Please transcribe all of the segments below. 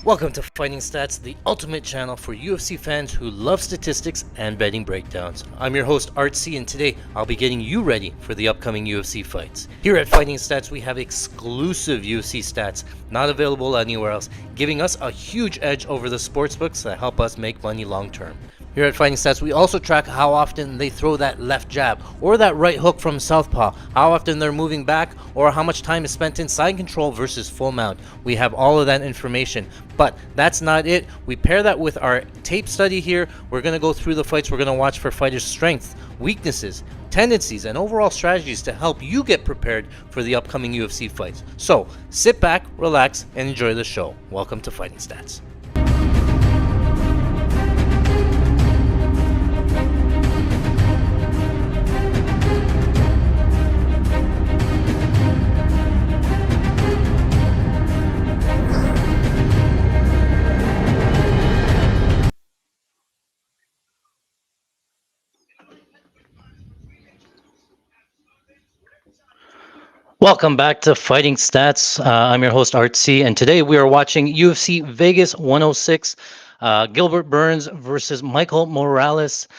Welcome to Fighting Stats, the ultimate channel for UFC fans who love statistics and betting breakdowns. I'm your host, Artsy, and today I'll be getting you ready for the upcoming UFC fights. Here at Fighting Stats, we have exclusive UFC stats not available anywhere else, giving us a huge edge over the sportsbooks that help us make money long term. Here at Fighting Stats, we also track how often they throw that left jab or that right hook from southpaw, how often they're moving back, or how much time is spent in side control versus full mount. We have all of that information, but that's not it. We pair that with our tape study here. We're going to go through the fights. We're going to watch for fighters' strengths, weaknesses, tendencies, and overall strategies to help you get prepared for the upcoming UFC fights. So sit back, relax, and enjoy the show. Welcome to Fighting Stats. Welcome back to Fighting Stats. I'm your host, Artsy, and today we are watching UFC Vegas 106, Gilbert Burns versus Michael Morales.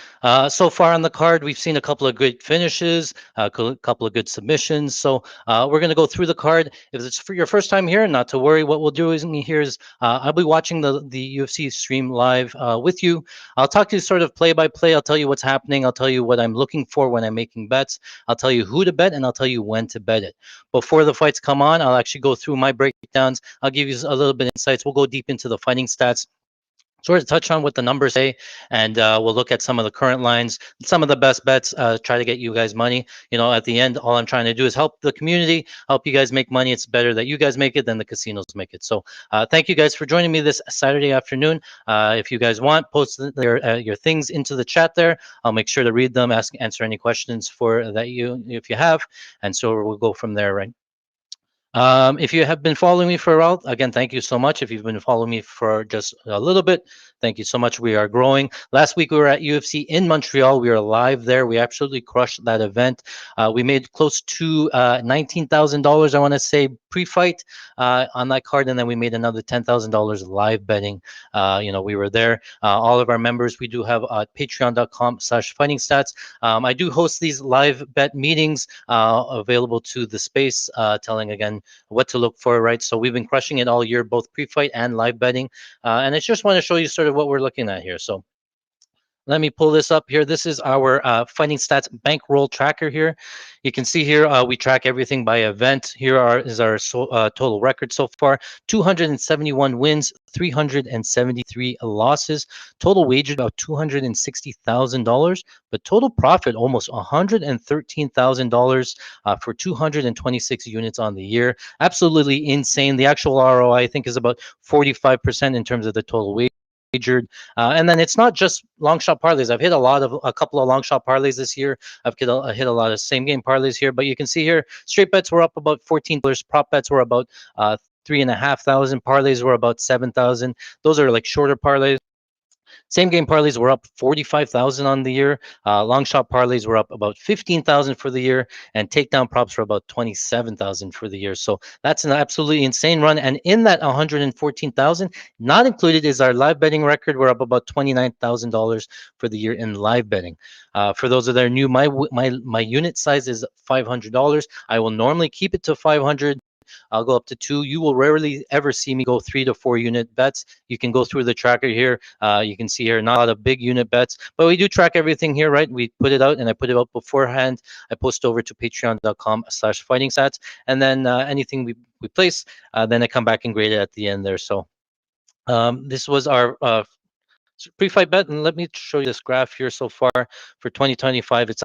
So far on the card, we've seen a couple of good finishes, a couple of good submissions. So we're going to go through the card. If it's for your first time here, not to worry. What we'll do is I'll be watching the UFC stream live with you. I'll talk to you sort of play by play. I'll tell you what's happening. I'll tell you what I'm looking for when I'm making bets. I'll tell you who to bet, and I'll tell you when to bet it. Before the fights come on, I'll actually go through my breakdowns. I'll give you a little bit of insights. We'll go deep into the fighting stats, sort of touch on what the numbers say, and we'll look at some of the current lines, some of the best bets, try to get you guys money. You know, at the end, all I'm trying to do is help the community, help you guys make money. It's better that you guys make it than the casinos make it. So thank you guys for joining me this Saturday afternoon. If you guys want, post your things into the chat there. I'll make sure to read them, answer any questions for that if you have, and so we'll go from there, right? If you have been following me for a while, again, thank you so much. If you've been following me for just a little bit, thank you so much. We are growing. Last week we were at UFC in Montreal. We were live there. We absolutely crushed that event. We made close to $19,000, I want to say, pre-fight on that card, and then we made another $10,000 live betting. We were there. All of our members, we do have patreon.com/fighting stats. I do host these live bet meetings available to the space, telling again what to look for, right? So we've been crushing it all year, both pre-fight and live betting. And I just want to show you sort of what we're looking at here. So let me pull this up here. This is our Fighting Stats bankroll tracker here. You can see here we track everything by event. Is our total record so far: 271 wins, 373 losses. Total wager about $260,000, but total profit almost $113,000 for 226 units on the year. Absolutely insane. The actual ROI, I think, is about 45% in terms of the total wagered. And then it's not just long shot parlays. I've hit a couple of long shot parlays this year. I've hit a lot of same game parlays here, but you can see here straight bets were up about $14. Prop bets were about 3,500. Parlays were about 7,000. Those are like shorter parlays. Same game parlays were up 45,000 on the year. Long shot parlays were up about 15,000 for the year, and takedown props were about 27,000 for the year. So that's an absolutely insane run. And in that 114,000, not included is our live betting record. We're up about $29,000 for the year in live betting. For those that are new, my unit size is $500. I will normally keep it to 500. I'll go up to 2. You will rarely ever see me go 3 to 4 unit bets. You can go through the tracker here. You can see here not a lot of big unit bets, but we do track everything here, right? We put it out, and I put it out beforehand. I post over to patreon.com/fighting stats, and then anything we place, then I come back and grade it at the end there. So this was our pre-fight bet, and let me show you this graph here so far for 2025. It's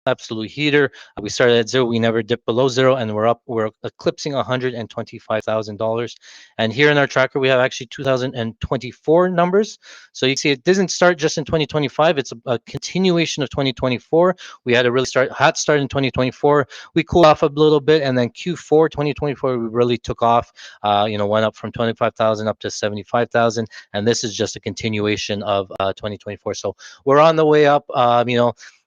absolute heater. We started at 0. We never dipped below 0, and we're eclipsing $125,000. And here in our tracker, we have actually 2024 numbers. So you can see it doesn't start just in 2025. It's a continuation of 2024. We had a really hot start in 2024. We cooled off a little bit, and then Q4 2024 we really took off. Went up from 25,000 up to 75,000, and this is just a continuation of 2024. So we're on the way up.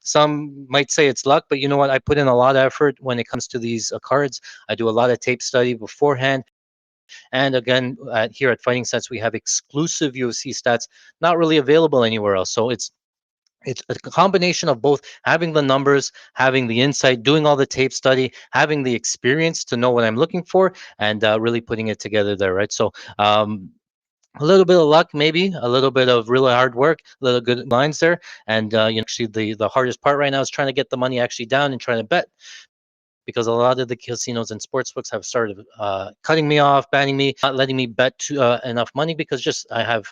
Some might say it's luck, but you know what? I put in a lot of effort when it comes to these cards. I do a lot of tape study beforehand. And again, here at Fighting Stats, we have exclusive UFC stats not really available anywhere else. So it's a combination of both having the numbers, having the insight, doing all the tape study, having the experience to know what I'm looking for, and really putting it together there, right? So a little bit of luck, maybe a little bit of really hard work, a little good lines there, and actually the hardest part right now is trying to get the money actually down and trying to bet because a lot of the casinos and sportsbooks have started cutting me off, banning me, not letting me bet enough money because just I have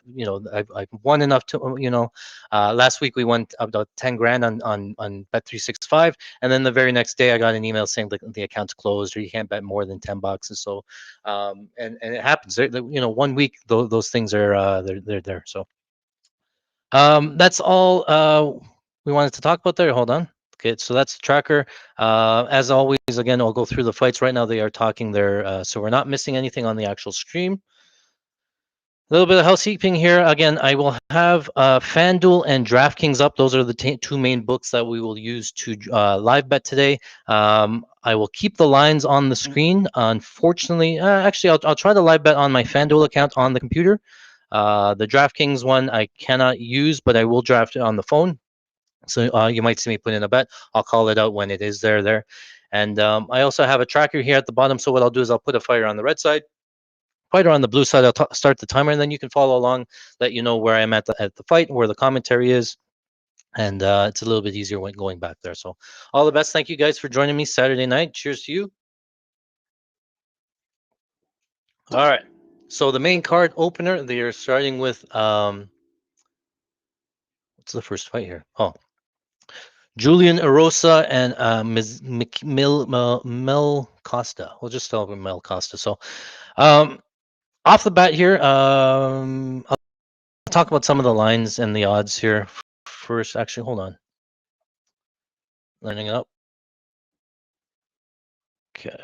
I've won enough to last week we won about 10 grand on Bet365, and then the very next day I got an email saying the account's closed or you can't bet more than $10, and so and it happens. One week those things are they're there. So that's all we wanted to talk about there. Hold on. Okay, so that's the tracker. As always, again, I'll go through the fights right now. They are talking there, so we're not missing anything on the actual stream. A little bit of housekeeping here. Again, I will have FanDuel and DraftKings up. Those are the two main books that we will use to live bet today. I will keep the lines on the screen. Unfortunately, actually, I'll try to live bet on my FanDuel account on the computer. The DraftKings one I cannot use, but I will draft it on the phone. So you might see me put in a bet. I'll call it out when it is there. And I also have a tracker here at the bottom. So what I'll do is I'll put a fighter on the red side, fighter on the blue side. I'll start the timer, and then you can follow along, let you know where I'm at the fight, where the commentary is. And it's a little bit easier when going back there. So all the best. Thank you guys for joining me Saturday night. Cheers to you. All right. So the main card opener, they are starting with what's the first fight here? Oh, Julian Erosa and Mel Costa. We'll just tell him Mel Costa. So, um, off the bat here, I'll talk about some of the lines and the odds here first. Actually, hold on. Lining it up. Okay.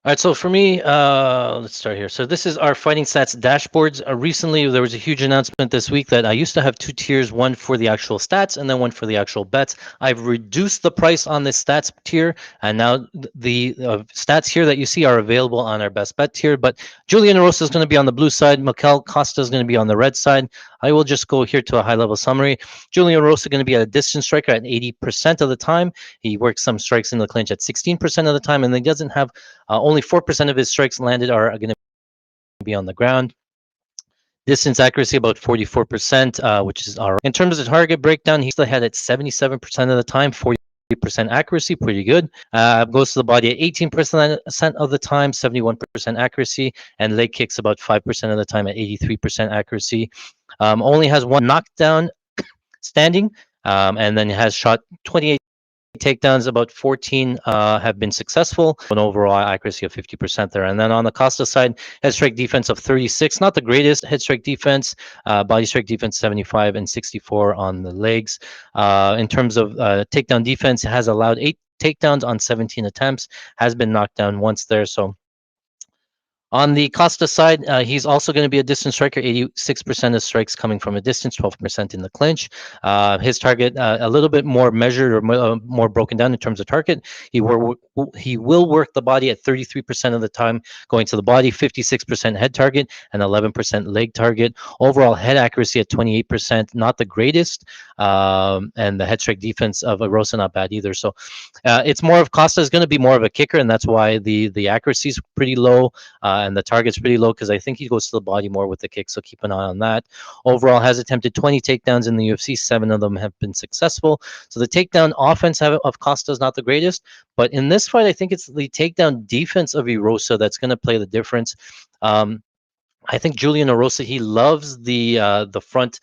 All right, so for me, let's start here. So this is our Fighting Stats dashboards. Recently, there was a huge announcement this week that I used to have two tiers, one for the actual stats and then one for the actual bets. I've reduced the price on this stats tier, and now the stats here that you see are available on our best bet tier. But Julian Rosa is going to be on the blue side. Mikel Costa is going to be on the red side. I will just go here to a high-level summary. Julian Rosa is going to be a distance striker at 80% of the time. He works some strikes in the clinch at 16% of the time, and he doesn't have only 4% of his strikes landed are going to be on the ground. Distance accuracy about 44%, which is all right. In terms of target breakdown, he's ahead at 77% of the time, 40% accuracy, pretty good. Goes to the body at 18% of the time, 71% accuracy, and leg kicks about 5% of the time at 83% accuracy. Only has one knockdown standing, and then has shot 28 takedowns, about 14 have been successful, an overall accuracy of 50% there. And then on the Costa side, head strike defense of 36, not the greatest head strike defense, body strike defense 75 and 64 on the legs. In terms of takedown defense, has allowed 8 takedowns on 17 attempts, has been knocked down once there. So on the Costa side, he's also going to be a distance striker. 86% of strikes coming from a distance, 12% in the clinch. His target a little bit more measured or more broken down in terms of target. He will work the body at 33% of the time, going to the body, 56% head target, and 11% leg target. Overall head accuracy at 28%, not the greatest, and the head strike defense of Arosa not bad either. So it's more of Costa is going to be more of a kicker, and that's why the accuracy is pretty low. And the target's pretty low because I think he goes to the body more with the kick, so keep an eye on that. Overall, has attempted 20 takedowns in the UFC. 7 of them have been successful. So the takedown offense of Costa is not the greatest, but in this fight, I think it's the takedown defense of Erosa that's going to play the difference. I think Julian Erosa, he loves the front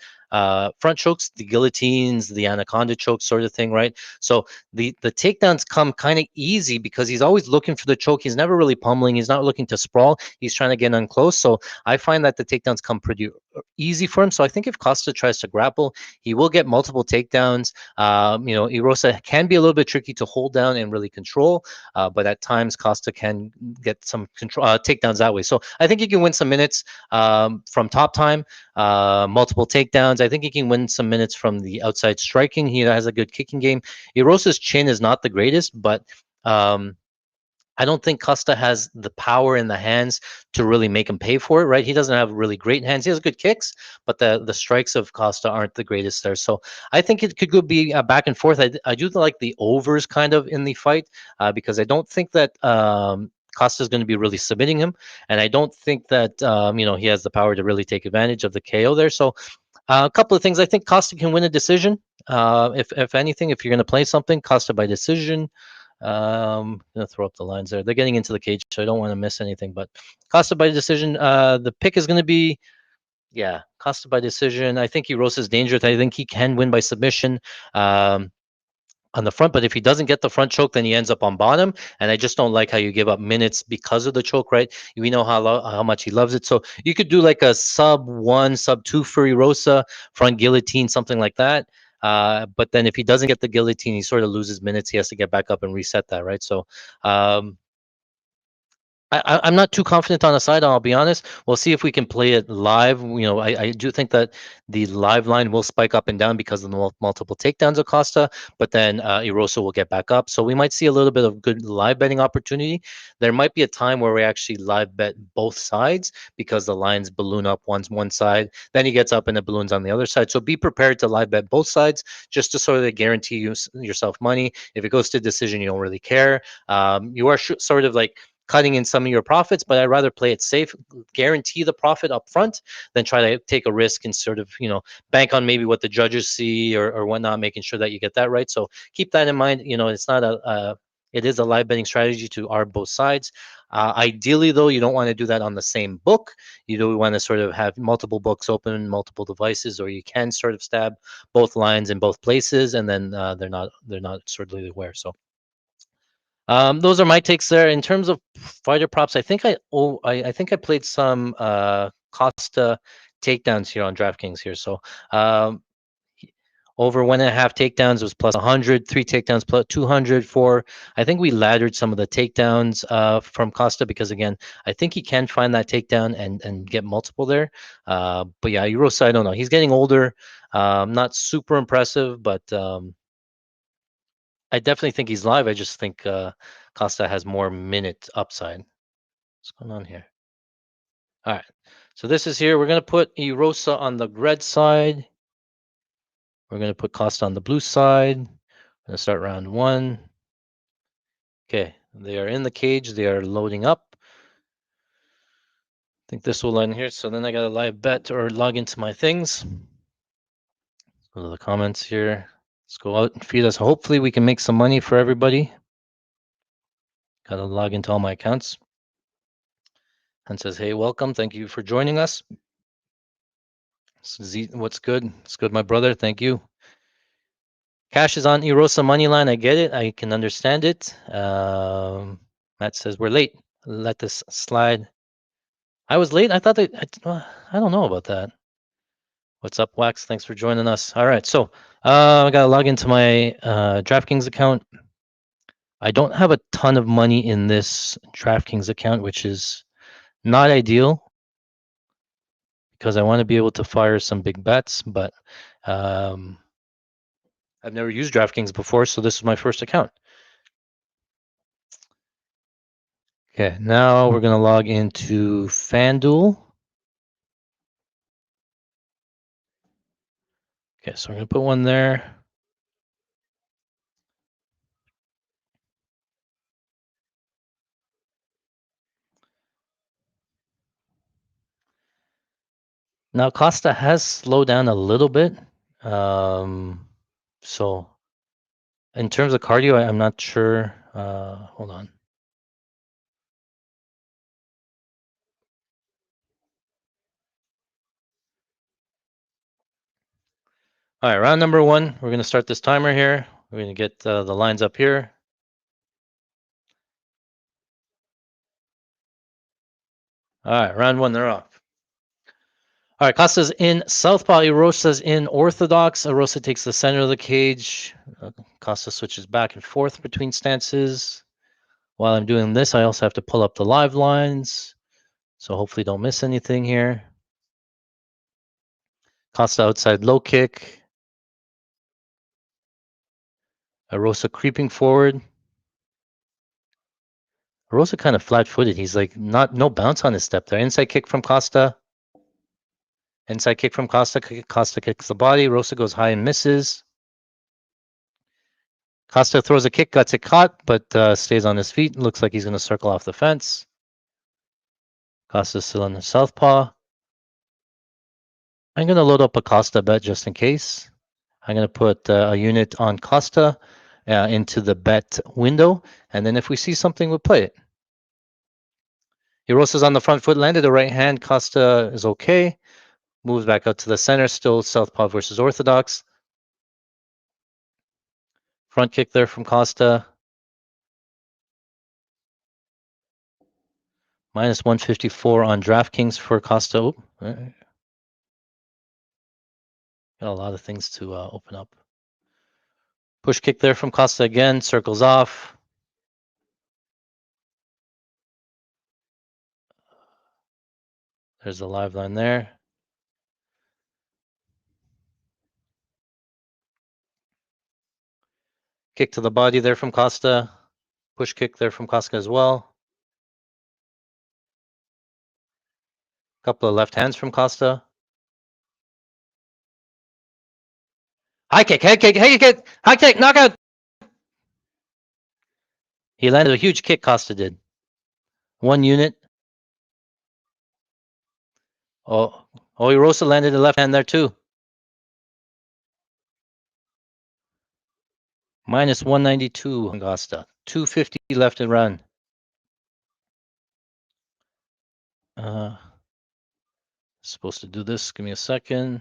chokes, the guillotines, the anaconda choke sort of thing, right? So the takedowns come kind of easy because he's always looking for the choke. He's never really pummeling. He's not looking to sprawl. He's trying to get on close. So I find that the takedowns come pretty easy for him. So I think if Costa tries to grapple, he will get multiple takedowns. Erosa can be a little bit tricky to hold down and really control, but at times Costa can get some control takedowns that way. So I think he can win some minutes from top time, multiple takedowns. I think he can win some minutes from the outside striking. He has a good kicking game. Erosa's chin is not the greatest, but I don't think Costa has the power in the hands to really make him pay for it, right? He doesn't have really great hands. He has good kicks, but the strikes of Costa aren't the greatest there. So I think it could go be back and forth. I do like the overs kind of in the fight because I don't think that Costa is going to be really submitting him, and I don't think that he has the power to really take advantage of the KO there. So a couple of things. I think Costa can win a decision. If anything, if you're going to play something, Costa by decision. Gonna throw up the lines there. They're getting into the cage, so I don't want to miss anything. But Costa by decision. The pick is going to be Costa by decision. I think Erosa is dangerous. I think he can win by submission. Um, on the front, but if he doesn't get the front choke, then he ends up on bottom. And I just don't like how you give up minutes because of the choke, right? We know how much he loves it. So you could do like a sub one, sub two for Erosa, front guillotine, something like that. But then if he doesn't get the guillotine, he sort of loses minutes. He has to get back up and reset that, right? So um, I'm not too confident on the side. I'll be honest. We'll see if we can play it live. I do think that the live line will spike up and down because of the multiple takedowns of Costa, but then Erosa will get back up. So we might see a little bit of good live betting opportunity. There might be a time where we actually live bet both sides because the lines balloon up one side, then he gets up and it balloons on the other side. So be prepared to live bet both sides just to sort of guarantee yourself money. If it goes to decision, you don't really care. You are sort of like cutting in some of your profits, but I'd rather play it safe, guarantee the profit up front than try to take a risk and sort of, bank on maybe what the judges see or whatnot, making sure that you get that right. So keep that in mind. It's not it is a live betting strategy to arb both sides. Ideally, though, you don't want to do that on the same book. You do want to sort of have multiple books open, multiple devices, or you can sort of stab both lines in both places, and then they're not sort of aware. So those are my takes there. In terms of fighter props, I think I played some Costa takedowns here on DraftKings here. So um, over 1.5 takedowns was plus 100, 3 takedowns plus 200, 4. I think we laddered some of the takedowns from Costa because again, I think he can find that takedown and get multiple there. But yeah, Erosa, I don't know. He's getting older. Not super impressive, but I definitely think he's live. I just think Costa has more minute upside. What's going on here? All right. So this is here. We're going to put Erosa on the red side. We're going to put Costa on the blue side. We're going to start round one. Okay. They are in the cage. They are loading up. I think this will end here. So then I got to live bet or log into my things. Go to the comments here. Let's go out and feed us. Hopefully we can make some money for everybody. Got to log into all my accounts. And says, hey, welcome. Thank you for joining us. What's good? It's good, my brother. Thank you. Cash is on Erosa Moneyline. I get it. I can understand it. Matt says, we're late. Let this slide. I was late. I thought that, I don't know about that. What's up, Wax? Thanks for joining us. All right. So I got to log into my DraftKings account. I don't have a ton of money in this DraftKings account, which is not ideal because I want to be able to fire some big bets, but I've never used DraftKings before, so this is my first account. Okay, now we're going to log into FanDuel. Okay, so we're going to put one there. Now Costa has slowed down a little bit. So in terms of cardio, I'm not sure. Hold on. All right, round number one. We're going to start this timer here. We're going to get the lines up here. All right, round one, they're off. All right, Costa's in southpaw. Erosa's in orthodox. Erosa takes the center of the cage. Costa switches back and forth between stances. While I'm doing this, I also have to pull up the live lines. So hopefully don't miss anything here. Costa outside low kick. Erosa creeping forward. Rosa kind of flat-footed. He's like no bounce on his step there. Inside kick from Costa. Inside kick from Costa. Costa kicks the body. Rosa goes high and misses. Costa throws a kick, gets it caught, but stays on his feet. Looks like he's going to circle off the fence. Costa's still on the southpaw. I'm going to load up a Costa bet just in case. I'm going to put a unit on Costa into the bet window, and then if we see something, we'll play it. Hirosa's on the front foot, landed a right hand. Costa is okay. Moves back out to the center, still southpaw versus orthodox. Front kick there from Costa. Minus 154 on DraftKings for Costa. Oh, got a lot of things to open up. Push kick there from Costa again, circles off. There's a live line there. Kick to the body there from Costa. Push kick there from Costa as well. Couple of left hands from Costa. High kick, head kick, high kick, knockout. He landed a huge kick, Costa did. One unit. Oh, Hirosa landed a left hand there too. Minus 192 on Costa. 250 left and run. Supposed to do this. Give me a second.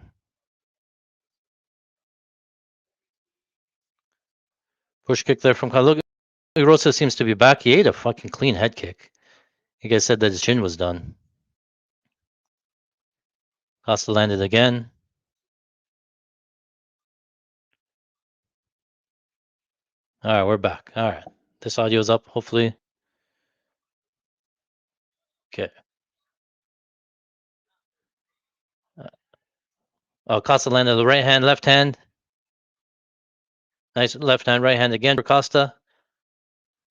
Push kick there from Costa. Look, Hirosa seems to be back. He ate a fucking clean head kick. You guys said that his chin was done. Costa landed again. All right, we're back. All right. This audio's up, hopefully. Okay. Costa landed the right hand, left hand. Nice left hand, right hand again for Costa.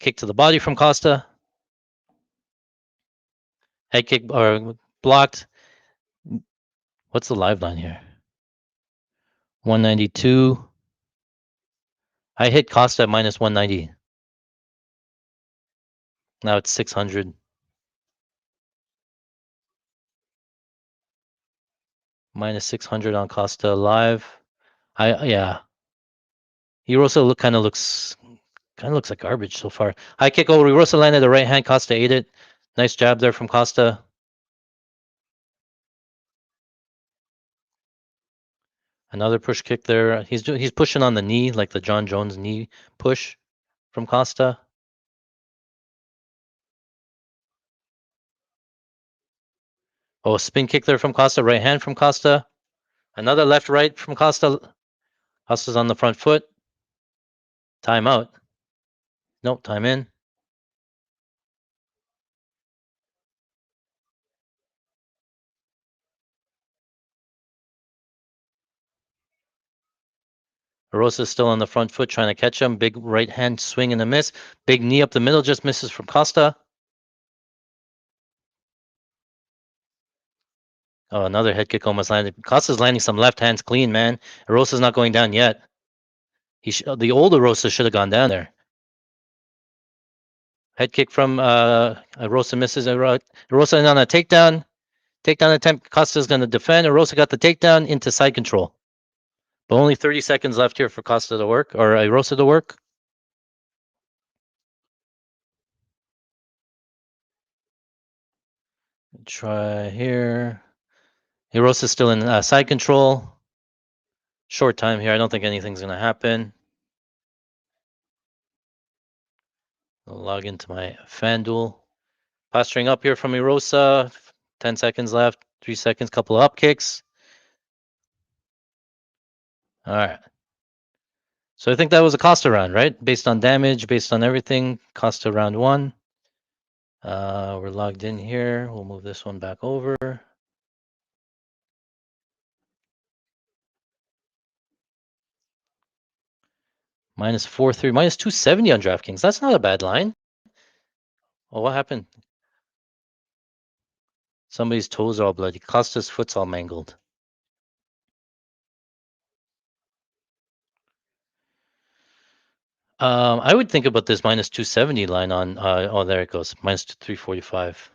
Kick to the body from Costa. Head kick or blocked. What's the live line here? 192. I hit Costa at minus 190. Now it's 600. Minus 600 on Costa live. Yeah. Hirosa kind of looks like garbage so far. High kick over. Hirosa landed the right hand. Costa ate it. Nice jab there from Costa. Another push kick there. He's pushing on the knee, like the John Jones knee push from Costa. Oh, spin kick there from Costa. Right hand from Costa. Another left right from Costa. Costa's on the front foot. Time out. Nope, time in. Rosa's still on the front foot trying to catch him. Big right hand swing and a miss. Big knee up the middle, just misses from Costa. Oh, another head kick almost landed. Costa's landing some left hands clean, man. Rosa's not going down yet. The older Rosa should have gone down there. Head kick from Rosa misses. Rosa on a takedown. Takedown attempt. Costa's going to defend. Rosa got the takedown into side control. But only 30 seconds left here for Costa to work, or Rosa to work. Try here. Rosa's still in side control. Short time here. I don't think anything's going to happen. I'll log into my FanDuel. Posturing up here from Hirosa. 10 seconds left. 3 seconds. Couple of up kicks. All right. So I think that was a Costa round, right? Based on damage, based on everything. Costa round 1. We're logged in here. We'll move this one back over. Minus 4-3, minus 270 on DraftKings. That's not a bad line. Oh, what happened? Somebody's toes are all bloody. Costa's foot's all mangled. I would think about this minus 270 line on. Oh, there it goes. Minus 345.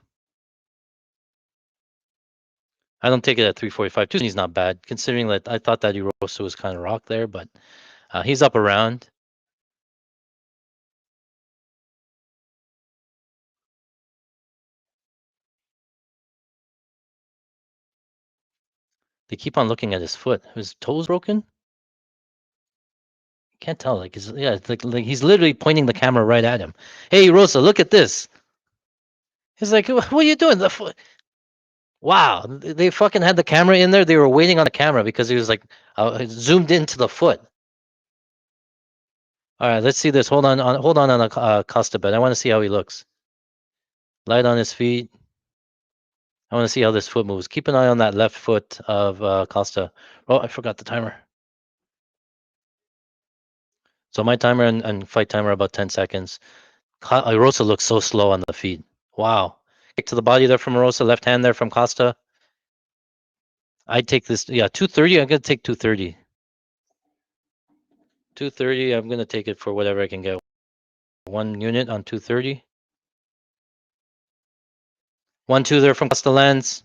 I don't take it at 345. 270 is not bad, considering that I thought that Erosa was kind of rock there, but he's up around. They keep on looking at his foot. His toes broken? Can't tell. Like, yeah, it's like he's literally pointing the camera right at him. Hey, Rosa, look at this. He's like, what are you doing? The foot. Wow, they fucking had the camera in there. They were waiting on the camera because he was like zoomed into the foot. All right, let's see this. Hold on a Costa bet. I want to see how he looks. Light on his feet. I want to see how this foot moves. Keep an eye on that left foot of Costa. Oh, I forgot the timer. So my timer and fight timer are about 10 seconds. Rosa looks so slow on the feet. Wow. Kick to the body there from Rosa. Left hand there from Costa. I'd take this. Yeah, 230. I'm going to take 230. 230. I'm going to take it for whatever I can get. 1 unit on 230. 1-2 there from Costa lands.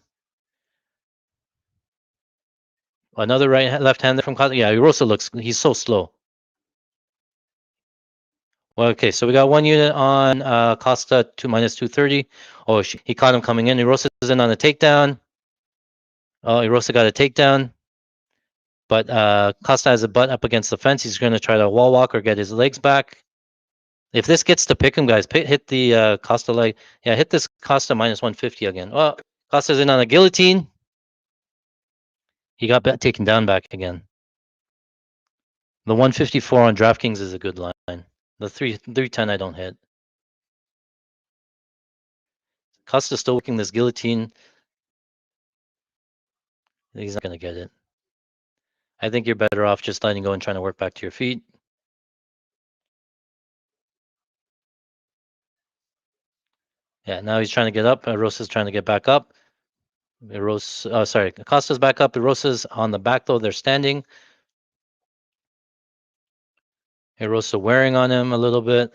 Another left hand there from Costa. Yeah, Rosa looks. He's so slow. Well, okay, so we got 1 unit on Costa, minus 230. Oh, he caught him coming in. Erosa's in on a takedown. Oh, Erosa got a takedown. But Costa has a butt up against the fence. He's going to try to wall walk or get his legs back. If this gets to pick him, guys, hit the Costa leg. Yeah, hit this Costa minus 150 again. Well, Costa's in on a guillotine. He got taken down back again. The 154 on DraftKings is a good line. The 310 I don't hit. Costa's still working this guillotine. He's not going to get it. I think you're better off just letting go and trying to work back to your feet. Yeah, now he's trying to get up. Rosa's trying to get back up. Costa's back up. Rosa's on the back though. They're standing. Rosa wearing on him a little bit.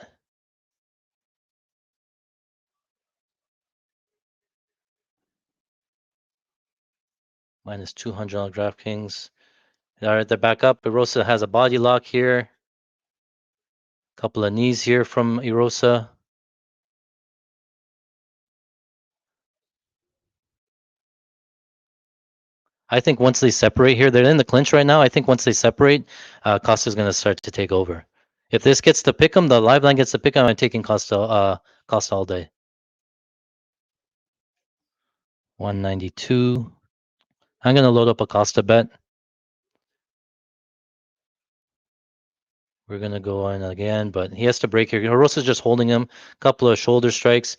Minus 200 on DraftKings. All right, they're back up. Erosa has a body lock here. Couple of knees here from Erosa. I think once they separate here, they're in the clinch right now. I think once they separate, Costa's going to start to take over. If this gets to pick him, the live line gets to pick him, I'm taking Costa all day. 192. I'm going to load up a Costa bet. We're going to go on again, but he has to break here. Rosa's just holding him. Couple of shoulder strikes.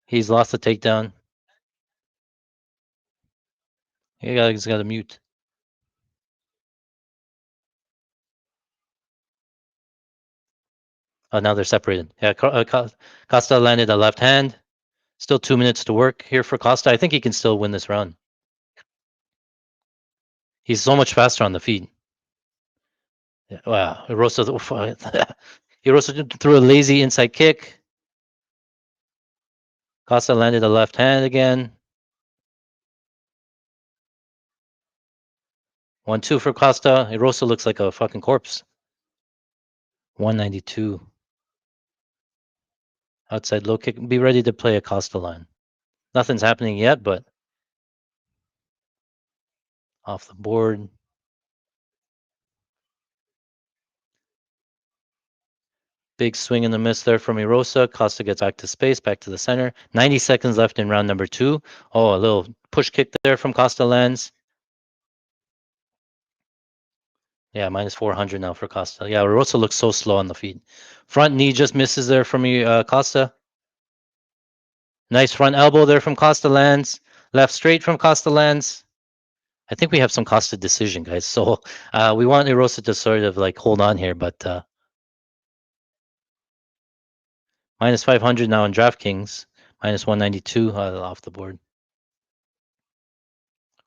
He's lost the takedown. He's got to mute. Oh, now they're separated. Yeah, Costa landed a left hand. Still 2 minutes to work here for Costa. I think he can still win this round. He's so much faster on the feet. Yeah, wow, Hirosa threw a lazy inside kick. Costa landed a left hand again. 1-2 for Costa. Hirosa looks like a fucking corpse. 192. Outside low kick. Be ready to play a Costa line. Nothing's happening yet, but off the board. Big swing and a miss there from Erosa. Costa gets back to space, back to the center. 90 seconds left in round number 2. Oh, a little push kick there from Costa lands. Yeah, minus 400 now for Costa. Yeah, Erosa looks so slow on the feet. Front knee just misses there from Costa. Nice front elbow there from Costa lands. Left straight from Costa lands. I think we have some Costa decision, guys. So we want Erosa to sort of like hold on here, but Minus 500 now on DraftKings. Minus 192 off the board.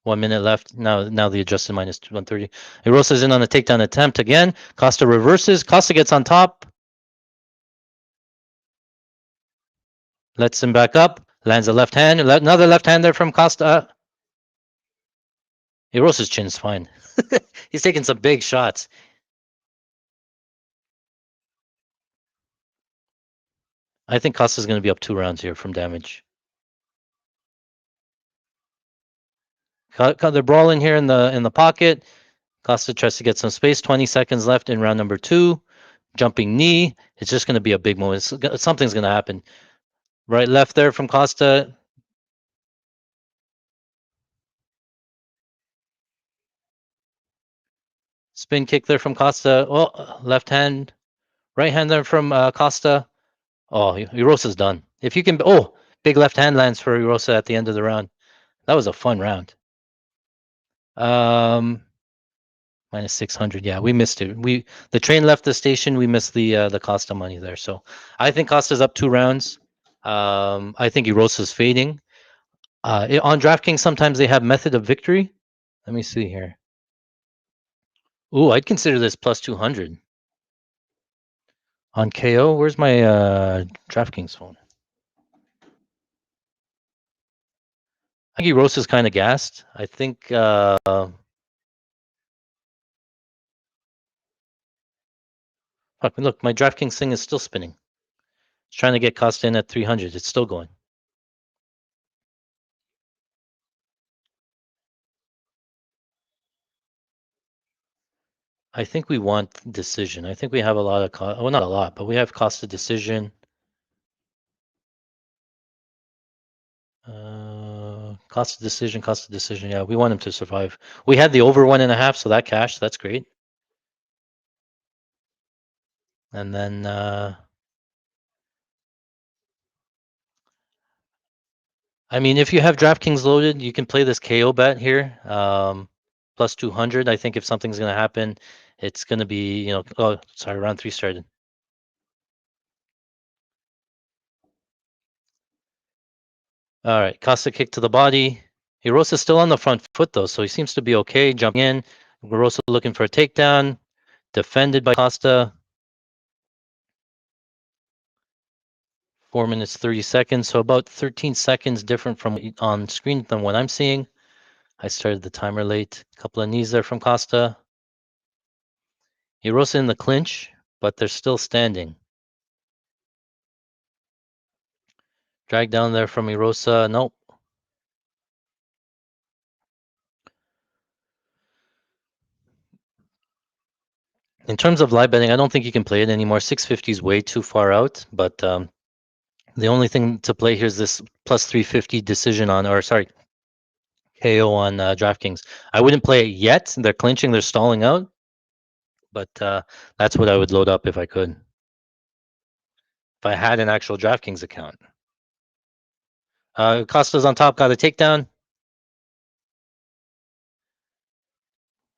1 minute left. Now the adjusted minus 130. Erosa's in on a takedown attempt again. Costa reverses. Costa gets on top. Lets him back up. Lands a left hand. Another left hand there from Costa. Erosa's chin is fine. He's taking some big shots. I think Costa's going to be up 2 rounds here from damage. They're brawling here in the pocket. Costa tries to get some space. 20 seconds left in round number 2. Jumping knee. It's just going to be a big moment. Something's going to happen. Right, left there from Costa. Spin kick there from Costa. Oh, left hand. Right hand there from Costa. Oh, Erosa's done. If you can. Oh, big left hand lands for Erosa at the end of the round. That was a fun round. Minus 600. Yeah, we missed it. The train left the station. We missed the Costa money there. So I think Costa's up 2 rounds. I think Erosa's fading. On DraftKings, sometimes they have method of victory. Let me see here. Ooh, I'd consider this plus 200. On KO, where's my DraftKings phone? I think Erosa's kind of gassed. I think fuck, look, my DraftKings thing is still spinning. It's trying to get Costa in at 300. It's still going. I think we want decision. I think we have a lot of well, not a lot, but we have Costa decision. Costa decision. Yeah, we want him to survive. We had the over 1.5, so that cashed. That's great. And then I mean, if you have DraftKings loaded, you can play this KO bet here. Plus 200. I think if something's going to happen, it's going to be, oh, sorry, round 3 started. All right, Costa kick to the body. Erosa's still on the front foot, though, so he seems to be okay. Jumping in. Erosa looking for a takedown. Defended by Costa. 4 minutes, 30 seconds. So about 13 seconds different from on screen than what I'm seeing. I started the timer late. A couple of knees there from Costa. Erosa in the clinch, but they're still standing. Drag down there from Erosa. Nope. In terms of live betting, I don't think you can play it anymore. 650 is way too far out, but the only thing to play here is this plus 350 decision on, or sorry, KO on DraftKings. I wouldn't play it yet. They're clinching, they're stalling out, but that's what I would load up if I could. If I had an actual DraftKings account. Costa's on top, got a takedown.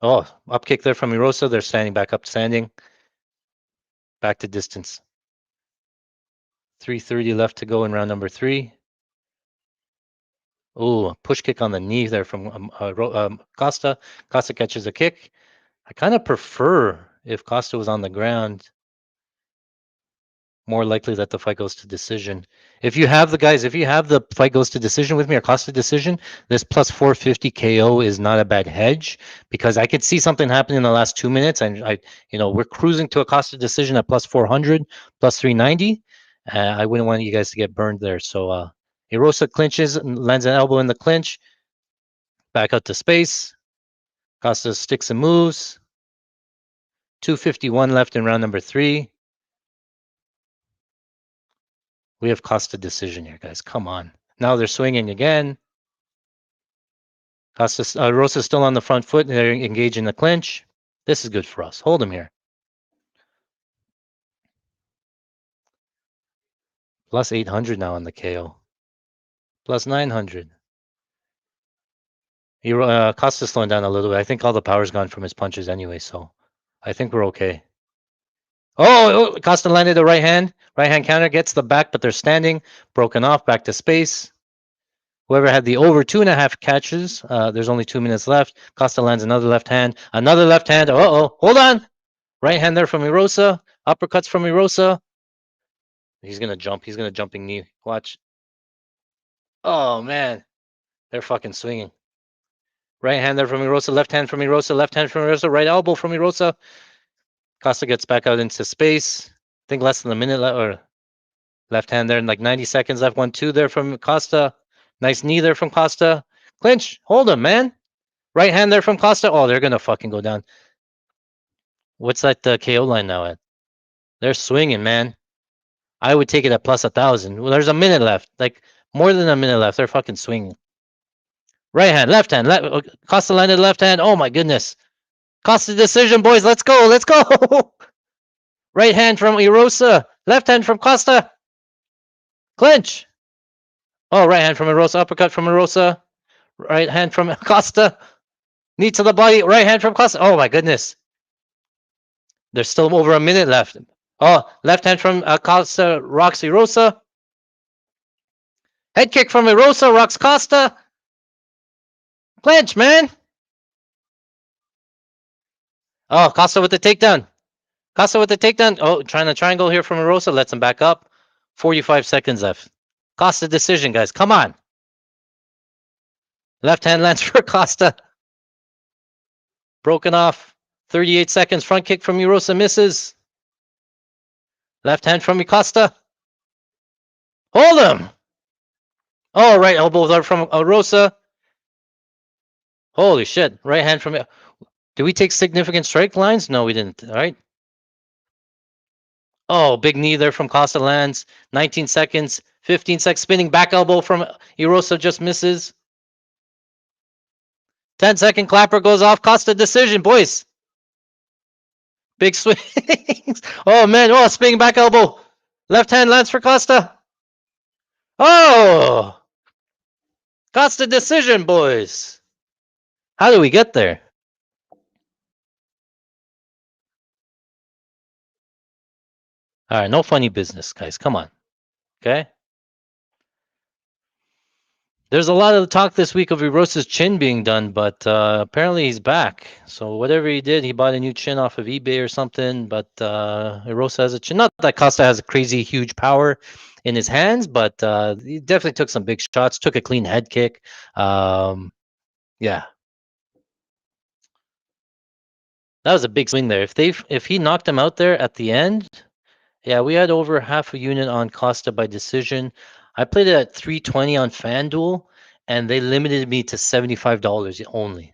Oh, up kick there from Erosa. They're standing back up, standing. Back to distance. 3:30 left to go in round number 3. Oh, push kick on the knee there from Costa. Costa catches a kick. I kind of prefer if Costa was on the ground. More likely that the fight goes to decision. If you have the fight goes to decision with me or Costa decision, this plus 450 KO is not a bad hedge because I could see something happen in the last 2 minutes, and we're cruising to a Costa decision at plus 400, plus 390. I wouldn't want you guys to get burned there. So Erosa clinches and lands an elbow in the clinch. Back out to space. Costa sticks and moves. 251 left in round number 3. We have Costa decision here, guys. Come on. Now they're swinging again. Rosa's still on the front foot. They're engaged in the clinch. This is good for us. Hold him here. Plus 800 now on the KO. Plus 900. Costa's slowing down a little bit. I think all the power's gone from his punches anyway, so I think we're okay. Oh, Costa landed the right hand. Right hand counter gets the back, but they're standing. Broken off, back to space. Whoever had the over 2.5 catches, there's only 2 minutes left. Costa lands another left hand. Another left hand. Uh-oh. Hold on. Right hand there from Erosa. Uppercuts from Erosa. He's going to jump. He's going to jumping knee. Watch. Oh, man. They're fucking swinging. Right hand there from Erosa. Left hand from Erosa. Left hand from Erosa. Right elbow from Erosa. Costa gets back out into space. I think less than a minute left. Or left hand there, and like 90 seconds left. 1-2 there from Costa. Nice knee there from Costa. Clinch. Hold him, man. Right hand there from Costa. Oh, they're gonna fucking go down. What's that KO line now at? They're swinging, man. I would take it at plus 1,000. Well, there's a minute left. Like more than a minute left. They're fucking swinging. Right hand, left hand. Costa landed left hand. Oh my goodness. Costa decision, boys. Let's go. Let's go. Right hand from Erosa. Left hand from Costa. Clinch. Oh, right hand from Erosa. Uppercut from Erosa. Right hand from Costa. Knee to the body. Right hand from Costa. Oh my goodness. There's still over a minute left. Oh, left hand from Costa rocks Erosa. Head kick from Erosa rocks Costa. Clinch, man. Oh, Costa with the takedown. Costa with the takedown. Oh, trying to triangle here from Erosa. Lets him back up. 45 seconds left. Costa decision, guys. Come on. Left hand lands for Costa. Broken off. 38 seconds. Front kick from Erosa misses. Left hand from Costa. Hold him. Oh, right elbow there from Erosa. Holy shit. Right hand from... Did we take significant strike lines? No, we didn't. All right. Oh, big knee there from Costa lands. 19 seconds. 15 seconds. Spinning back elbow from Erosa just misses. 10-second clapper goes off. Costa decision, boys. Big swings. Oh, man. Oh, spinning back elbow. Left hand lands for Costa. Oh! Costa decision, boys. How do we get there? All right, no funny business, guys. Come on. Okay? There's a lot of talk this week of Erosa's chin being done, but apparently he's back. So whatever he did, he bought a new chin off of eBay or something. But Erosa has a chin. Not that Costa has a crazy huge power in his hands, but he definitely took some big shots. Took a clean head kick. Yeah, that was a big swing there. If he knocked him out there at the end, yeah, we had over half a unit on Costa by decision. I played it at 320 on FanDuel, and they limited me to $75 only.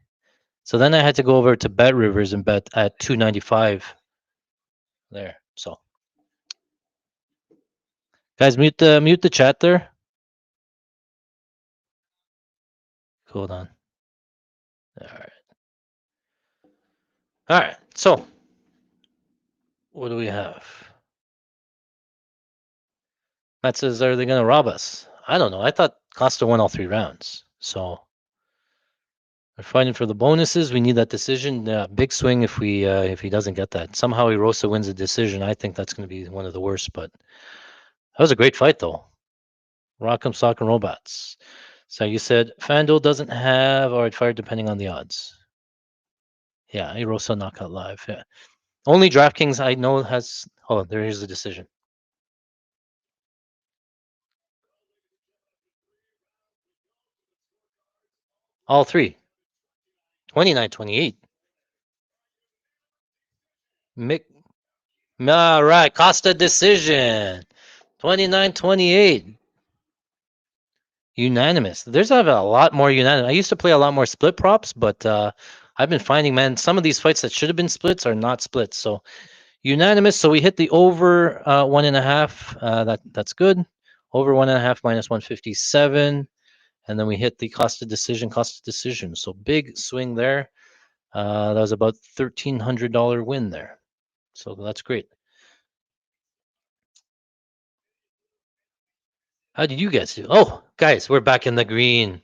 So then I had to go over to Bet Rivers and bet at 295 there. So guys, mute the chat there. Hold on. All right. All right. So what do we have? Matt says, are they going to rob us? I don't know. I thought Costa won all 3 rounds. So we're fighting for the bonuses. We need that decision. Big swing if he doesn't get that. Somehow Erosa wins a decision. I think that's going to be one of the worst. But that was a great fight, though. Rock'em Sock and Robots. So you said FanDuel doesn't have or it fired depending on the odds. Yeah, Erosa knockout live. Yeah. Only DraftKings I know has. Oh, there's the decision. All 3. 29-28. Mick. All right, Costa decision. 29-28. Unanimous. There's a lot more unanimous. I used to play a lot more split props, but I've been finding, man, some of these fights that should have been splits are not splits. So unanimous. So we hit the over 1.5. That's good. Over 1.5 minus 157, and then we hit the Costa decision. So big swing there. That was about $1,300 win there. So that's great. How did you guys do? Oh, guys, we're back in the green.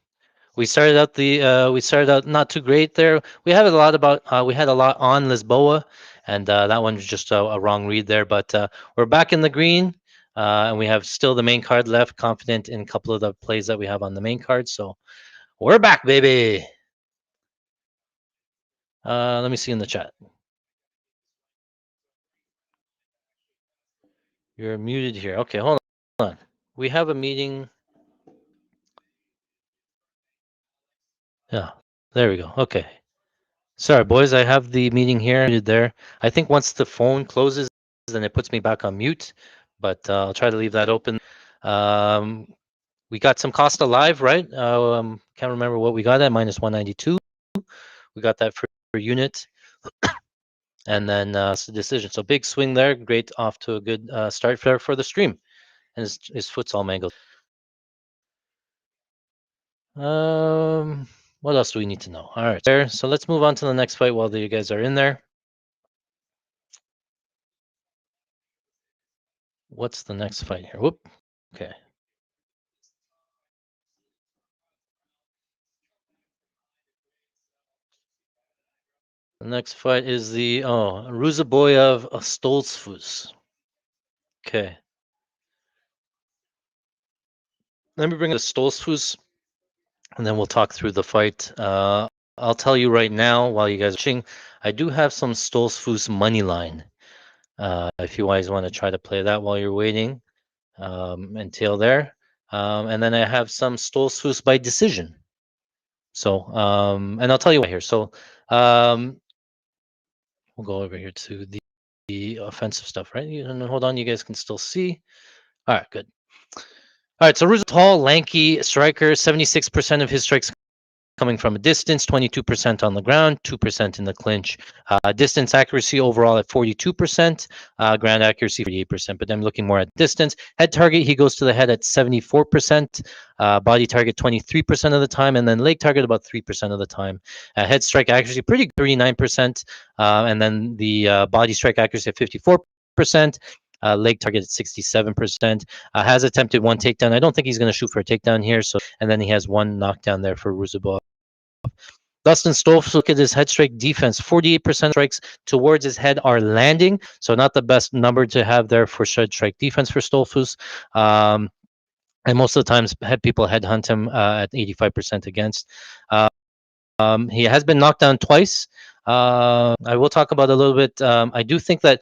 We started out not too great there. We had a lot on Lisboa, and that one's just a wrong read there. But we're back in the green, and we have still the main card left. Confident in a couple of the plays that we have on the main card, so we're back, baby. Let me see in the chat. You're muted here. Okay, hold on. We have a meeting. Yeah, there we go. Okay. Sorry, boys. I have the meeting here. Muted there. I think once the phone closes, then it puts me back on mute. But I'll try to leave that open. Um, we got some Costa live, right? Can't remember what we got at -192. We got that for unit, and then it's the decision. So big swing there. Great, off to a good start for the stream. And his foot's all mangled. What else do we need to know? All right, there. So let's move on to the next fight while you guys are in there. What's the next fight here? Whoop. Okay. The next fight is the Ruzaboyev Stoltzfus. Okay. Let me bring the Stoltzfus, and then we'll talk through the fight. I'll tell you right now while you guys are watching, I do have some Stoltzfus money line. If you guys want to try to play that while you're waiting, until there. And then I have some Stoltzfus by decision. So, and I'll tell you why here. So, we'll go over here to the offensive stuff, right? And hold on, you guys can still see. All right, good. All right, so Ruzo, tall, lanky striker, 76% of his strikes coming from a distance, 22% on the ground, 2% in the clinch. Distance accuracy overall at 42%, ground accuracy 48%, but I'm looking more at distance. Head target, he goes to the head at 74%, body target 23% of the time, and then leg target about 3% of the time. Head strike accuracy, pretty 39%, and then the body strike accuracy at 54%. Leg target at 67%. Has attempted one takedown. I don't think he's going to shoot for a takedown here. So, and then he has one knockdown there for Ruzabov. Dustin Stolfs, look at his head strike defense. 48% strikes towards his head are landing. So not the best number to have there for head strike defense for Stolfus. And most of the times, people headhunt him at 85% against. He has been knocked down twice. I will talk about a little bit. I do think that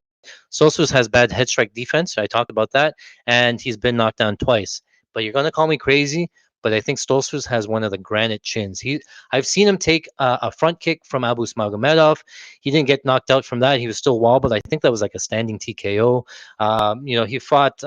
Stolfus has bad head strike defense. I talked about that. And he's been knocked down twice. But you're going to call me crazy. But I think Stolfus has one of the granite chins. I've seen him take a front kick from Abu Smagomedov. He didn't get knocked out from that. He was still wobbled. I think that was like a standing TKO. He fought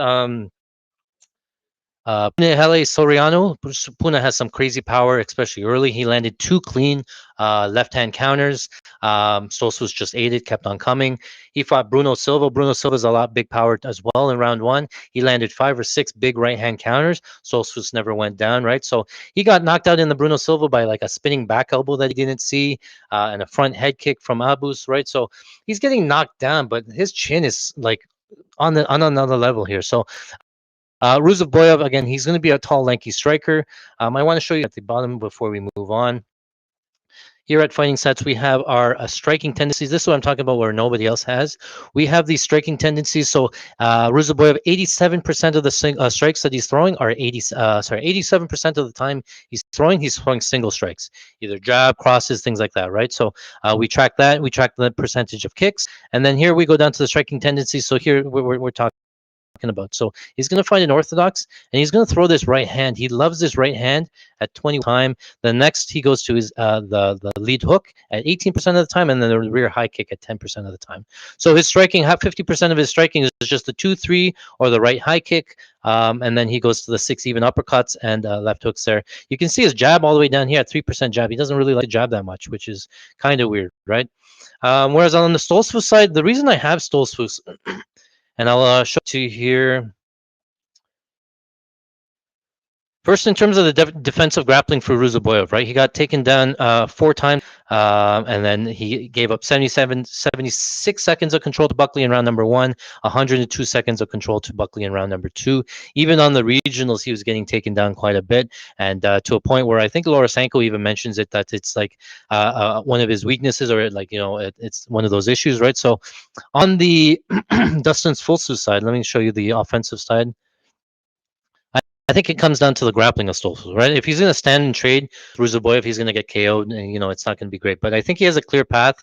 Hele Soriano. Puna has some crazy power, especially early. He landed two clean left-hand counters. Stolfus just ate it, kept on coming. He fought Bruno Silva. Bruno Silva's a lot big power as well in round one. He landed 5 or 6 big right-hand counters. Stolfus never went down, right? So he got knocked out in the Bruno Silva by like a spinning back elbow that he didn't see and a front head kick from Abus, right? So he's getting knocked down, but his chin is like on another level here. So Ruzaboyev, again, he's going to be a tall, lanky striker. I want to show you at the bottom before we move on. Here at Fighting Stats, we have our striking tendencies. This is what I'm talking about where nobody else has. We have these striking tendencies. So Ruzaboyev, 87% of the strikes that he's throwing are 87% of the time he's throwing single strikes, either jab, crosses, things like that, right? So we track that. We track the percentage of kicks. And then here we go down to the striking tendencies. So here we're talking about. So he's going to find an orthodox and he's going to throw this right hand. He loves this right hand at 20 time. The next he goes to his the lead hook at 18% of the time, and then the rear high kick at 10% of the time. So his striking, 50% of his striking is just the 2-3 or the right high kick, and then he goes to the 6 even uppercuts and left hooks there. You can see his jab all the way down here at 3% jab. He doesn't really like to jab that much, which is kind of weird, right? Whereas on the Stoltzfus side, the reason I have Stoltzfus and I'll show it to you here. First, in terms of the defensive grappling for Ruzaboyev, right? He got taken down 4 times, and then he gave up 76 seconds of control to Buckley in round number one, 102 seconds of control to Buckley in round number two. Even on the regionals, he was getting taken down quite a bit, and to a point where I think Lorosenko even mentions it, that it's like one of his weaknesses, or like, it's one of those issues, right? So on the Dustin Fulsu side, let me show you the offensive side. I think it comes down to the grappling of Stolfs, right? If he's going to stand and trade Ruzaboyev, he's going to get KO'd, and it's not going to be great. But I think he has a clear path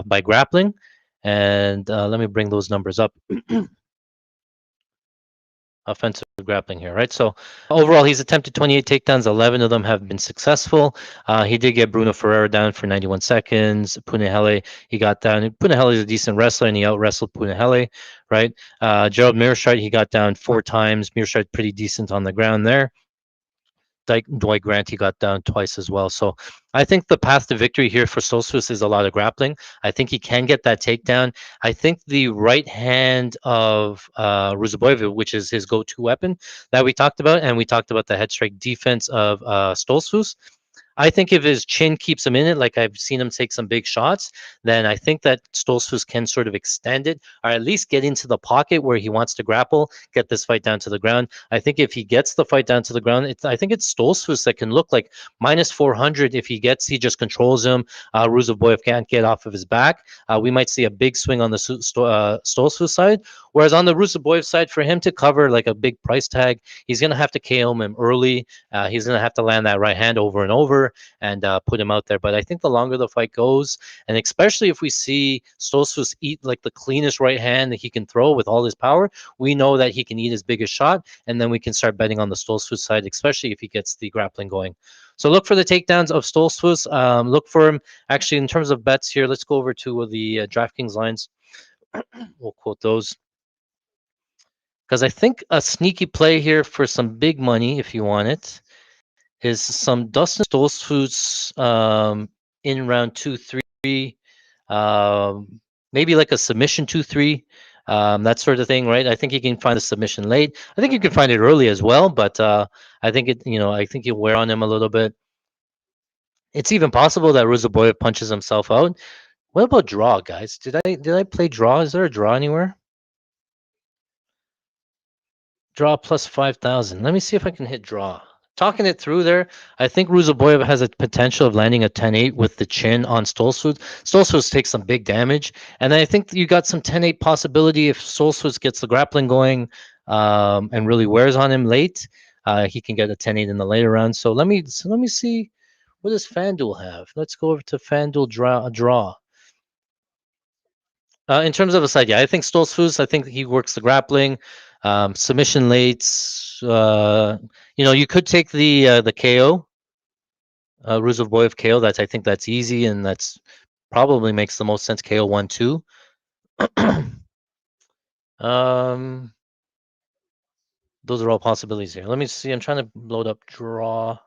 by grappling, and let me bring those numbers up. Offensive grappling here, right? So overall, he's attempted 28 takedowns. 11 of them have been successful. He did get Bruno Ferreira down for 91 seconds. Punahele, he got down. Punahele is a decent wrestler, and he out wrestled Punahele, right? Gerald Mearshart, he got down 4 times. Mearshart pretty decent on the ground there. Dwight Grant, he got down twice as well. So I think the path to victory here for Stoltzfus is a lot of grappling. I think he can get that takedown. I think the right hand of Ruzaboyev, which is his go-to weapon that we talked about, and we talked about the head strike defense of Stoltzfus. I think if his chin keeps him in it, like I've seen him take some big shots, then I think that Stoltzfus can sort of extend it, or at least get into the pocket where he wants to grapple, get this fight down to the ground. I think if he gets the fight down to the ground, I think it's Stoltzfus that can look like minus 400 if he just controls him. Ruzaboyev can't get off of his back. We might see a big swing on the Stoltzfus side, whereas on the Ruzaboyev side, for him to cover like a big price tag, he's going to have to KO him early. He's going to have to land that right hand over and over and put him out there. But I think the longer the fight goes, and especially if we see Stoltzfus eat like the cleanest right hand that he can throw with all his power, we know that he can eat his biggest shot, and then we can start betting on the Stoltzfus side, especially if he gets the grappling going. So look for the takedowns of Stoltzfus. Look for him. Actually, in terms of bets here, let's go over to the DraftKings lines. We'll quote those, because I think a sneaky play here for some big money, if you want it, is some Dustin Stoltzfus in round 2-3, maybe like a submission 2-3, that sort of thing, right? I think you can find the submission late. I think you can find it early as well, but I think I think you wear on him a little bit. It's even possible that Ruzaboyev punches himself out. What about draw, guys? Did I play draw? Is there a draw anywhere? Draw plus 5,000. Let me see if I can hit draw. Talking it through there, I think Ruzaboyev has a potential of landing a 10-8 with the chin on Stoltzfus. Stoltzfus takes some big damage, and I think you got some 10-8 possibility if Stoltzfus gets the grappling going and really wears on him late. He can get a 10-8 in the later round. So let me see, what does FanDuel have? Let's go over to FanDuel draw. In terms of a side, yeah, I think Stoltzfus, I think he works the grappling, submission late. You could take the KO, Ruzaboyev KO. I think that's easy, and that's probably makes the most sense. KO 1-2. Those are all possibilities here. Let me see. I'm trying to load up draw.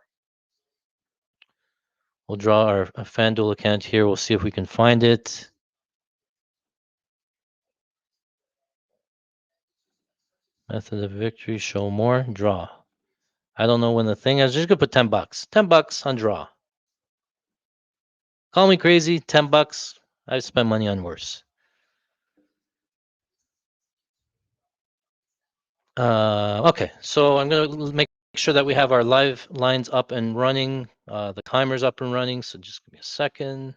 We'll draw our FanDuel account here. We'll see if we can find it. Method of victory, show more, draw. I don't know when the thing is. Just gonna put $10. $10 on draw. Call me crazy. $10. I've spent money on worse. Okay, so I'm gonna make sure that we have our live lines up and running. The timer's up and running. So just give me a second.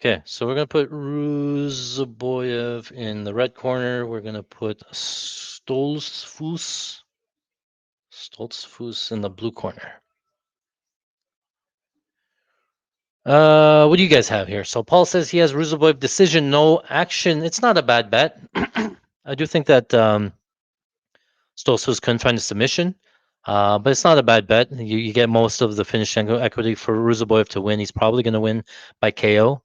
Okay, so we're gonna put Ruzaboyev in the red corner. We're gonna put Stoltzfus in the blue corner. What do you guys have here? So Paul says he has Ruzaboyev decision, no action. It's not a bad bet. I do think that Stoltzfus couldn't find a submission, but it's not a bad bet. You get most of the finish equity for Ruzaboyev to win. He's probably going to win by KO.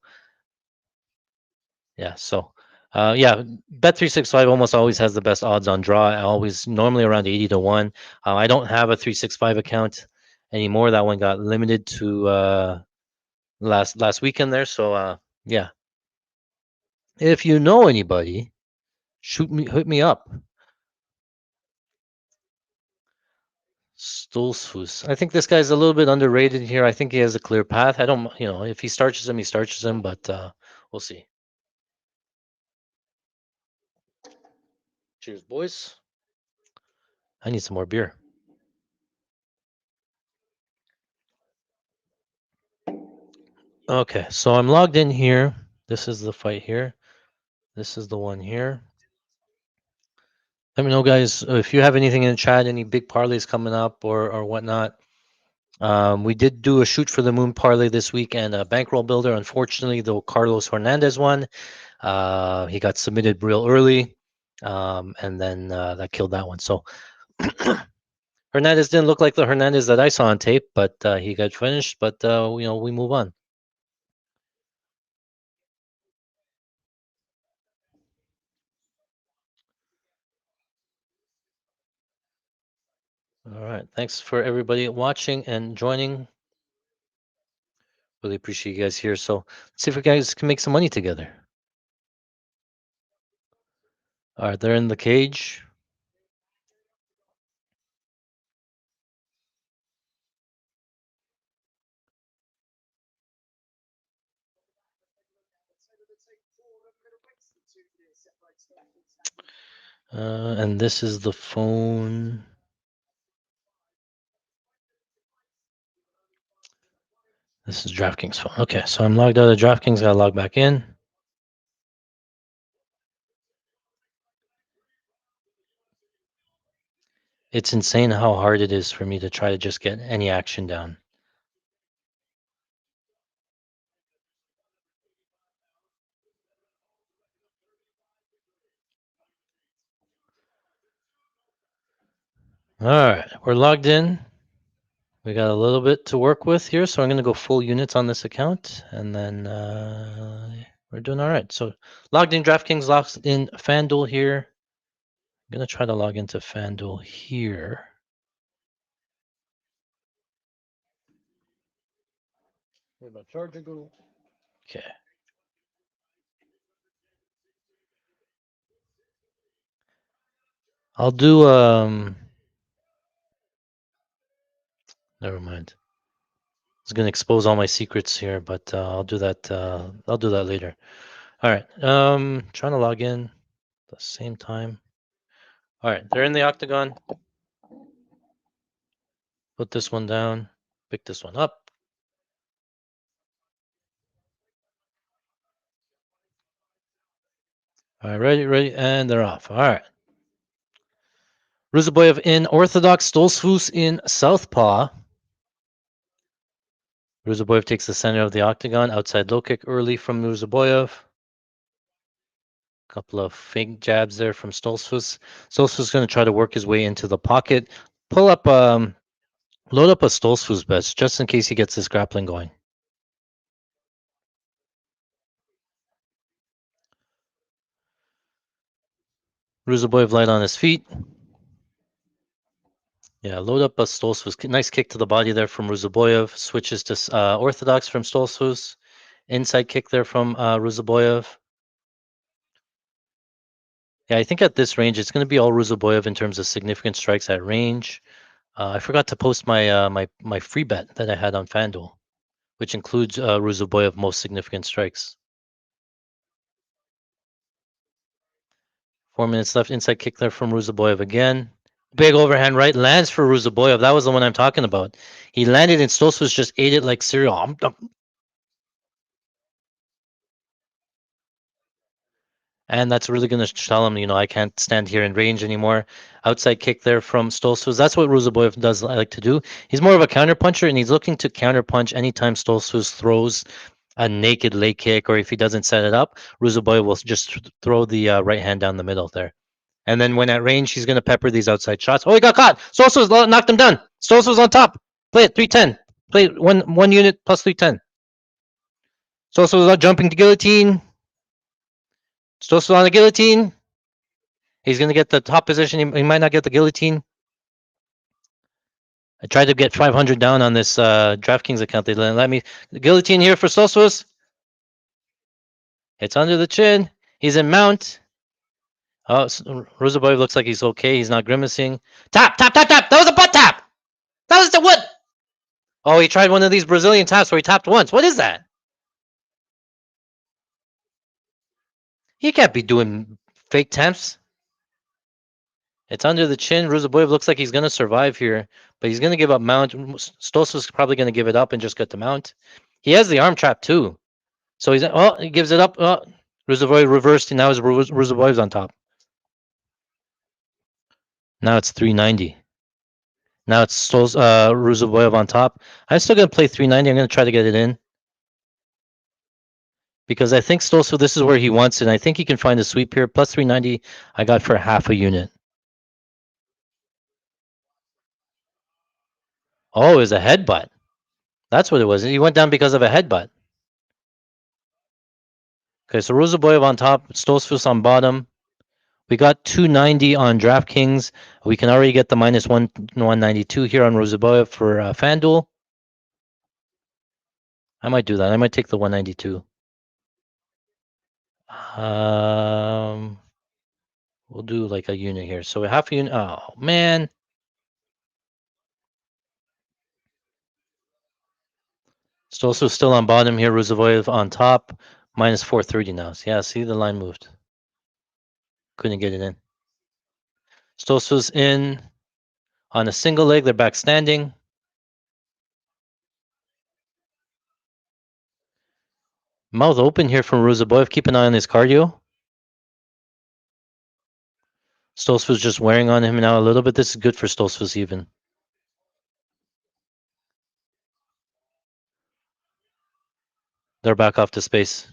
Yeah, so yeah, Bet365 almost always has the best odds on draw. Always normally around 80-1. I don't have a 365 account anymore. That one got limited to last weekend there. So yeah. If you know anybody, hit me up. Stolzfus. I think this guy's a little bit underrated here. I think he has a clear path. I don't, if he starches him, he starches him, but we'll see. Cheers, boys. I need some more beer. Okay, so I'm logged in here. This is the fight here. This is the one here. Let me know, guys, if you have anything in the chat, any big parlays coming up or whatnot. We did do a shoot for the moon parlay this week and a bankroll builder. Unfortunately, though, Carlos Hernandez won. He got submitted real early, and then that killed that one. So Hernandez didn't look like the Hernandez that I saw on tape, but he got finished. But we move on. All right. Thanks for everybody watching and joining. Really appreciate you guys here. So let's see if we guys can make some money together. All right, they're in the cage. And this is the phone. This is DraftKings phone. Okay, so I'm logged out of DraftKings. Gotta log back in. It's insane how hard it is for me to try to just get any action down. All right, we're logged in. We got a little bit to work with here, so I'm going to go full units on this account, and then we're doing all right. So logged in DraftKings, logged in FanDuel here. I'm going to try to log into FanDuel here. Where'd my charger go? Okay. I'll do never mind. I was gonna expose all my secrets here, but I'll do that later. All right. Trying to log in at the same time. All right, they're in the octagon. Put this one down, pick this one up. All right, ready, and they're off. All right. Ruzaboyev in orthodox, Stolzfus in southpaw. Ruzaboyev takes the center of the octagon, outside low kick early from Ruzaboyev. Couple of fake jabs there from Stolzfus. Stolzfus is going to try to work his way into the pocket. Pull up, load up a Stolzfus best just in case he gets this grappling going. Ruzaboyev light on his feet. Yeah, load up a Stolzfus. Nice kick to the body there from Ruzaboyev. Switches to orthodox from Stolzfus. Inside kick there from Ruzaboyev. Yeah, I think at this range, it's going to be all Ruzaboyev in terms of significant strikes at range. I forgot to post my my free bet that I had on FanDuel, which includes Ruzaboyev most significant strikes. 4 minutes left. Inside kick there from Ruzaboyev again. Big overhand right lands for Ruzaboyev. That was the one I'm talking about. He landed and Stolzfus just ate it like cereal. And that's really going to tell him, I can't stand here in range anymore. Outside kick there from Stolzfus. That's what Ruzaboyev does like to do. He's more of a counter puncher, and he's looking to counter punch anytime Stolzfus throws a naked leg kick, or if he doesn't set it up, Ruzaboyev will just throw the right hand down the middle there. And then when at range, he's going to pepper these outside shots. Oh, he got caught. Stolzfus knocked him down. Stolzfus on top. Play it 310. Play it one unit plus 310. Stolzfus jumping to guillotine. Stolzfus on the guillotine. He's going to get the top position. He might not get the guillotine. I tried to get 500 down on this DraftKings account. They didn't let me. The guillotine here for Stolzfus. It's under the chin. He's in mount. Oh, Ruzaboyev looks like he's okay. He's not grimacing. Tap, tap, tap, tap. That was a butt tap. That was the what? Oh, he tried one of these Brazilian taps where he tapped once. What is that? He can't be doing fake taps. It's under the chin. Ruzaboyev looks like he's going to survive here, but he's going to give up mount. Stosov's probably going to give it up and just get the mount. He has the arm trap too. So he gives it up. Oh, Ruzaboyev reversed, and now Ruzaboyev's on top. Now it's 390. Now it's Ruzaboyev on top. I'm still going to play 390. I'm going to try to get it in because I think Stosov, this is where he wants it. And I think he can find a sweep here. Plus 390, I got for half a unit. Oh, it was a headbutt. That's what it was. He went down because of a headbutt. Okay, so Ruzaboyev on top, Stosfus on bottom. We got 290 on DraftKings. We can already get the minus 192 here on Ruzaboyev for FanDuel. I might do that. I might take the 192. We'll do like a unit here. So half a unit. Oh man. Stosfus still on bottom here. Ruzaboyev on top. Minus 430 now. So yeah, see the line moved. Couldn't get it in. Stosfus in on a single leg. They're back standing. Mouth open here from Ruzaboyev. Keep an eye on his cardio. Stosfus just wearing on him now a little bit. This is good for Stosfus even. They're back off to space.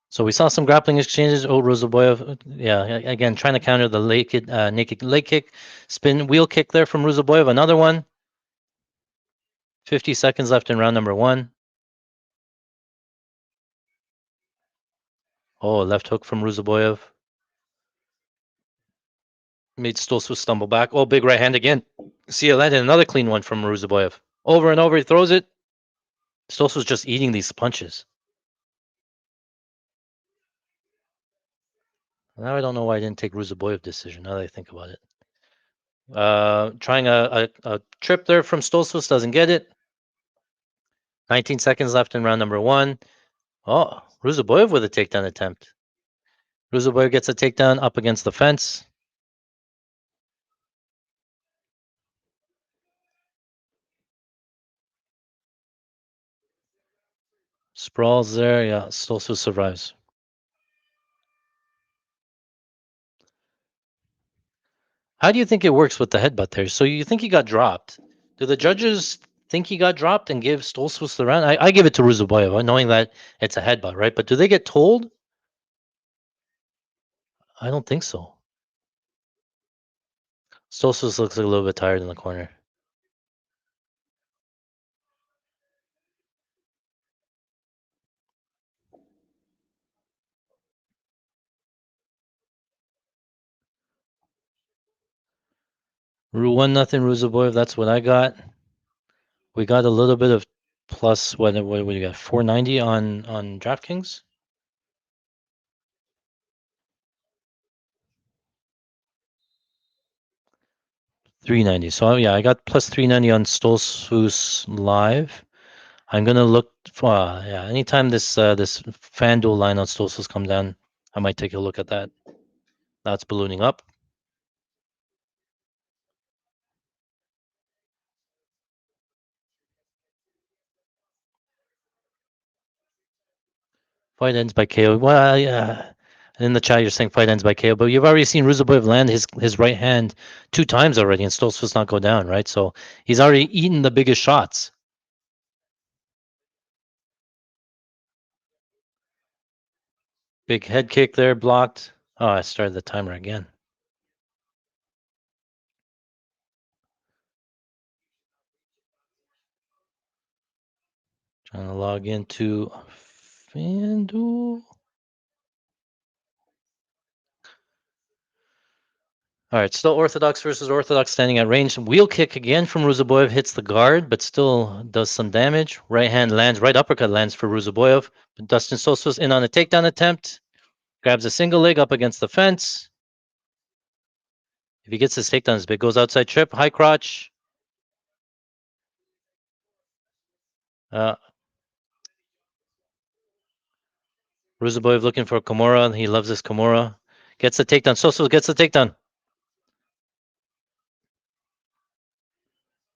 So we saw some grappling exchanges. Oh, Ruzaboyev, yeah, again trying to counter the naked leg kick, spin wheel kick there from Ruzaboyev. Another one. 50 seconds left in round number 1. Oh, left hook from Ruzaboyev. Made Stosfus stumble back. Oh, big right hand again. See, it landed another clean one from Ruzaboyev. Over and over, he throws it. Stosfus just eating these punches. Now I don't know why I didn't take Ruzaboyev decision. Now that I think about it. Trying a trip there from Stoltzfus, doesn't get it. 19 seconds left in round number 1. Oh, Ruzaboyev with a takedown attempt. Ruzaboyev gets a takedown up against the fence. Sprawls there. Yeah, Stoltzfus survives. How do you think it works with the headbutt there? So you think he got dropped? Do the judges think he got dropped and give Stoltzfus the round? I give it to Ruzaboyev, knowing that it's a headbutt, right? But do they get told? I don't think so. Stoltzfus looks like a little bit tired in the corner. Ru 1-0 Ruzaboyev. That's what I got. We got a little bit of plus what do you got? 490 on DraftKings. 390. So yeah, I got plus 390 on Stoltzfus live. I'm gonna look for yeah. Anytime this FanDuel line on Stoltzfus come down, I might take a look at that. That's ballooning up. Fight ends by KO. Well, yeah. In the chat, you're saying fight ends by KO, but you've already seen Ruzaboyev land his right hand 2 times already, and Stoltzfus not go down, right? So he's already eaten the biggest shots. Big head kick there, blocked. Oh, I started the timer again. Trying to log into FanDuel. All right, still Orthodox versus Orthodox standing at range. Wheel kick again from Ruzaboyev hits the guard, but still does some damage. Right hand lands, right uppercut lands for Ruzaboyev. But Dustin Sosa's in on a takedown attempt. Grabs a single leg up against the fence. If he gets his takedown, it's big. Goes outside trip, high crotch. Uh, Ruzaboyev looking for a Kimura. He loves this Kimura. Gets the takedown. Sosa gets the takedown.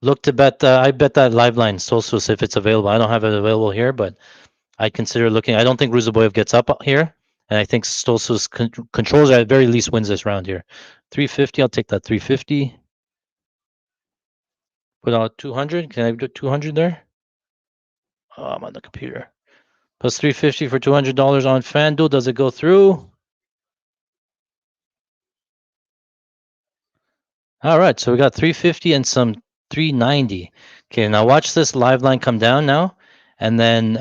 Look to bet. I bet that live line Sosos if it's available. I don't have it available here, but I consider looking. I don't think Ruzaboyev gets up here, and I think Sosos controls or at very least wins this round here. 350. I'll take that 350. Put out 200. Can I do 200 there? Oh, I'm on the computer. Plus 350 for $200 on FanDuel. Does it go through? All right, so we got 350 and some 390. Okay, now watch this live line come down now, and then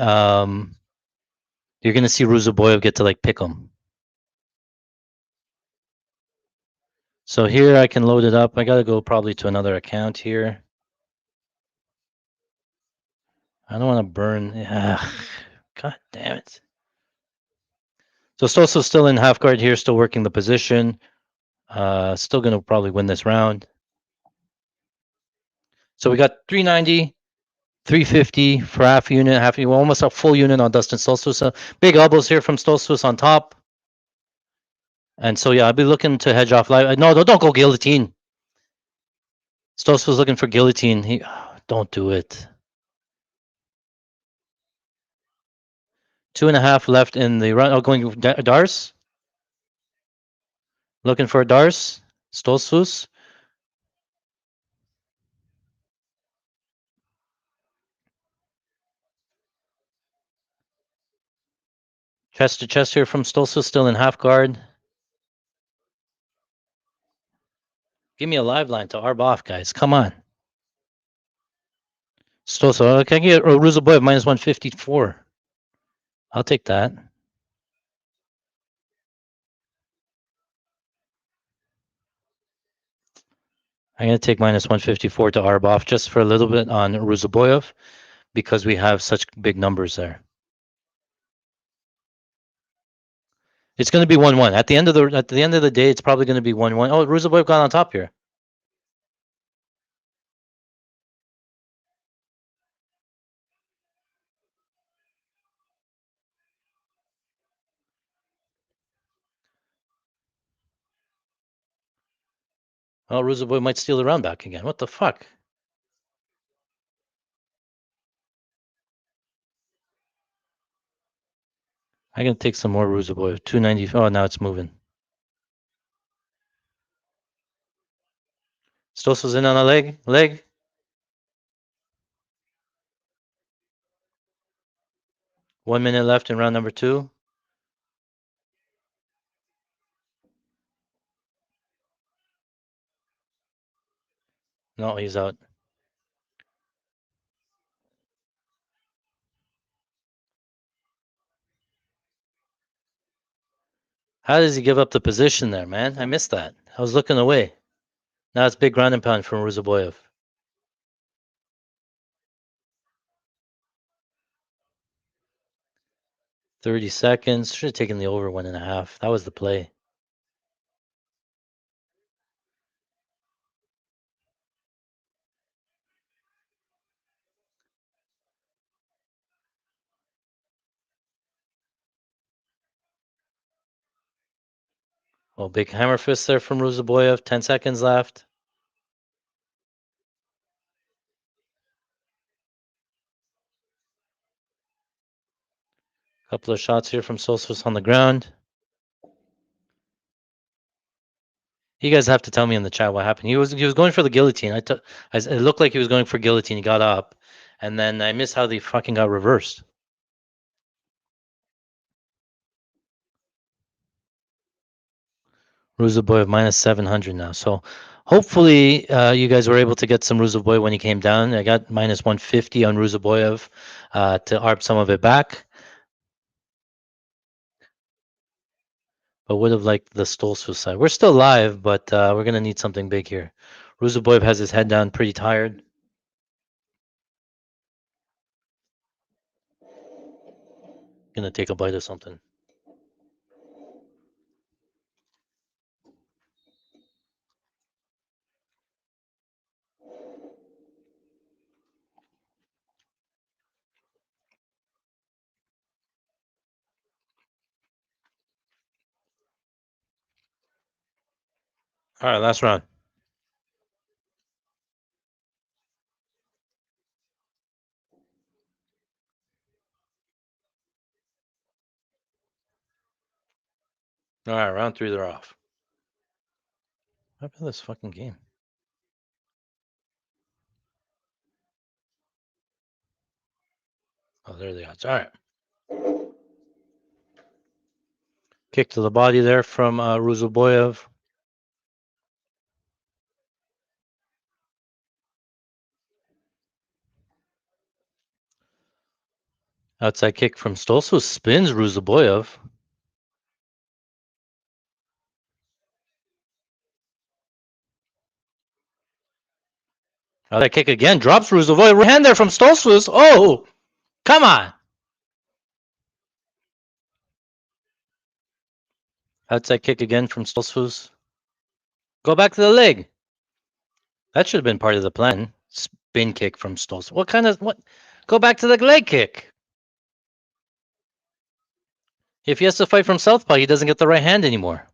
you're gonna see Ruzaboyev get to like pick him. So here I can load it up. I gotta go probably to another account here. I don't want to burn. God damn it. So Stoso's still in half guard here, still working the position. Still gonna probably win this round. So we got 390, 350 for half unit, well, almost a full unit on Dustin Stoltzfus. So big elbows here from Stoltzfus on top. And so yeah, I'll be looking to hedge off live. No, don't go guillotine. Stoltzfus looking for guillotine. Don't do it. 2.5 left in the run. Oh, going Dars. Looking for Dars. Stoltzfus. Chest to chest here from Stoltzfus, still in half guard. Give me a live line to arb off, guys. Come on. Stoltzfus, can I get Ruzaboyev minus 154? I'll take that. I'm going to take minus 154 to arb off just for a little bit on Ruzaboyev because we have such big numbers there. It's going to be 1-1 at the end of the day. It's probably going to be 1-1. Oh, Ruzaboyev got on top here. Oh, Ruzaboyev might steal the round back again. What the fuck? I'm going to take some more Ruzaboyev. 290. Oh, now it's moving. Stoso's in on a leg. 1 minute left in round number 2. No, he's out. How does he give up the position there, man? I missed that. I was looking away. Now it's big ground and pound from Ruzaboyev. 30 seconds. Should have taken the over 1.5. That was the play. Oh, big hammer fist there from Ruzaboyev. 10 seconds left. Couple of shots here from Solstice on the ground. You guys have to tell me in the chat what happened. He was going for the guillotine. It looked like he was going for guillotine. He got up, and then I missed how they fucking got reversed. Ruzaboyev minus 700 now. So hopefully you guys were able to get some Ruzaboyev when he came down. I got minus 150 on Ruzaboyev to arb some of it back. but would have liked the Stolzfus side. We're still live, but we're gonna need something big here. Ruzaboyev has his head down, pretty tired. Gonna take a bite of something. All right, last round. All right, round 3, they're off. What happened to this fucking game? Oh, there they are. All right. Kick to the body there from Ruzaboyev. Outside kick from Stolzfus spins Ruzaboyev. Outside kick again, drops Ruzaboyev. Right hand there from Stolzfus. Oh, come on. Outside kick again from Stolzfus. Go back to the leg. That should have been part of the plan. Spin kick from Stolzfus. What kind of what? Go back to the leg kick. If he has to fight from southpaw, he doesn't get the right hand anymore.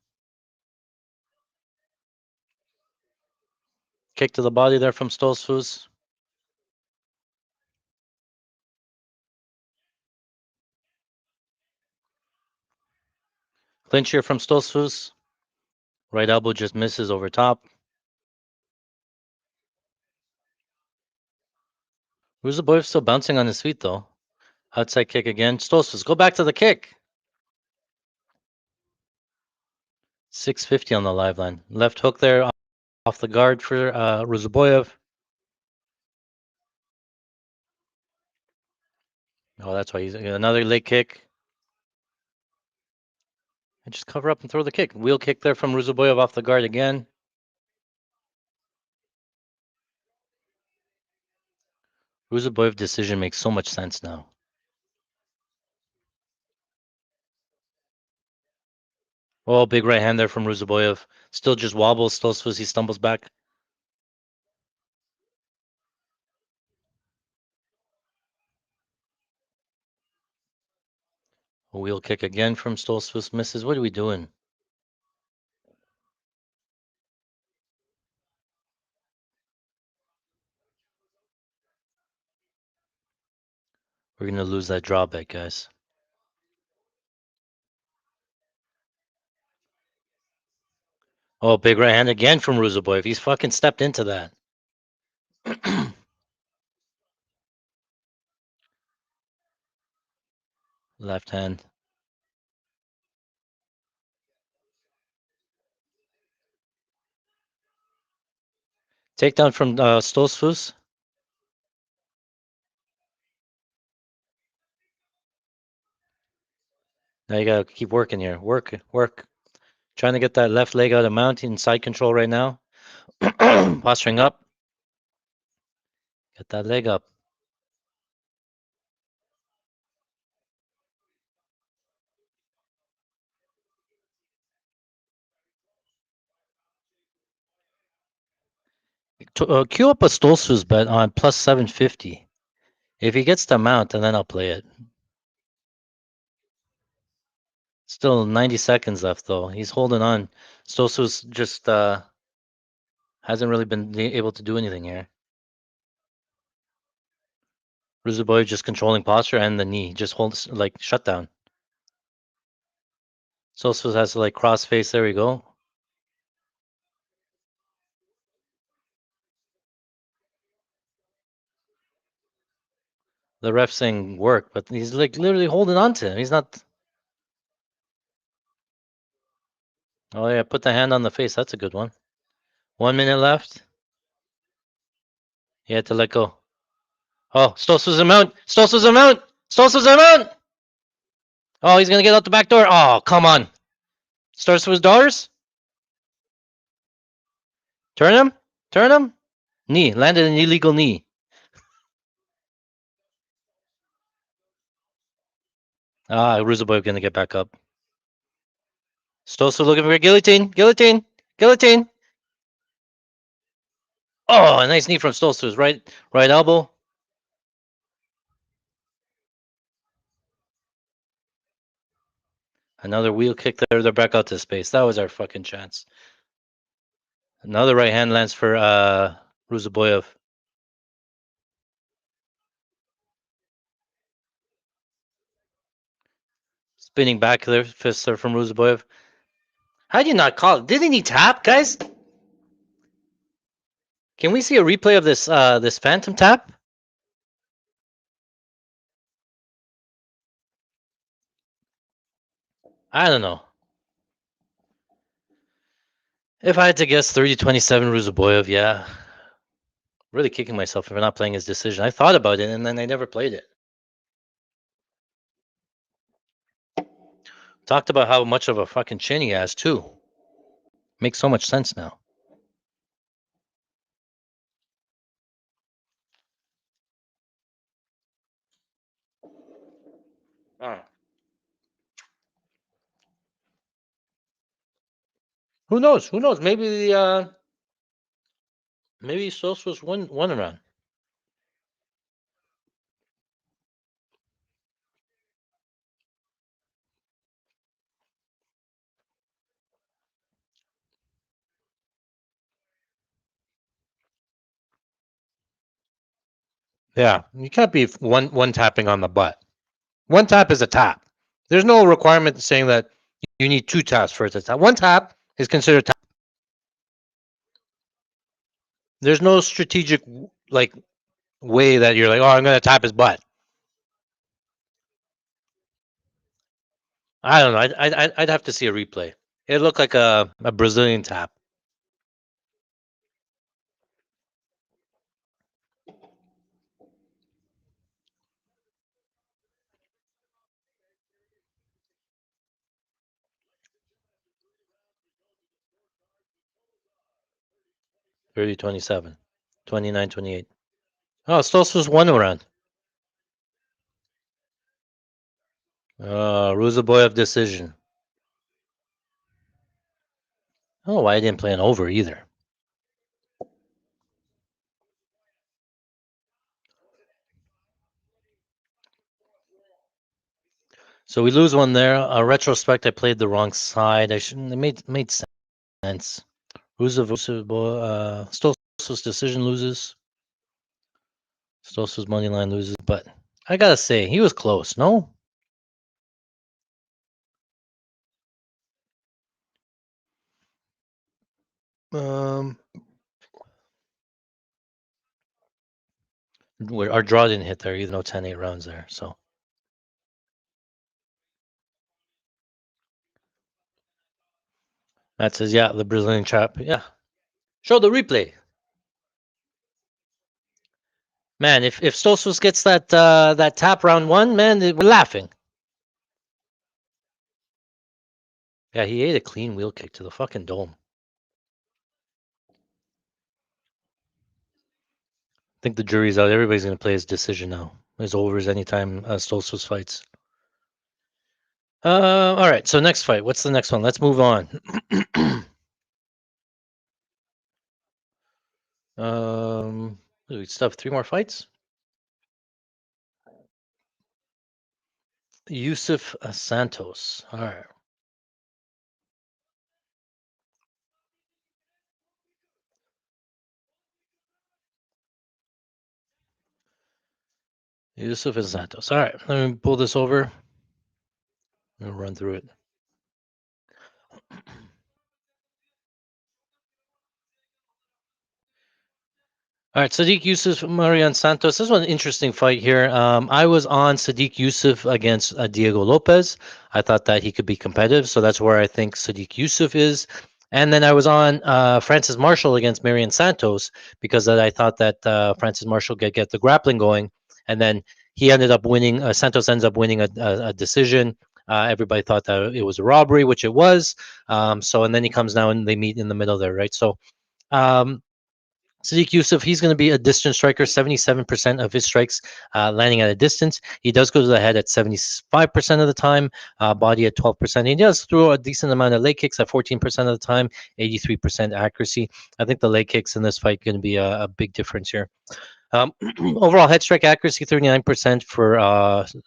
Kick to the body there from Stolzfus. Clinch here from Stolzfus. Right elbow just misses over top. Ruzaboyev still bouncing on his feet though. Outside kick again. Stolzfus, go back to the kick. 650 on the live line. Left hook there off the guard for Ruzaboyev. Oh, that's why he's another leg kick. And just cover up and throw the kick. Wheel kick there from Ruzaboyev off the guard again. Ruzaboyev decision makes so much sense now. Oh, big right hand there from Ruzaboyev. Still just wobbles. Stolzfus, he stumbles back. A wheel kick again from Stolzfus misses. What are we doing? We're gonna lose that drawback, guys. Oh, big right hand again from Ruzaboyev. He's fucking stepped into that. Left hand. Takedown from Stolzfus. Now you gotta keep working here. Work, work. Trying to get that left leg out of mount in side control right now. Posturing up. Get that leg up. Queue up a Stolzfus bet on plus 750. If he gets the mount, and then I'll play it. Still 90 seconds left, though. He's holding on. Stolzfus just hasn't really been able to do anything here. Ruzaboyev just controlling posture and the knee. Just holds, like, shut down. Stolzfus has to, like, cross face. There we go. The ref saying work, but he's, like, literally holding on to him. He's not... Oh, yeah, put the hand on the face. That's a good one. 1 minute left. He had to let go. Oh, Stolzfus a mount. Stolzfus a mount. Stolzfus a mount. Oh, he's going to get out the back door. Oh, come on. Starts with dollars. Turn him. Turn him. Knee. Landed an illegal knee. Ruzaboyev gonna get back up. Stosu looking for a guillotine. Guillotine. Guillotine. Oh, a nice knee from Stosu's right elbow. Another wheel kick there. They're back out to space. That was our fucking chance. Another right hand lands for Ruzaboyev. Spinning back there, fist there from Ruzaboyev. How do you not call it? Didn't he tap, guys? Can we see a replay of this phantom tap? I don't know. If I had to guess, 30-27 Ruzaboyev, yeah. Really kicking myself for not playing his decision. I thought about it, and then I never played it. Talked about how much of a fucking chin he has, too. Makes so much sense now. Who knows? Who knows? Maybe maybe Sos was one around. Yeah, you can't be one tapping on the butt. One tap is a tap. There's no requirement saying that you need two taps for it to tap. One tap is considered tap. There's no strategic like way that you're like, oh, I'm gonna tap his butt. I don't know. I'd have to see a replay. It looked like a Brazilian tap. Thirty 27, 29 28. Oh, Stolz was one around. Ruzaboyev decision. Oh, I didn't play an over either. So we lose one there. Retrospect, I played the wrong side. I shouldn't. It made sense. Stolz's decision loses. Stolz's money line loses, but I gotta say he was close. No. Our draw didn't hit there either. No 10-8 rounds there. So that says, yeah, the Brazilian chap. Yeah. Show the replay. Man, if Stolz's gets that that tap round one, man, we're laughing. Yeah, he ate a clean wheel kick to the fucking dome. I think the jury's out. Everybody's gonna play his decision now. His overs anytime Stolz's fights. All right. So next fight. What's the next one? Let's move on. We still have 3 more fights. Yusuf Santos. All right. Yusuf Santos. All right. Let me pull this over. We'll run through it. All right, Sadiq Yusuf, Marian Santos. This was an interesting fight here. I was on Sadiq Yusuf against Diego Lopez. I thought that he could be competitive, so that's where I think Sadiq Yusuf is. And then I was on Francis Marshall against Marian Santos because I thought that Francis Marshall could get the grappling going, and then he ended up winning. Santos ends up winning a decision. Everybody thought that it was a robbery, which it was. So and then he comes down and they meet in the middle there, right? So um, Sadiq Yusuf, he's going to be a distance striker. 77% of his strikes landing at a distance. He does go to the head at 75% of the time, body at 12%. He does throw a decent amount of leg kicks at 14% of the time, 83% accuracy. I think the leg kicks in this fight going to be a big difference here. Overall head strike accuracy 39% for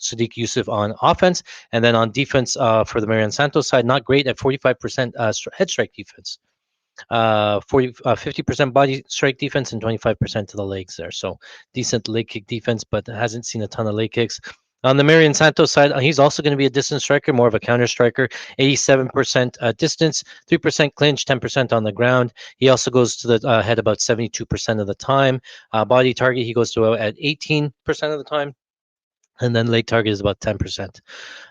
Sadiq Yusuf on offense, and then on defense for the Marion Santos side, not great at 45% head strike defense. 50% body strike defense and 25% to the legs there. So decent leg kick defense, but hasn't seen a ton of leg kicks. On the Marion Santos side, he's also going to be a distance striker, more of a counter striker. 87% distance, 3% clinch, 10% on the ground. He also goes to the head about 72% of the time. Body target, he goes to at 18% of the time. And then leg target is about 10%.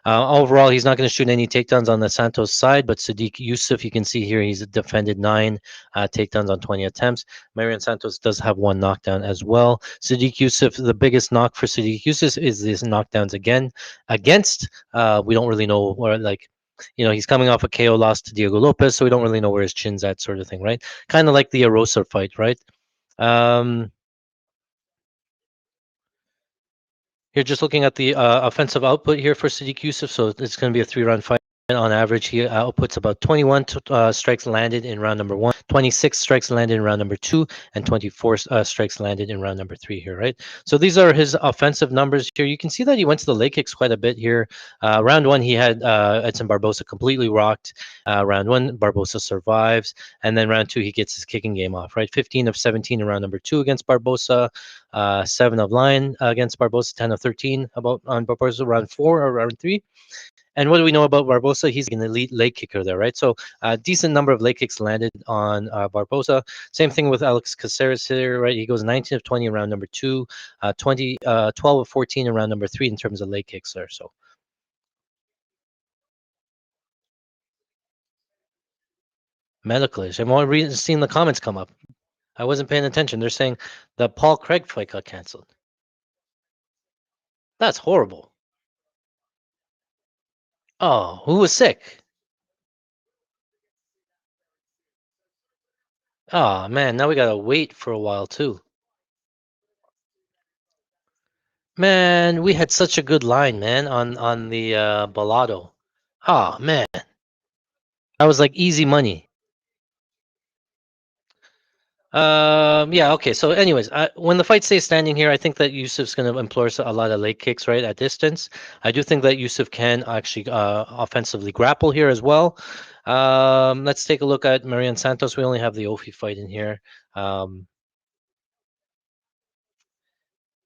Overall, he's not going to shoot any takedowns on the Santos side, but Sadiq Yusuf, you can see here, he's defended 9 takedowns on 20 attempts. Marion Santos does have 1 knockdown as well. Sadiq Yusuf, the biggest knock for Sadiq Yusuf is his knockdowns again against. We don't really know where, like, he's coming off a KO loss to Diego Lopez, so we don't really know where his chin's at, sort of thing, right? Kind of like the Arosa fight, right? Um, You're just looking at the offensive output here for Sadiq Yusuf, so it's going to be a 3 round fight. On average, he outputs about 21 strikes landed in round number 1, 26 strikes landed in round number 2, and 24 strikes landed in round number 3 here, right? So these are his offensive numbers here. You can see that he went to the leg kicks quite a bit here. Round 1, he had Edson Barbosa completely rocked. Round 1, Barbosa survives. And then round 2, he gets his kicking game off, right? 15 of 17 in round number 2 against Barbosa. 7 of 9 against Barbosa, 10 of 13 on Barbosa, round 4 or round 3. And what do we know about Barbosa? He's an elite leg kicker there, right? So a decent number of leg kicks landed on Barbosa. Same thing with Alex Caceres here, right? He goes 19 of 20 in round number 2, 12 of 14 in round number 3 in terms of leg kicks there. So medical issue. I'm seeing the comments come up. I wasn't paying attention. They're saying the Paul Craig fight got canceled. That's horrible. Oh, who was sick? Oh man, now we gotta wait for a while too. Man, we had such a good line, man, on the Balado. Oh man, that was like easy money. Yeah, okay. So, anyways, when the fight stays standing here, I think that Yusuf's going to employ a lot of leg kicks, right, at distance. I do think that Yusuf can actually offensively grapple here as well. Let's take a look at Marian Santos. We only have the Ofi fight in here. Um,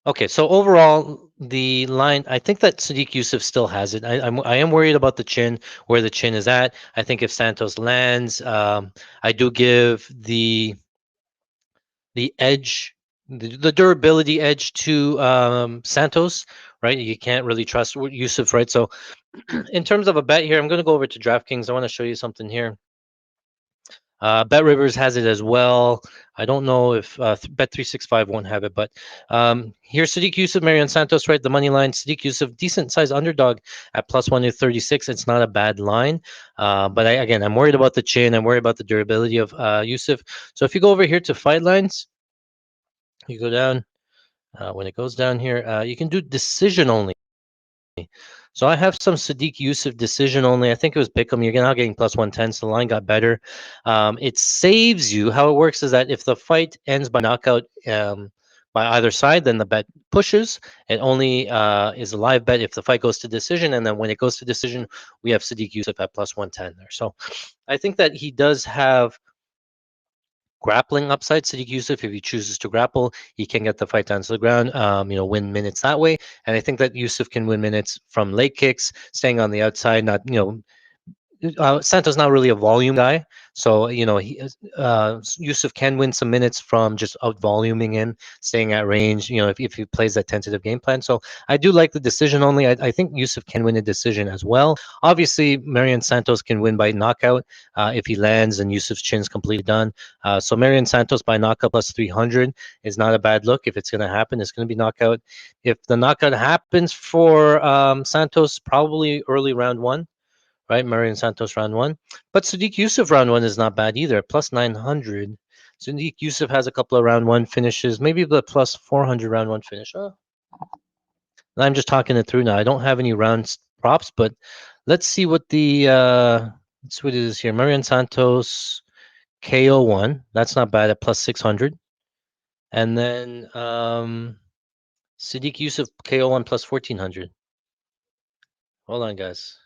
Okay, so overall, the line, I think that Sadiq Yusuf still has it. I am worried about the chin, where the chin is at. I think if Santos lands, I do give the edge, the durability edge to Santos, right? You can't really trust Yusuf, right? So, in terms of a bet here, I'm going to go over to DraftKings. I want to show you something here. Bet Rivers has it as well. I don't know if Bet 365 won't have it, but here's Sadiq Yusuf, Marion Santos, right? The money line. Sadiq Yusuf, decent size underdog at plus 136. It's not a bad line, but again, I'm worried about the chin. I'm worried about the durability of Yusuf. So if you go over here to fight lines, you go down. When it goes down here, you can do decision only. So I have some Sadiq Yusuf decision only. I think it was Pick'em. You're now getting plus 110, so the line got better. It saves you. How it works is that if the fight ends by knockout by either side, then the bet pushes. It only is a live bet if the fight goes to decision. And then when it goes to decision, we have Sadiq Yusuf at plus 110 there. So I think that he does have grappling upside. Sadiq Yusuf, if he chooses to grapple, he can get the fight down to the ground, win minutes that way. And I think that Yusuf can win minutes from leg kicks, staying on the outside, not, Santos not really a volume guy, so Yusuf can win some minutes from just out voluming him, staying at range. If he plays that tentative game plan. So I do like the decision only. I think Yusuf can win a decision as well. Obviously, Marion Santos can win by knockout if he lands and Yusuf's chin's completely done. So Marion Santos by knockout plus 300 is not a bad look. If it's going to happen, it's going to be knockout. If the knockout happens for Santos, probably early round one, right? Marion Santos round one. But Sadiq Yusuf round one is not bad either. Plus 900. Sadiq Yusuf has a couple of round one finishes. Maybe the plus 400 round one finish. Oh. I'm just talking it through now. I don't have any round props, but let's see what let's see what it is here. Marion Santos KO one. That's not bad at plus 600. And then Sadiq Yusuf KO one plus 1400. Hold on, guys.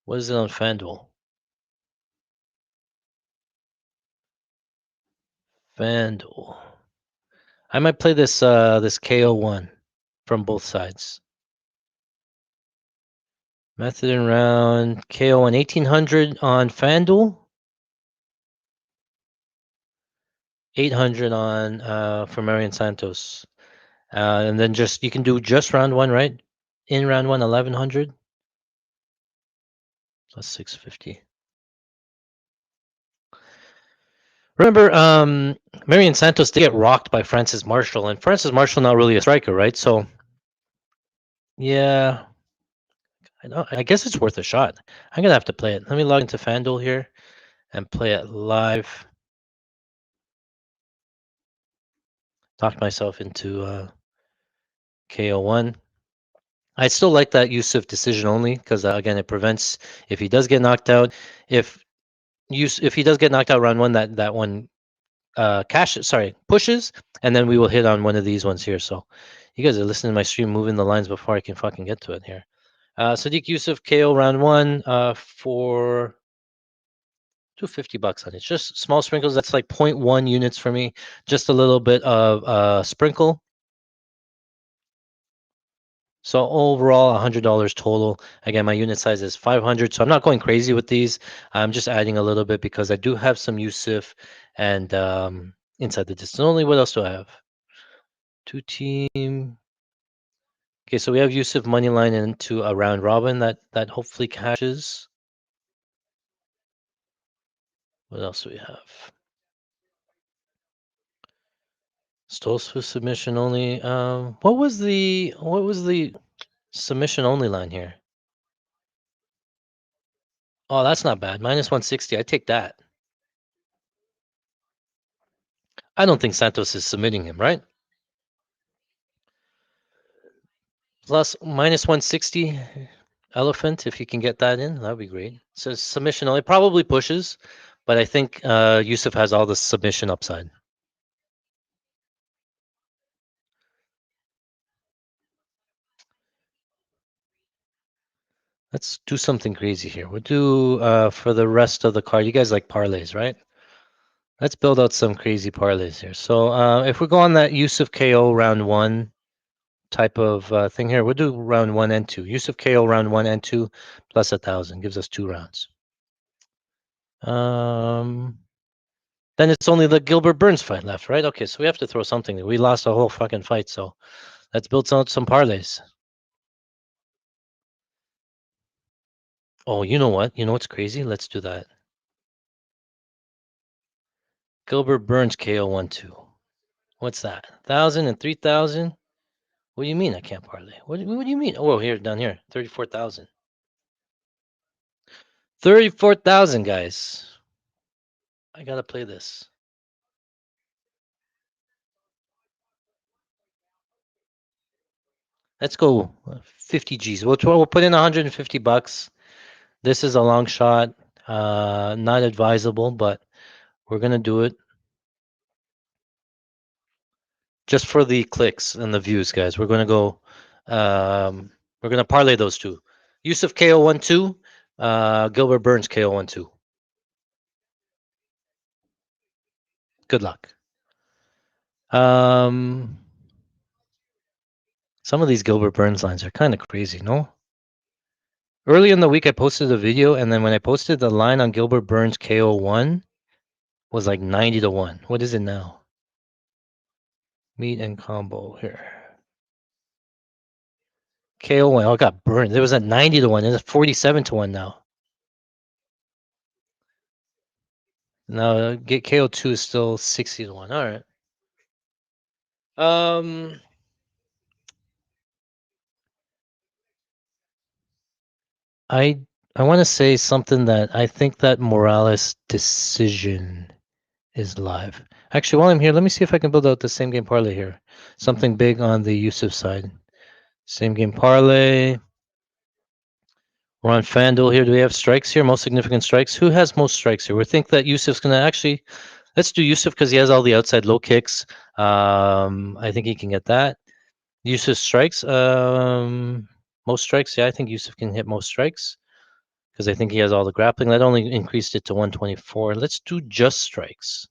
What is it on FanDuel? FanDuel. I might play this KO one from both sides. Method and round KO one 1800 on FanDuel, 800 on for Marion Santos, and then just you can do just round one, right? In round one 1100 plus 650. Remember, Marion Santos did get rocked by Francis Marshall, and Francis Marshall not really a striker, right? So yeah, I guess it's worth a shot. I'm gonna have to play it. Let me log into FanDuel here and play it live. Talked myself into KO1. I still like that Yusuf decision only because again, it prevents if he does get knocked out. If if he does get knocked out round one, that one pushes, and then we will hit on one of these ones here. So you guys are listening to my stream, moving the lines before I can fucking get to it here. Sadiq Yusuf KO round one for $250 on it. Just small sprinkles. That's like 0.1 units for me. Just a little bit of sprinkle. So overall, $100 total. Again, my unit size is 500, so I'm not going crazy with these. I'm just adding a little bit because I do have some Yusuf and inside the distance only. What else do I have? Two team. Okay, so we have Yusuf money line into a round robin that hopefully cashes. What else do we have? Stolz submission only. What was the submission only line here? Oh, that's not bad. Minus 160. I take that. I don't think Santos is submitting him, right? Plus minus 160 elephant, if you can get that in, that would be great. So submission only probably pushes, but I think Yusuf has all the submission upside. Let's do something crazy here. We'll do for the rest of the card. You guys like parlays, right? Let's build out some crazy parlays here. So if we go on that Yusuf KO round one type of thing here, we'll do round one and two. Yusuf KO round one and two plus 1,000 gives us 2 rounds. Then it's only the Gilbert Burns fight left, right? Okay, so we have to throw something. We lost a whole fucking fight, so let's build some parlays. Oh, you know what? You know what's crazy? Let's do that. Gilbert Burns KO 1-2. What's that? 1,000 and 3,000? What do you mean I can't parlay? What do you mean? Oh, here, down here, 34,000. 34,000, guys. I gotta play this. Let's go 50 G's. We'll put in $150. This is a long shot. Not advisable, but we're gonna do it. Just for the clicks and the views, guys. We're gonna go. We're gonna parlay those two. Yusuf KO 1-2. Gilbert Burns KO 1-2. Good luck. Some of these Gilbert Burns lines are kind of crazy, no? Early in the week, I posted a video, and then when I posted the line on Gilbert Burns KO1 was like 90-1. What is it now? Meat and combo here. KO1. Oh, it got burned. It was at 90-1. It's 47-1 now. Now get KO2 is still 60-1. All right. Um, I I want to say something that I think that Morales decision is live. Actually, while I'm here, let me see if I can build out the same game parlay here. Something big on the Yusuf side. Same game parlay. We're on FanDuel here. Do we have strikes here? Most significant strikes. Who has most strikes here? We think that Yusuf's gonna actually. Let's do Yusuf because he has all the outside low kicks. I think he can get that. Yusuf strikes. Most strikes. Yeah, I think Yusuf can hit most strikes because I think he has all the grappling. That only increased it to 124. Let's do just strikes.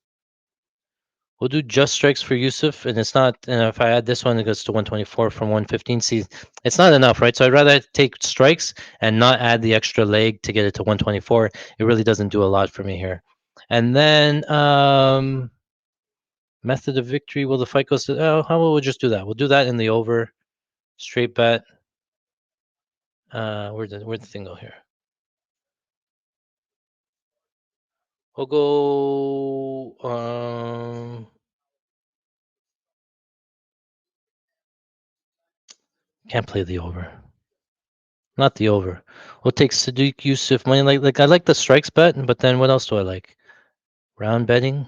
We'll do just strikes for Yusuf, and it's not. And if I add this one, it goes to 124 from 115. See, it's not enough, right? So I'd rather take strikes and not add the extra leg to get it to 124. It really doesn't do a lot for me here. And then method of victory. Well, the fight goes to. Oh, how about we'll just do that? We'll do that in the over straight bet. Where'd the thing go here? We'll go. Can't play the over. Not the over. We'll take Sadiq Yusuf money. Like I like the strikes bet, but then what else do I like? Round betting,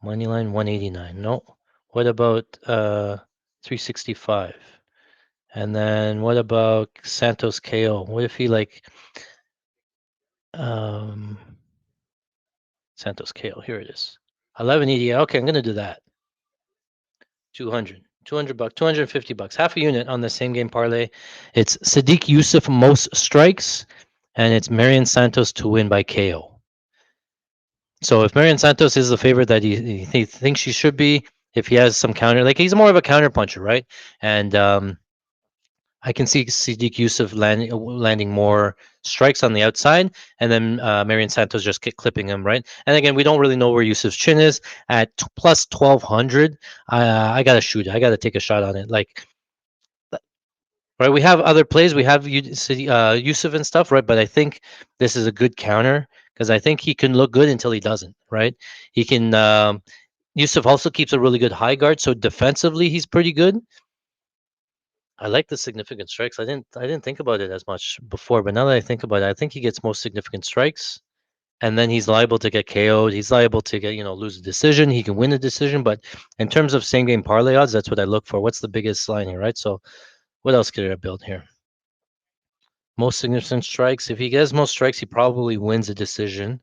money line 189. No. What about 365? And then what about Santos KO? What if he like um Santos KO? Here it is. 1180. Okay, I'm gonna do that. 200. 200 bucks, 250 bucks, half a unit on the same game parlay. It's Sadiq Yusuf most strikes, and it's Marion Santos to win by KO. So if Marion Santos is the favorite that he thinks she should be, if he has some counter, like he's more of a counter puncher, right? And I can see Sadiq Yusuf landing more strikes on the outside, and then Marion Santos just clipping him, right? And again, we don't really know where Yusuf's chin is at plus 1200. I gotta shoot it. I gotta take a shot on it. Like, right, we have other plays. We have Yusuf and stuff, right? But I think this is a good counter because I think he can look good until he doesn't, right? He can. Yusuf also keeps a really good high guard, so defensively he's pretty good. I like the significant strikes. I didn't think about it as much before, but now that I think about it, I think he gets most significant strikes, and then he's liable to get KO'd. He's liable to get lose a decision. He can win a decision, but in terms of same game parlay odds, that's what I look for. What's the biggest line here, right? So what else could I build here? Most significant strikes. If he gets most strikes, he probably wins a decision.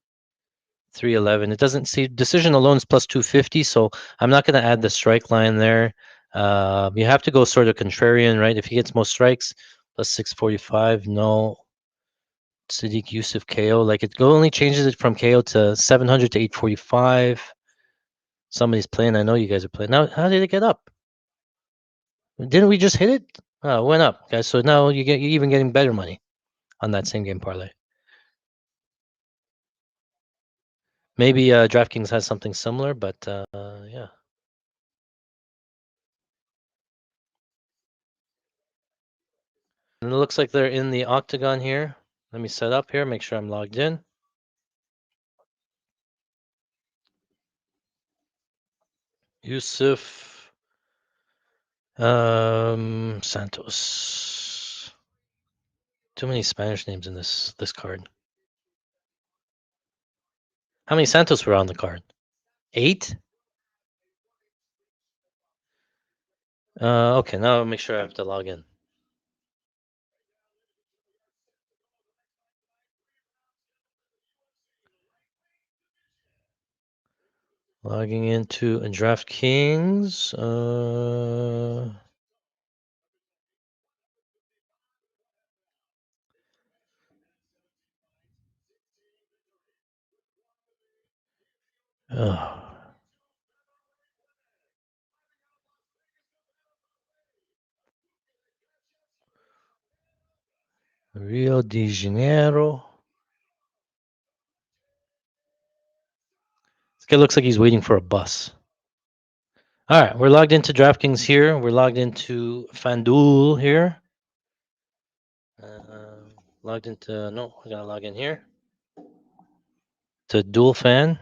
311. It doesn't see decision alone is plus 250, so I'm not going to add the strike line there. You have to go sort of contrarian, right? If he gets most strikes, plus 645. No. Sadiq Yusuf KO. Like it only changes it from KO to 700 to 845. Somebody's playing. I know you guys are playing. Now, how did it get up? Didn't we just hit it? Oh, it went up, guys. So now you're even getting better money on that same game parlay. Maybe DraftKings has something similar, but yeah. And it looks like they're in the octagon here. Let me set up here, make sure I'm logged in. Yusuf Santos. Too many Spanish names in this card. How many Santos were on the card? 8? Okay, now I'll make sure I have to log in. Logging into DraftKings. Oh. Rio de Janeiro. This guy looks like he's waiting for a bus. All right, we're logged into DraftKings here. We're logged into FanDuel here. Logged into, no, I gotta log in here to Dual Fan.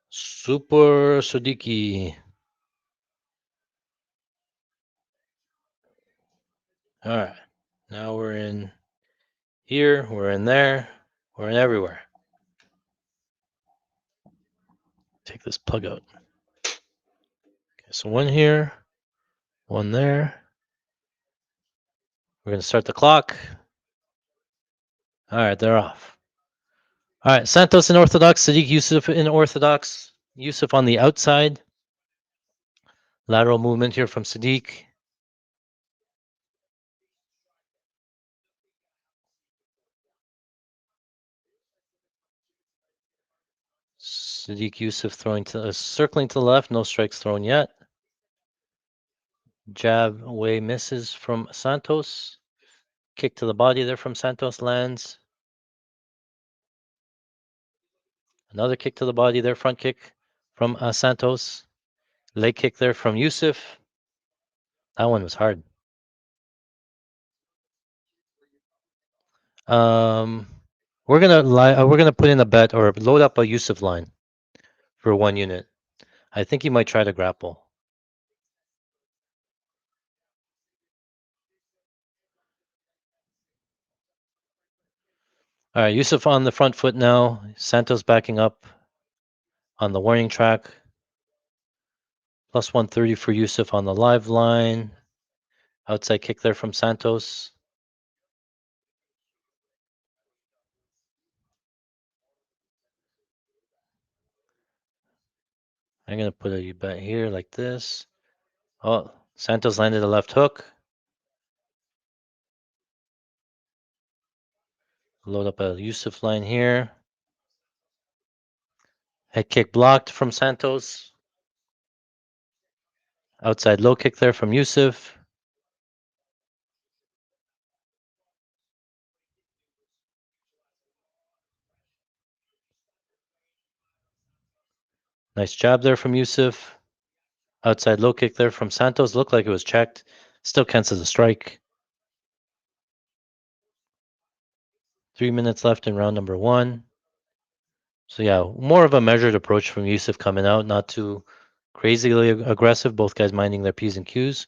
Super Sudiki. All right, now we're in here, we're in there, we're in everywhere. Take this plug out. Okay, so one here, one there. We're gonna start the clock. All right, they're off. All right, Santos in Orthodox, Sadiq Yusuf in Orthodox. Yusuf on the outside. Lateral movement here from Sadiq. Sadiq Yusuf throwing to circling to the left, no strikes thrown yet. Jab away misses from Santos. Kick to the body there from Santos lands. Another kick to the body there, front kick from Santos. Leg kick there from Yusuf. That one was hard. We're gonna put in a bet or load up a Yusuf line for 1 unit. I think he might try to grapple. All right, Yusuf on the front foot now. Santos backing up on the warning track. Plus 130 for Yusuf on the live line. Outside kick there from Santos. I'm going to put a bet here like this. Oh, Santos landed a left hook. Load up a Yusuf line here. Head kick blocked from Santos. Outside low kick there from Yusuf. Nice jab there from Yusuf. Outside low kick there from Santos. Looked like it was checked. Still counts as a strike. 3 minutes left in round number 1. So yeah, more of a measured approach from Yusuf coming out, not too crazily aggressive. Both guys minding their P's and Q's.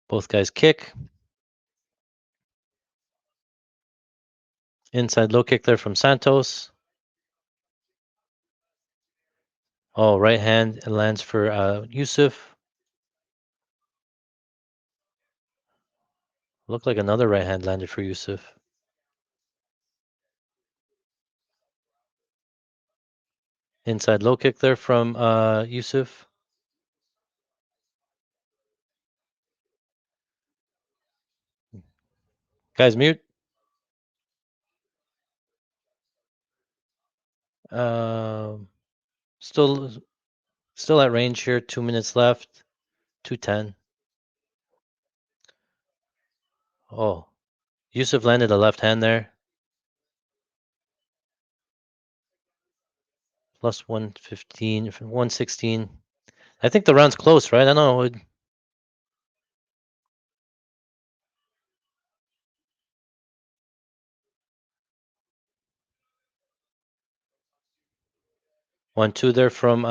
Both guys kick. Inside low kick there from Santos. Oh, right hand lands for Yusuf. Looked like another right hand landed for Yusuf. Inside low kick there from Yusuf. Guys, mute. Um, still, still at range here. 2 minutes left. 2:10. Oh, Yusuf landed a left hand there. Plus 115, 116. I think the round's close, right? I don't know. 1-2 there from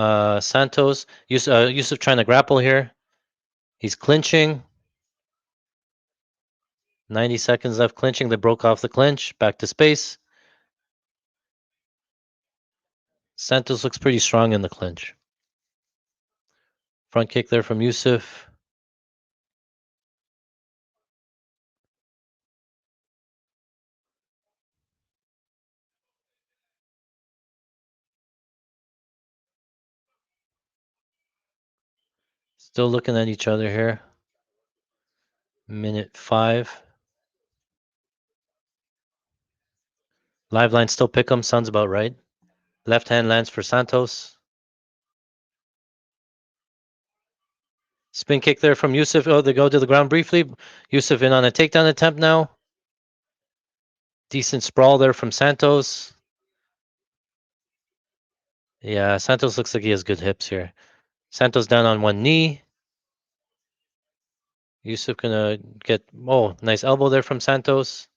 Santos. Yusuf trying to grapple here. He's clinching. 90 seconds left clinching. They broke off the clinch. Back to space. Santos looks pretty strong in the clinch. Front kick there from Yusuf. Still looking at each other here. Minute 5. Live line still pick 'em. Sounds about right. Left hand lands for Santos. Spin kick there from Yusuf. Oh, they go to the ground briefly. Yusuf in on a takedown attempt now. Decent sprawl there from Santos. Yeah, Santos looks like he has good hips here. Santos down on one knee. Yusuf gonna get, oh, nice elbow there from Santos.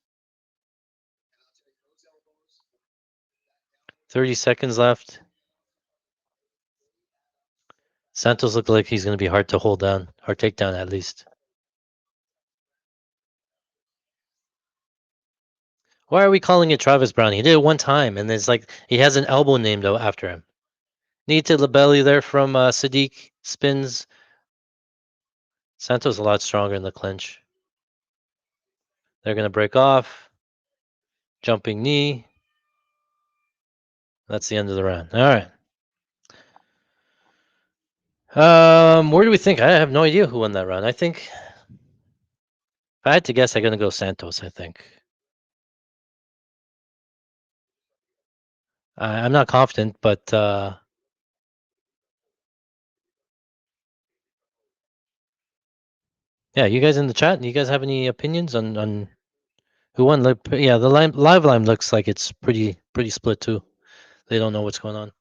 30 seconds left. Santos looks like he's gonna be hard to hold down, or take down at least. Why are we calling it Travis Brown? He did it one time, and it's like he has an elbow named after him. Knee to the belly there from Sadiq. Spins. Santos a lot stronger in the clinch. They're gonna break off. Jumping knee. That's the end of the round. All right. Where do we think? I have no idea who won that round. I think if I had to guess, I'm gonna go Santos. I think. I'm not confident, but yeah, you guys in the chat, you guys have any opinions on who won? Yeah, the live line looks like it's pretty split too. They don't know what's going on.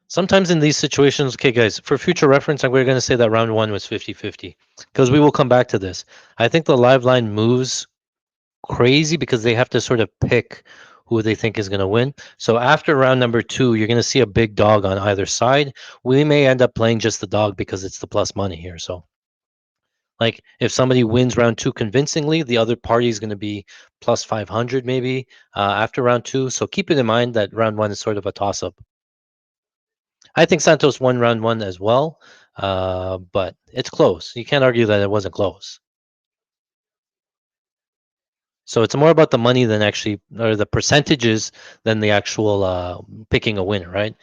Sometimes in these situations, okay, guys, for future reference, we're going to say that round one was 50-50 because we will come back to this. I think the live line moves crazy because they have to sort of pick who they think is going to win. So after round number two, you're going to see a big dog on either side. We may end up playing just the dog because it's the plus money here. So, like, if somebody wins round two convincingly, the other party is going to be plus 500 maybe after round two. So keep it in mind that round one is sort of a toss up. I think Santos won round one as well, but it's close. You can't argue that it wasn't close. So it's more about the money than actually, or the percentages than the actual picking a winner, right?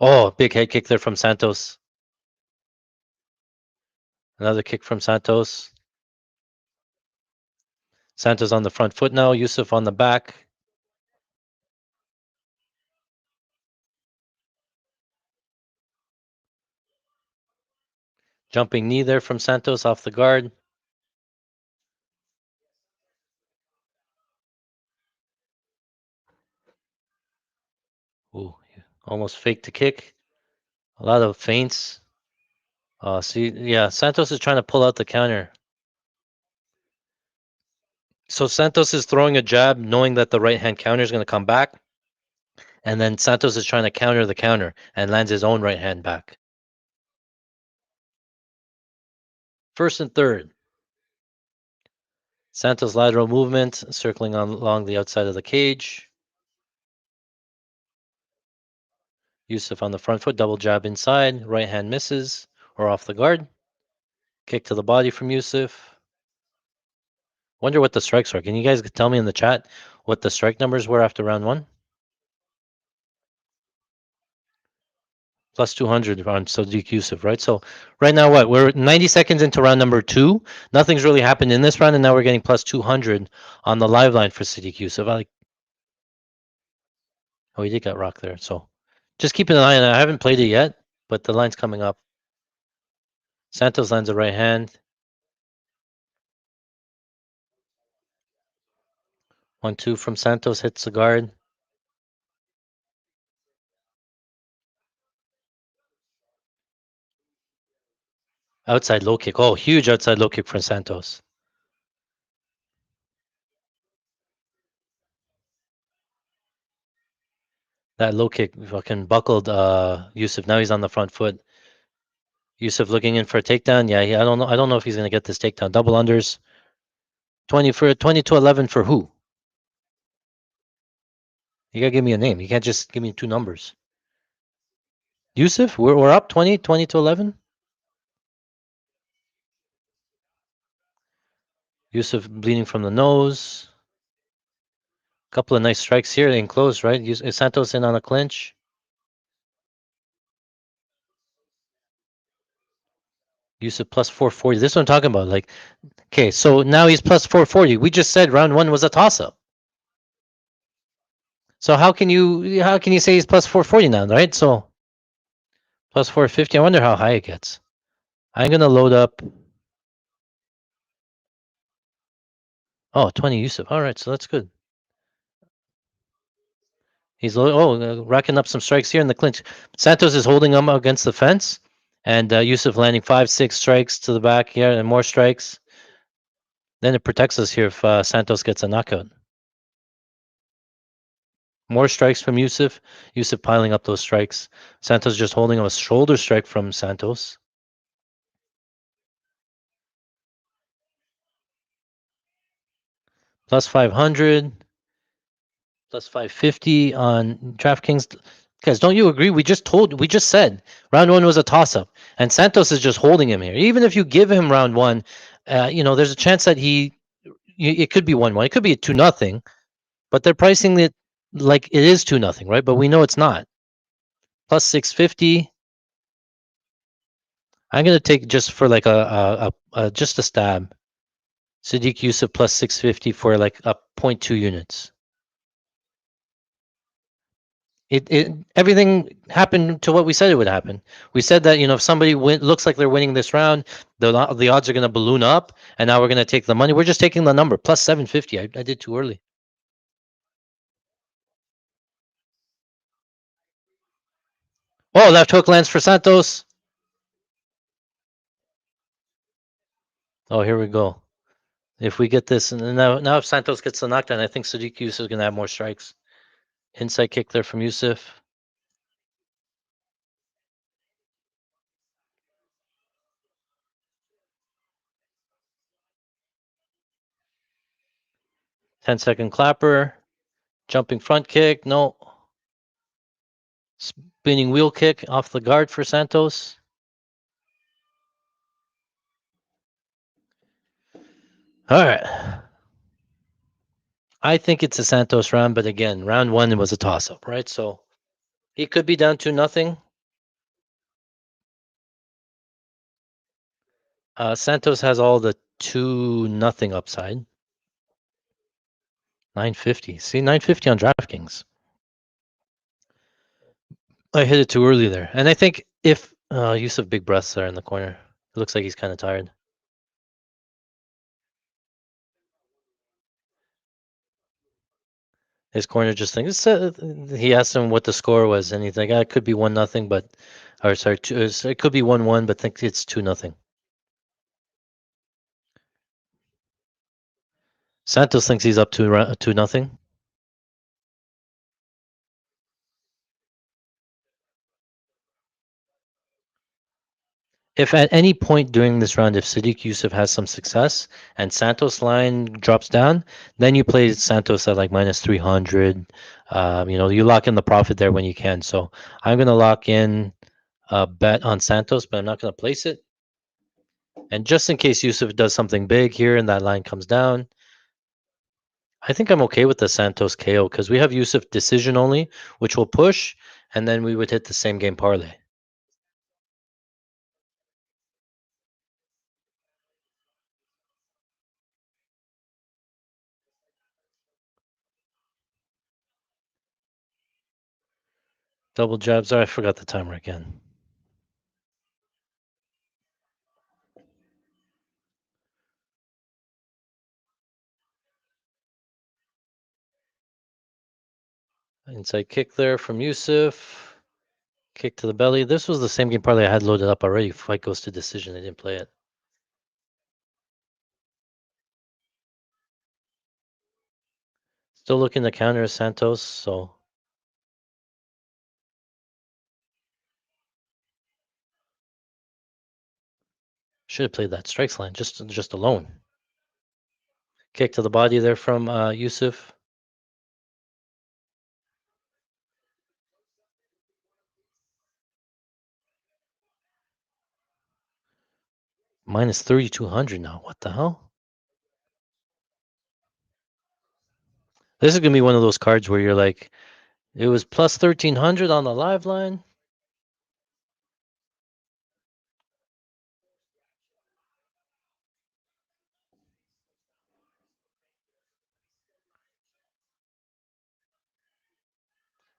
Oh, big head kick there from Santos. Another kick from Santos. Santos on the front foot now. Yusuf on the back. Jumping knee there from Santos off the guard. Ooh, almost faked the kick. A lot of feints. See, yeah, Santos is trying to pull out the counter. So Santos is throwing a jab, knowing that the right hand counter is going to come back, and then Santos is trying to counter the counter and lands his own right hand back. First and third. Santos lateral movement, circling along the outside of the cage. Yusuf on the front foot, double jab inside, right hand misses or off the guard. Kick to the body from Yusuf. Wonder what the strikes are. Can you guys tell me in the chat what the strike numbers were after round one? Plus 200 on Sadiq Yusuf, right? So right now, what? We're 90 seconds into round number two. Nothing's really happened in this round, and now we're getting plus 200 on the live line for Sadiq Yusuf. Oh, he did get rocked there. So just keep an eye on it. I haven't played it yet, but the line's coming up. Santos lands a right hand. 1-2 from Santos, hits the guard. Outside low kick. Oh, huge outside low kick from Santos. That low kick fucking buckled Yusuf. Now he's on the front foot. Yusuf looking in for a takedown. Yeah, I don't know. I don't know if he's gonna get this takedown. Double unders. 20 to 11 for who? You gotta give me a name. You can't just give me two numbers. Yusuf, we're up 20 to 11. Yusuf bleeding from the nose. Couple of nice strikes here. They enclosed, right? Santos in on a clinch. Yusuf plus 440. This is what I'm talking about. Like, okay, so now he's plus 440. We just said round one was a toss up. So how can you say he's plus 440 now, right? So plus 450. I wonder how high it gets. I'm gonna load up. Oh, 20 Yusuf. All right, so that's good. He's racking up some strikes here in the clinch. Santos is holding him against the fence, and Yusuf landing 5, 6 strikes to the back here, and more strikes. Then it protects us here if Santos gets a knockout. More strikes from Yusuf. Yusuf piling up those strikes. Santos just holding him a shoulder strike from Santos. Plus 500, plus 550 on DraftKings. Guys, don't you agree? We just said round one was a toss up, and Santos is just holding him here. Even if you give him round one, there's a chance that it could be 1-1. It could be a 2-0, but they're pricing it like it is 2-0, right? But we know it's not. Plus 650. I'm gonna take just for like just a stab. Sadiq Yusuf plus 650 for like a point 0.2 units. It everything happened to what we said it would happen. We said that if somebody looks like they're winning this round, the odds are going to balloon up, and now we're going to take the money. We're just taking the number plus 750. I did too early. Oh, left hook lands for Santos. Oh, here we go. If we get this, and now if Santos gets the knockdown, I think Sadiq Yusuf is going to have more strikes. Inside kick there from Yusuf. Ten-second clapper. Jumping front kick. No. Spinning wheel kick off the guard for Santos. All right. I think it's a Santos round, but again, round one it was a toss up, right? So he could be down to nothing. Santos has all the 2-0 upside. 950. See, 950 on DraftKings. I hit it too early there. And I think if use of big breaths there in the corner. It looks like he's kind of tired. His corner just thinks he asked him what the score was, and he's like, it could be 1-0, but or sorry, it could be 1-1, but think it's 2-0. Santos thinks he's up to 2-0. If at any point during this round, if Sadiq Yusuf has some success and Santos line drops down, then you play Santos at like minus 300. You lock in the profit there when you can. So I'm going to lock in a bet on Santos, but I'm not going to place it. And just in case Yusuf does something big here and that line comes down, I think I'm okay with the Santos KO because we have Yusuf decision only, which will push, and then we would hit the same game parlay. Double jabs. Oh, I forgot the timer again. Inside kick there from Yusuf. Kick to the belly. This was the same game parlay I had loaded up already. Fight goes to decision. I didn't play it. Still looking to counter Santos, so should have played that strikes line just alone. Kick to the body there from Yusuf. Minus 3,200 now. What the hell? This is gonna be one of those cards where you're like, it was plus 1,300 on the live line.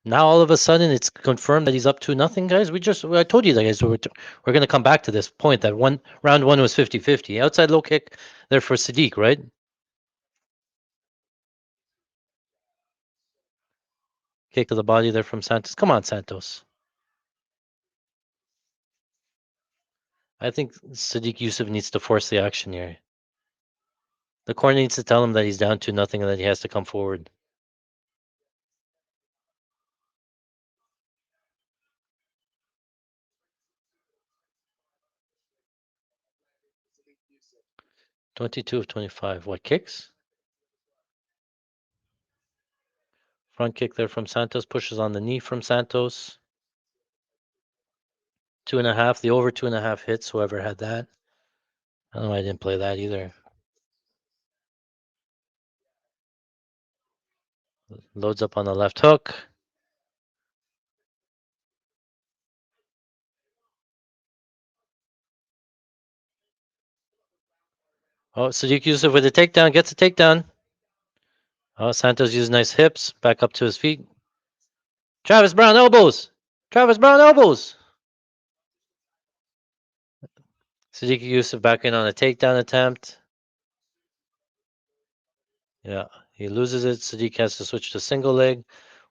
Now all of a sudden it's confirmed that he's up to nothing, guys. I told you guys we're going to come back to this point that one round one was 50-50. Outside low kick there for Sadiq, right? Kick to the body there from Santos. Come on, Santos. I think Sadiq Yusuf needs to force the action here. The corner needs to tell him that he's down to nothing and that he has to come forward. 22 of 25. What kicks? Front kick there from Santos. Pushes on the knee from Santos. 2.5. The over 2.5 hits. Whoever had that. I don't know why I didn't play that either. Loads up on the left hook. Oh, Sadiq Yusuf with a takedown. Gets a takedown. Oh, Santos uses nice hips. Back up to his feet. Travis Brown elbows. Travis Brown elbows. Sadiq Yusuf back in on a takedown attempt. Yeah, he loses it. Sadiq has to switch to single leg.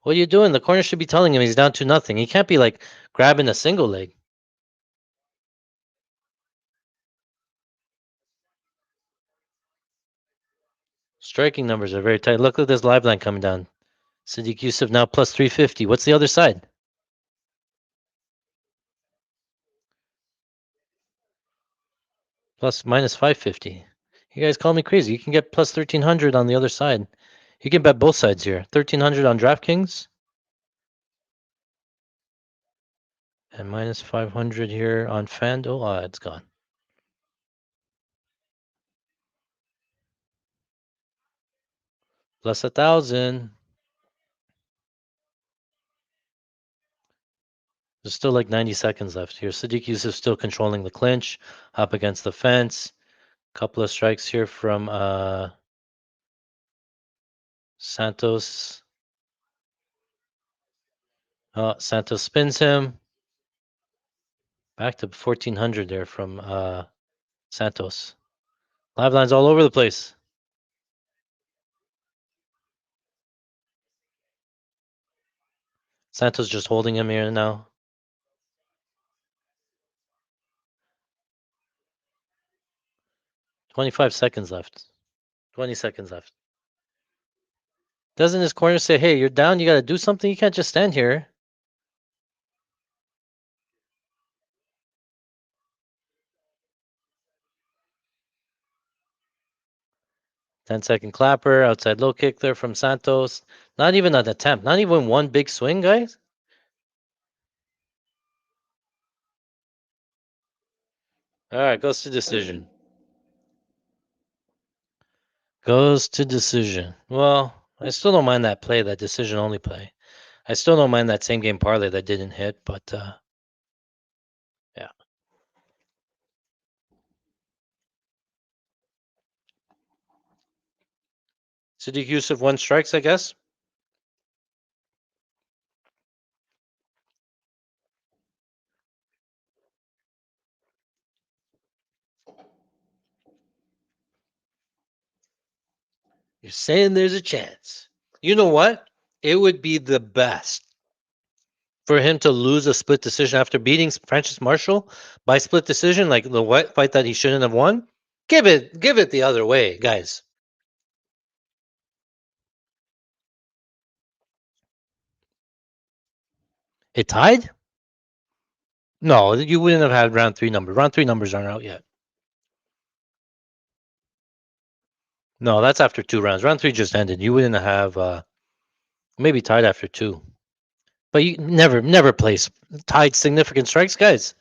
What are you doing? The corner should be telling him he's down to nothing. He can't be like grabbing a single leg. Striking numbers are very tight. Look at this live line coming down. Sadiq Yusuf now plus 350. What's the other side? Plus minus 550. You guys call me crazy. You can get plus 1300 on the other side. You can bet both sides here. 1300 on DraftKings and minus 500 here on FanDuel. Oh, it's gone. Plus 1,000. There's still like 90 seconds left here. Sadiq Yusuf still controlling the clinch, up against the fence. Couple of strikes here from Santos. Santos spins him. Back to 1400 there from Santos. Live lines all over the place. Santos just holding him here now. 25 seconds left. 20 seconds left. Doesn't his corner say, hey, you're down, you got to do something? You can't just stand here. Ten-second clapper, outside low kick there from Santos. Not even an attempt, not even one big swing, guys. All right, goes to decision. Goes to decision. Well, I still don't mind that play, that decision only play. I still don't mind that same game parlay that didn't hit, but yeah. Sadiq Yusuf one strikes, I guess. You're saying there's a chance. You know what? It would be the best for him to lose a split decision after beating Francis Marshall by split decision, like the fight that he shouldn't have won. Give it the other way, guys. It tied? No, you wouldn't have had round three numbers. Round three numbers aren't out yet. No, that's after two rounds. Round three just ended. You wouldn't have maybe tied after two. But you never place tied significant strikes, guys.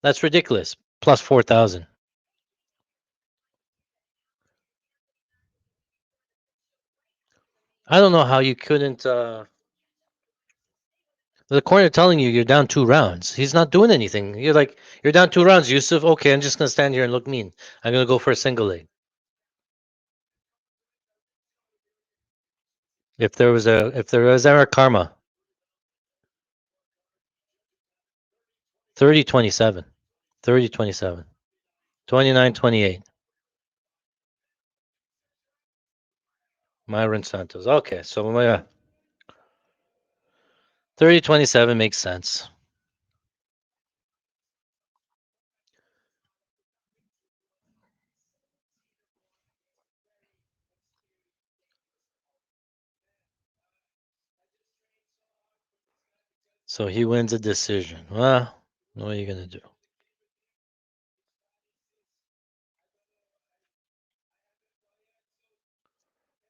That's ridiculous. Plus 4,000. I don't know how you couldn't. The corner telling you you're down two rounds. He's not doing anything. You're like, you're down two rounds, Yusuf. Okay, I'm just gonna stand here and look mean. I'm gonna go for a single leg. If there was Eric Karma, 30-27. 30-27. 29-28. Myron Santos. Okay, so 30-27 makes sense. So he wins a decision. Well, what are you gonna do?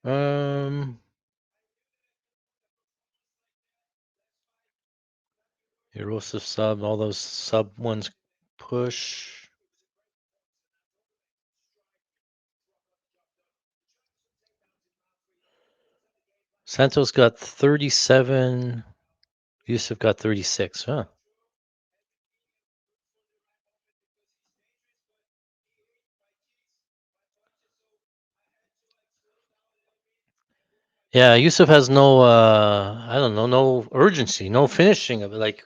Um, Erosive sub, all those sub ones push. Santos got 37. Yusuf got 36. Huh. Yeah, Yusuf has no I don't know, no urgency, no finishing of it. Like,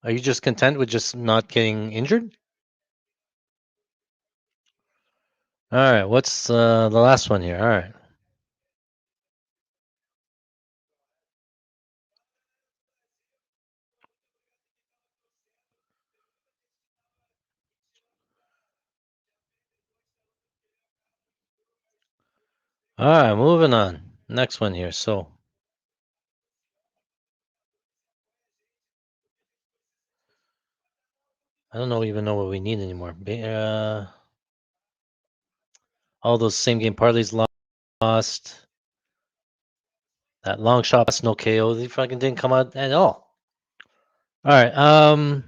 are you just content with just not getting injured? All right, what's the last one here? All right. All right, moving on. Next one here. So, I don't know even know what we need anymore. All those same game parlays lost. That long shot, no KO. They fucking didn't come out at all. All right.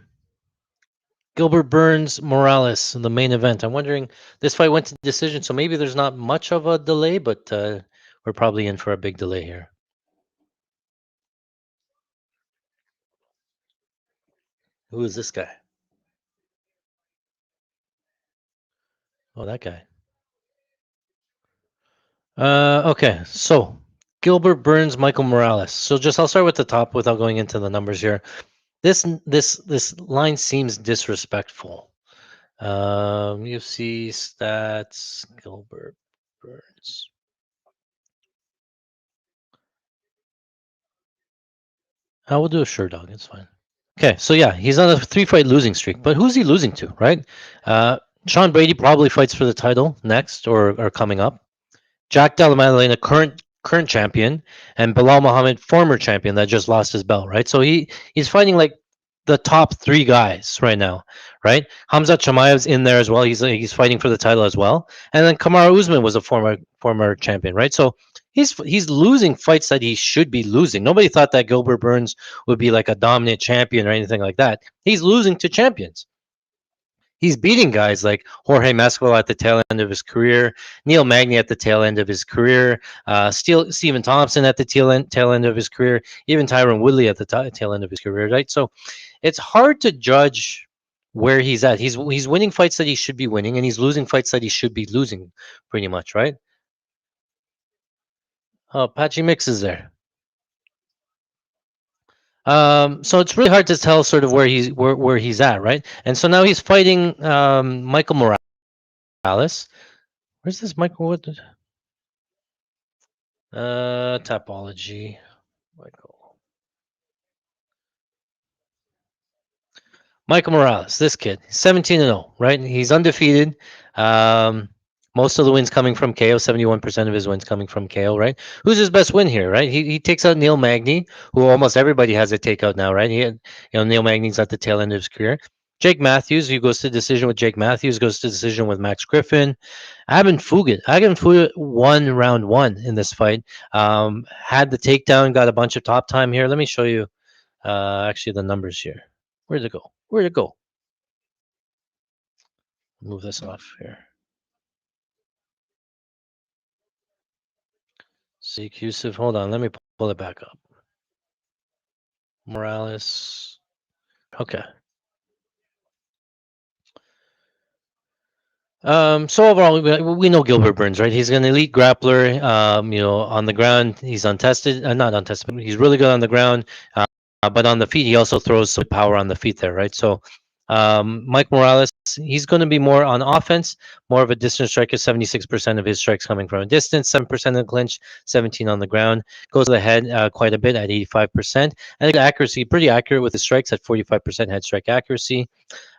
Gilbert Burns Morales in the main event. I'm wondering, this fight went to decision, so maybe there's not much of a delay, but we're probably in for a big delay here. Who is this guy? Oh, that guy. Okay, so Gilbert Burns, Michael Morales. So just I'll start with the top without going into the numbers here. This line seems disrespectful. UFC stats, Gilbert Burns. I will do a sure dog. It's fine. Okay, so yeah, he's on a three-fight losing streak. But who's he losing to, right? Uh, Sean Brady probably fights for the title next or coming up. Jack Della Maddalena, current champion, and Bilal Muhammad, former champion that just lost his belt, right? So he's fighting like the top three guys right now, right? Hamzat Chimaev's in there as well. He's fighting for the title as well, and then Kamaru Usman was a former champion, right? So he's losing fights that he should be losing. Nobody thought that Gilbert Burns would be like a dominant champion or anything like that. He's losing to champions. He's beating guys like Jorge Masvidal at the tail end of his career, Neil Magny at the tail end of his career, Stephen Thompson at the tail end of his career, even Tyron Woodley at the tail end of his career, right? So it's hard to judge where he's at. He's winning fights that he should be winning, and he's losing fights that he should be losing, pretty much, right? Oh, Patchy Mix is there. So it's really hard to tell sort of where he's at, right? And so now he's fighting Michael Morales. Where's this Michael? Topology. Michael. Michael Morales, this kid, 17-0, right? He's undefeated. Um, most of the wins coming from KO, 71% of his wins coming from KO, right? Who's his best win here, right? He takes out Neil Magny, who almost everybody has a takeout now, right? Neil Magny's at the tail end of his career. Jake Matthews, who goes to decision with Jake Matthews, goes to decision with Max Griffin. Aben Fugat won round one in this fight. Had the takedown, got a bunch of top time here. Let me show you actually the numbers here. Where'd it go? Where'd it go? Move this off here. Seek Yusuf. Hold on. Let me pull it back up. Morales. Okay. So overall, we know Gilbert Burns, right? He's an elite grappler. On the ground, he's untested. Not untested, but he's really good on the ground. but on the feet, he also throws some power on the feet there, right? So Mike Morales, he's going to be more on offense, more of a distance striker. 76% of his strikes coming from a distance, 7% in the clinch, 17 on the ground. Goes to the head quite a bit at 85%. And accuracy, pretty accurate with his strikes at 45% head strike accuracy.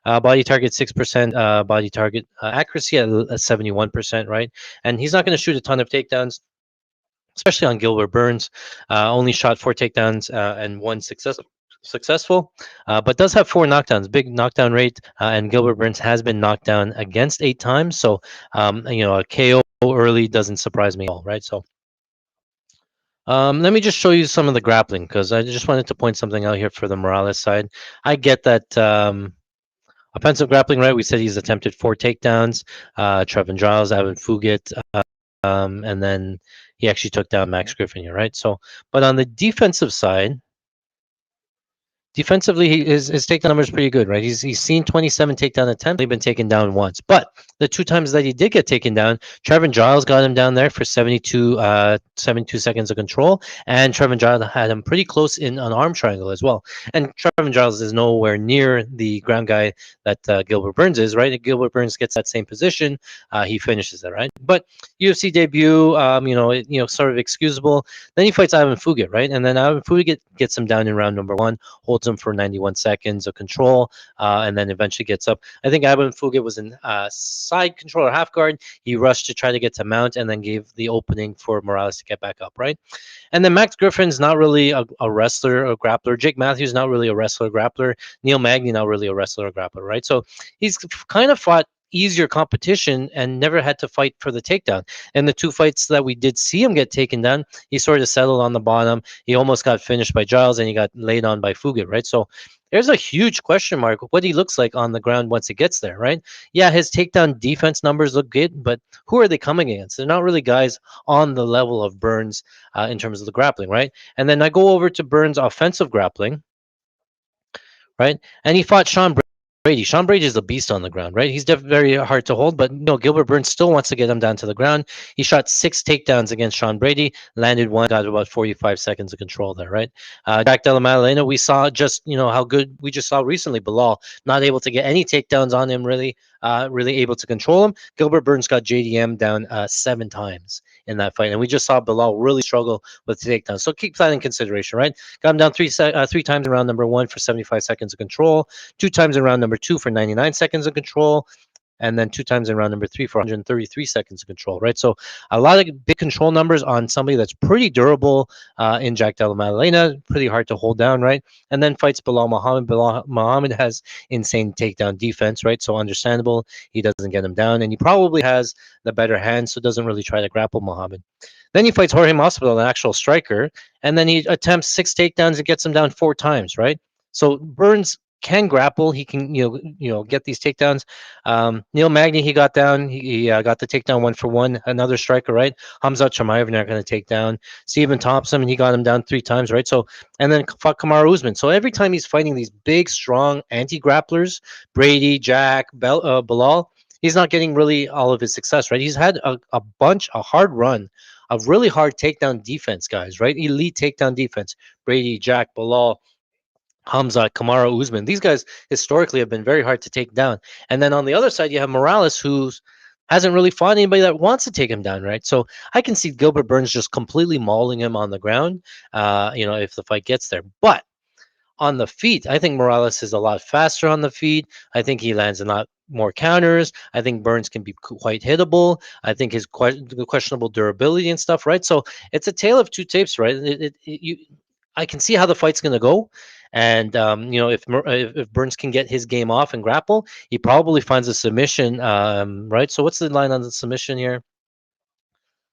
Body target 6%, body target accuracy at 71%, right? And he's not going to shoot a ton of takedowns, especially on Gilbert Burns. Only shot 4 takedowns and one successful, but does have 4 knockdowns, big knockdown rate. And Gilbert Burns has been knocked down against 8 times, so a KO early doesn't surprise me at all, right? So let me just show you some of the grappling because I just wanted to point something out here for the Morales side. I get that. Offensive grappling, right? We said he's attempted 4 takedowns. Trevin Giles, Evan Fugit, and then he actually took down Max Griffin here, right? So, but on the defensive side, defensively, his takedown number is pretty good, right? He's seen 27 takedown attempts. He's been taken down once, but the 2 times that he did get taken down, Trevin Giles got him down there for 72 seconds of control, and Trevin Giles had him pretty close in an arm triangle as well. And Trevin Giles is nowhere near the ground guy that Gilbert Burns is, right? If Gilbert Burns gets that same position, he finishes it, right? But UFC debut, sort of excusable. Then he fights Ivan Fugit, right? And then Ivan Fugit gets him down in round number 1, holds him for 91 seconds of control, and then eventually gets up. I think Ivan Fugit was in side control or half guard. He rushed to try to get to mount and then gave the opening for Morales to get back up, right? And then Max Griffin's not really a wrestler or grappler. Jake Matthews not really a wrestler or grappler. Neil Magny not really a wrestler or grappler, right? So he's kind of fought easier competition and never had to fight for the takedown. And the 2 fights that we did see him get taken down, he sort of settled on the bottom. He almost got finished by Giles and he got laid on by Fugit, right? So there's a huge question mark what he looks like on the ground once he gets there, right? Yeah, his takedown defense numbers look good, but who are they coming against? They're not really guys on the level of Burns in terms of the grappling, right? And then I go over to Burns' offensive grappling, right? And he fought Sean Brady. Sean Brady is a beast on the ground, right? He's very hard to hold, but Gilbert Burns still wants to get him down to the ground. He shot 6 takedowns against Sean Brady, landed one, got about 45 seconds of control there, right? Jack Della Maddalena, we saw just how good we just saw recently. Bilal not able to get any takedowns on him, really able to control him. Gilbert Burns got JDM down 7 times in that fight, and we just saw Bilal really struggle with the takedowns. So keep that in consideration, right? Got him down 3 times in round number 1 for 75 seconds of control, 2 times in round number 2 for 99 seconds of control, and then 2 times in round number 3 for 133 seconds of control, right? So a lot of big control numbers on somebody that's pretty durable in Jack Della Maddalena, pretty hard to hold down, right? And then fights Bilal Muhammad. Bilal Muhammad has insane takedown defense, right? So understandable he doesn't get him down, and he probably has the better hand, so doesn't really try to grapple Muhammad. Then he fights Jorge Masvidal, an actual striker, and then he attempts 6 takedowns and gets him down 4 times, right? So Burns can grapple. He can, get these takedowns. Neil Magny, he got down. He got the takedown 1-for-1. Another striker, right? Hamzat Chimaev not going to take down. Stephen Thompson, he got him down 3 times, right? So, and then fought Kamaru Usman. So every time he's fighting these big, strong anti-grapplers, Brady, Jack, Bilal, he's not getting really all of his success, right? He's had a hard run of really hard takedown defense guys, right? Elite takedown defense. Brady, Jack, Bilal, Hamza, Kamara, Usman. These guys historically have been very hard to take down. And then on the other side, you have Morales, who hasn't really fought anybody that wants to take him down, right? So I can see Gilbert Burns just completely mauling him on the ground, if the fight gets there. But on the feet, I think Morales is a lot faster on the feet. I think he lands a lot more counters. I think Burns can be quite hittable. I think his questionable durability and stuff, right? So it's a tale of 2 tapes, right? I can see how the fight's going to go. And if Burns can get his game off and grapple, he probably finds a submission, right? So what's the line on the submission here?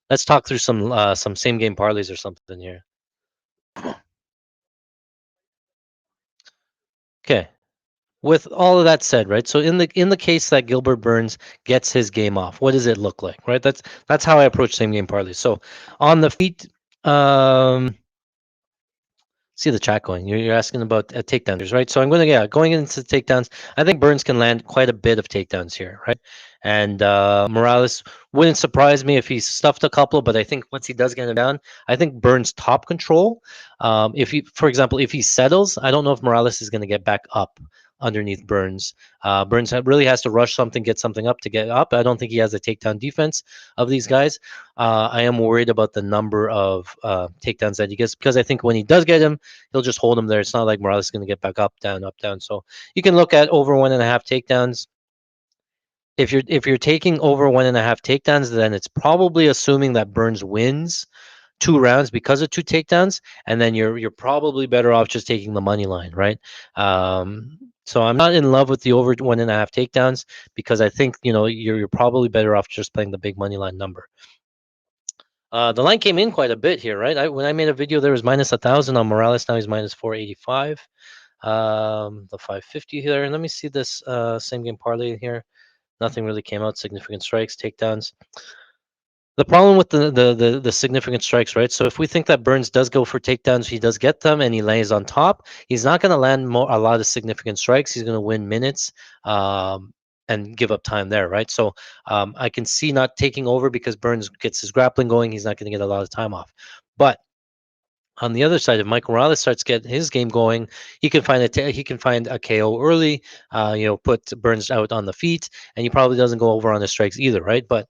Let's talk through some same game parlays or something here. Okay. With all of that said, right? So in the case that Gilbert Burns gets his game off, what does it look like, right? That's how I approach same game parlays. So on the feet, see the chat going. You're asking about takedowns, right? So I'm going into takedowns. I think Burns can land quite a bit of takedowns here, right? And Morales wouldn't surprise me if he stuffed a couple, but I think once he does get him down, I think Burns top control. If he, for example, if he settles, I don't know if Morales is going to get back up underneath Burns. Burns really has to rush something, get something up to get up. I don't think he has the takedown defense of these guys. I am worried about the number of takedowns that he gets because I think when he does get him, he'll just hold him there. It's not like Morales is going to get back up, down, up, down. So you can look at over 1.5 takedowns. If you're taking over 1.5 takedowns, then it's probably assuming that Burns wins 2 rounds because of 2 takedowns, and then you're probably better off just taking the money line, right? So I'm not in love with the over 1.5 takedowns because I think you're probably better off just playing the big money line number. The line came in quite a bit here, right? When I made a video, there was -1,000 on Morales. Now he's -485. The 550 here. And let me see this same game parlay here. Nothing really came out. Significant strikes, takedowns. The problem with the significant strikes, right? So if we think that Burns does go for takedowns, he does get them, and he lays on top. He's not going to land a lot of significant strikes. He's going to win minutes and give up time there, right? So I can see not taking over because Burns gets his grappling going. He's not going to get a lot of time off. But on the other side, if Michael Morales starts getting his game going, he can find a KO early. Put Burns out on the feet, and he probably doesn't go over on the strikes either, right? But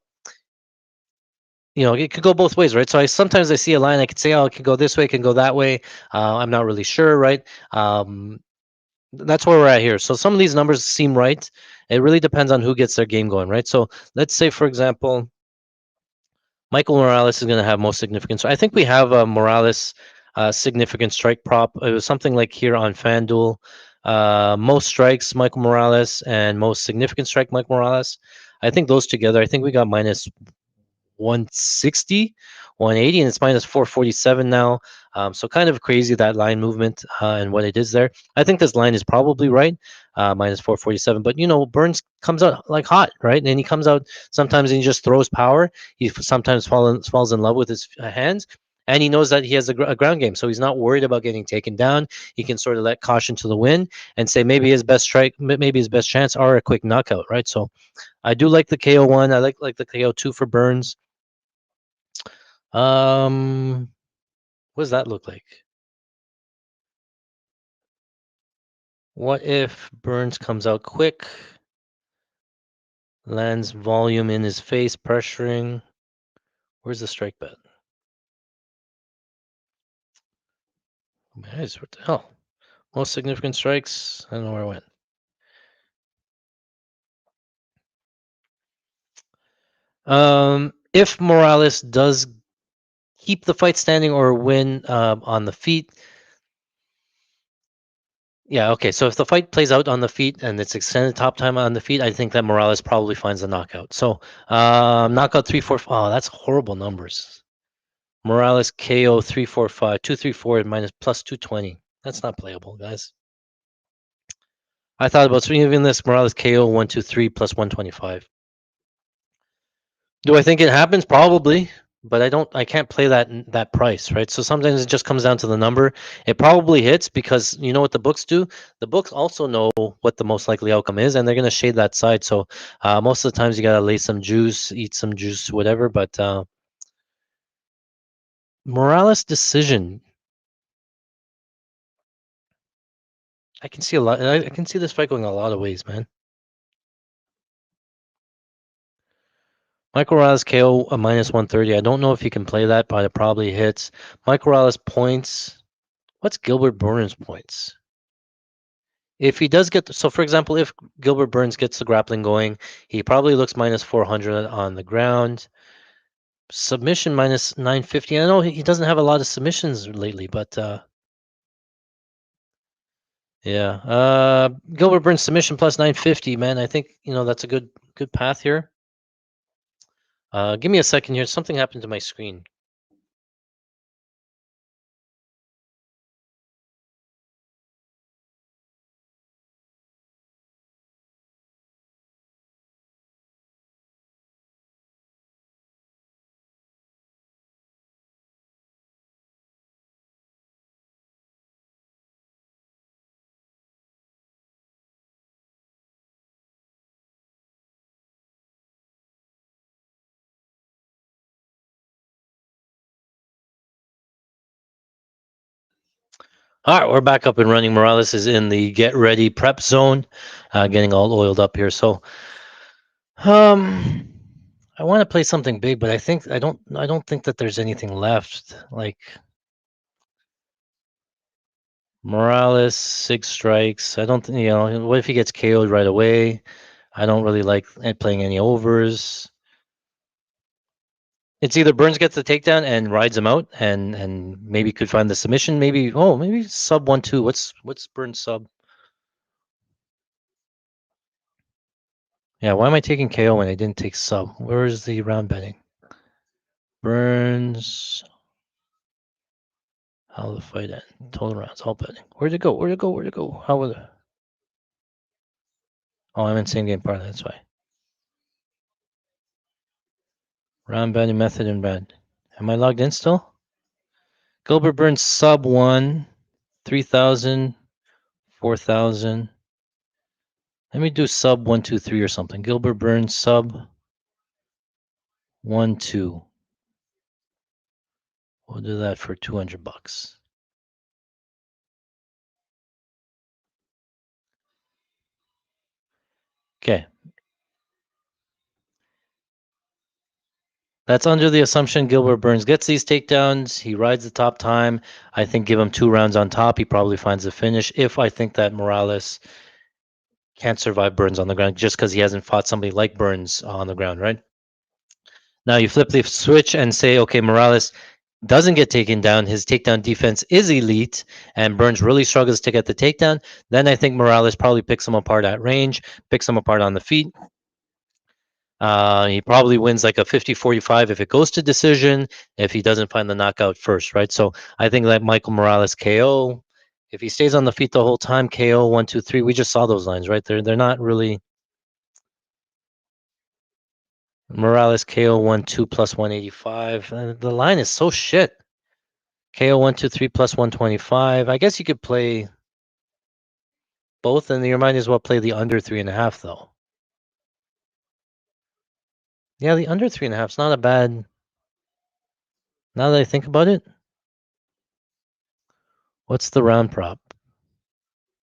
it could go both ways, right? So sometimes I see a line, I could say, oh, it can go this way, it can go that way. I'm not really sure, right? That's where we're at here. So some of these numbers seem right. It really depends on who gets their game going, right? So let's say, for example, Michael Morales is going to have most significant. So I think we have a Morales significant strike prop. It was something like here on FanDuel. Most strikes, Michael Morales, and most significant strike, Michael Morales. I think those together, I think we got -160, 180, and it's -447 now. So kind of crazy that line movement and what it is there. I think this line is probably right, -447. But Burns comes out like hot, right? And he comes out sometimes and he just throws power. He sometimes falls in love with his hands. And he knows that he has a ground game, so he's not worried about getting taken down. He can sort of let caution to the wind and say maybe his best strike, maybe his best chance are a quick knockout, right? So I do like the KO one. I like the KO two for Burns. What does that look like? What if Burns comes out quick, lands volume in his face, pressuring? Where's the strike bet? Guys, what the hell? Most significant strikes? I don't know where it went. If Morales does keep the fight standing or win on the feet, yeah, okay. So if the fight plays out on the feet and it's extended top time on the feet, I think that Morales probably finds the knockout. So knockout 3-4. Oh, that's horrible numbers. Morales KO 345, 234 minus plus 220. That's not playable, guys. I thought about even this Morales KO 123 plus 125. Do I think it happens? Probably, but I can't play that price, right? So sometimes it just comes down to the number. It probably hits because you know what the books do. The books also know what the most likely outcome is, and they're going to shade that side. So most of the times you got to lay some juice, eat some juice, whatever. But Morales decision, I can see a lot. I can see this fight going a lot of ways, man. Michael Morales KO a -130. I don't know if you can play that, but it probably hits. Michael Morales points. What's Gilbert Burns points? If he does get so, for example, if Gilbert Burns gets the grappling going, he probably looks -400 on the ground. Submission -950. I know he doesn't have a lot of submissions lately, but yeah. Gilbert Burns submission plus 950, man. I think that's a good path here. Give me a second here. Something happened to my screen. All right, we're back up and running. Morales is in the get ready prep zone, getting all oiled up here. So, um, I want to play something big, but I don't think that there's anything left. Like Morales, 6 strikes. I don't think What if he gets KO'd right away? I don't really like playing any overs. It's either Burns gets the takedown and rides him out, and maybe could find the submission. Maybe sub 1-2. What's Burns sub? Yeah, why am I taking KO when I didn't take sub? Where is the round betting? Burns. How the fight end? Total rounds. All betting. Where'd it go? Where'd it go? Where'd it go? How was it? Oh, I'm in same game parlay. That's why. Round betting method and bad. Am I logged in still? Gilbert Burns sub 1, 3,000, 4,000. Let me do sub 1-2-3 or something. Gilbert Burns sub 1-2. We'll do that for $200. Okay. That's under the assumption Gilbert Burns gets these takedowns. He rides the top time. I think give him 2 rounds on top. He probably finds the finish. If I think that Morales can't survive Burns on the ground just because he hasn't fought somebody like Burns on the ground, right? Now you flip the switch and say, okay, Morales doesn't get taken down. His takedown defense is elite, and Burns really struggles to get the takedown. Then I think Morales probably picks him apart at range, picks him apart on the feet. He probably wins like a 50-45 if it goes to decision, if he doesn't find the knockout first, right? So I think that Michael Morales KO, if he stays on the feet the whole time, KO 1-2-3. We just saw those lines, right? They're not really Morales KO 1-2 plus 185. The line is so shit. KO 1-2-3 plus 125. I guess you could play both, and you might as well play the under 3.5 though. Yeah, the under 3.5 is not a bad. Now that I think about it, what's the round prop?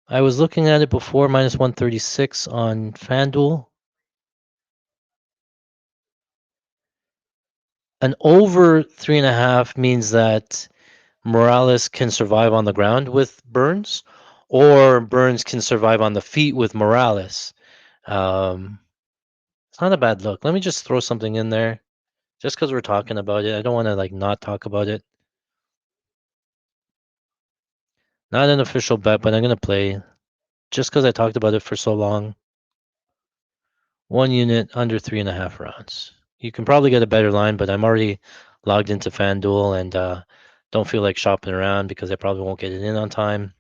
I was looking at it before, minus 136 on FanDuel. An over 3.5 means that Morales can survive on the ground with Burns, or Burns can survive on the feet with Morales. Um, it's not a bad look. Let me just throw something in there, just because we're talking about it. I don't want to like not talk about it. Not an official bet, but I'm gonna play just because I talked about it for so long. 1 unit under 3.5 rounds. You can probably get a better line, but I'm already logged into FanDuel and don't feel like shopping around because I probably won't get it in on time.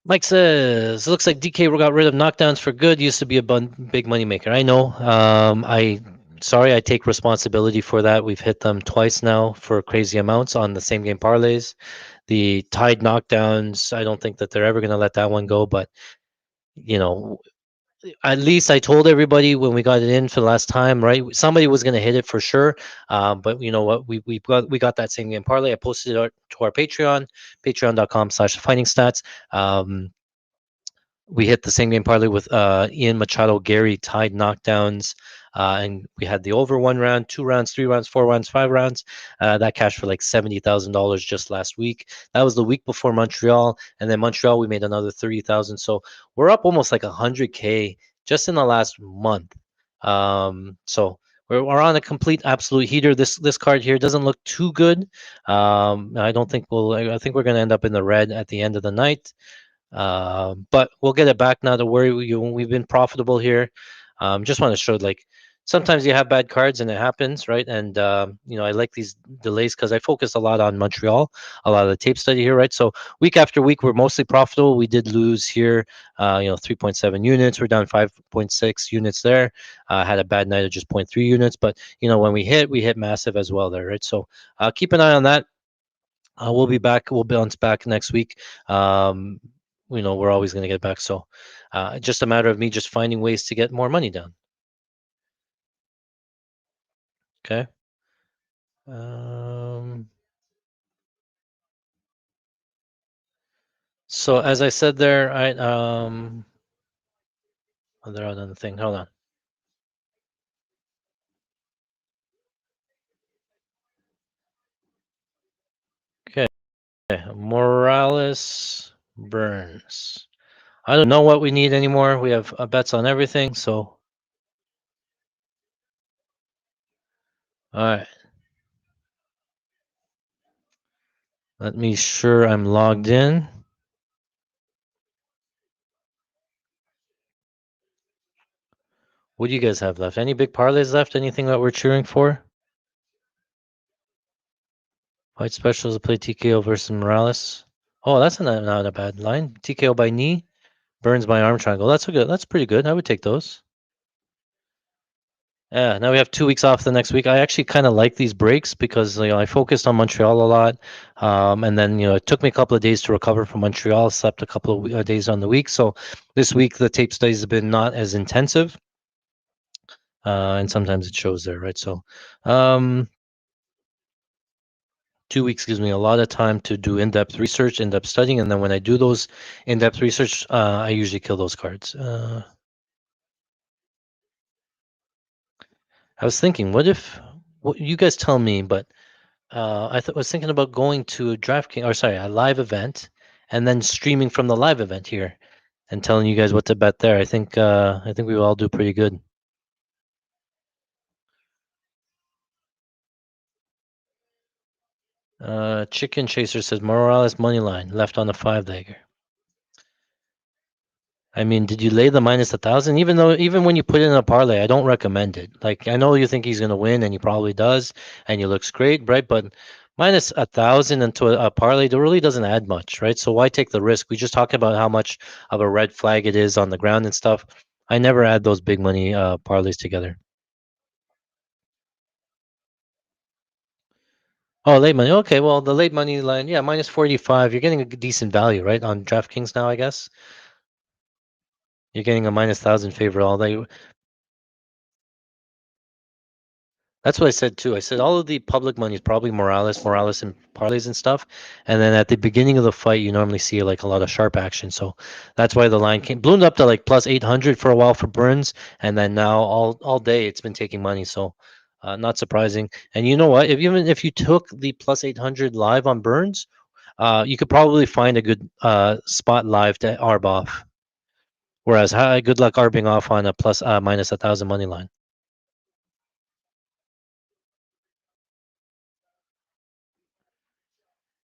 Mike says, looks like DK got rid of knockdowns for good. Used to be a big money maker. I know. Sorry, I take responsibility for that. We've hit them twice now for crazy amounts on the same game parlays. The tied knockdowns, I don't think that they're ever going to let that one go. But you know, at least I told everybody when we got it in for the last time, right? Somebody was going to hit it for sure. But you know what? We got that same game parlay. I posted it to our Patreon, patreon.com/fighting stats. We hit the same game parlay with Ian Machado, Gary tied knockdowns. And we had the over 1 round, 2 rounds, 3 rounds, 4 rounds, 5 rounds. That cashed for like $70,000 just last week. That was the week before Montreal, and then Montreal we made another 30,000. So we're up almost like 100K just in the last month. So we're on a complete absolute heater. This card here doesn't look too good. I don't think we'll. I think we're going to end up in the red at the end of the night. But we'll get it back now. To worry, we've been profitable here. Just want to show like sometimes you have bad cards and it happens, right? And I like these delays because I focus a lot on Montreal, a lot of the tape study here, right? So week after week, we're mostly profitable. We did lose here, 3.7 units. We're down 5.6 units there. Had a bad night of just 0.3 units, but when we hit massive as well there, right? So keep an eye on that. We'll be back. We'll bounce back next week. We're always going to get back. So just a matter of me just finding ways to get more money down. Okay. So as I said there, I oh, they're out on the thing. Hold on. Okay, Morales Burns. I don't know what we need anymore. We have bets on everything. So all right, let me sure I'm logged in. What do you guys have left? Any big parlays left? Anything that we're cheering for? Fight specials to play TKO versus Morales. Oh, that's not a bad line. TKO by knee, Burns by arm triangle. That's a good. That's pretty good. I would take those. Yeah. Now we have 2 weeks off the next week. I actually kind of like these breaks because I focused on Montreal a lot, and then it took me a couple of days to recover from Montreal. Slept a couple of days on the week, so this week the tape studies have been not as intensive, and sometimes it shows there, right? So, um, 2 weeks gives me a lot of time to do in-depth research, in-depth studying, and then when I do those in-depth research, I usually kill those cards. I was thinking, what if, what you guys tell me, but was thinking about going to a DraftKings, or sorry, a live event, and then streaming from the live event here and telling you guys what to bet there. I think we will all do pretty good. Chicken Chaser says Morales money line left on the 5-legger. I mean, did you lay the -1,000? Even when you put it in a parlay, I don't recommend it. Like I know you think he's gonna win, and he probably does, and he looks great, right? But -1,000 into a parlay, that really doesn't add much, right? So why take the risk? We just talked about how much of a red flag it is on the ground and stuff. I never add those big money parlays together. Oh, late money. Okay, well the late money line, yeah, -45. You're getting a decent value, right, on DraftKings now, I guess. You're getting a -1,000 favor all day. That's what I said too. I said all of the public money is probably Morales and parlays and stuff. And then at the beginning of the fight, you normally see like a lot of sharp action. So that's why the line came ballooned up to like plus 800 for a while for Burns, and then now all day it's been taking money. So not surprising. And you know what? Even if you took the plus 800 live on Burns, you could probably find a good spot live to arb off. Whereas good luck arbing off on a plus -1,000 money line.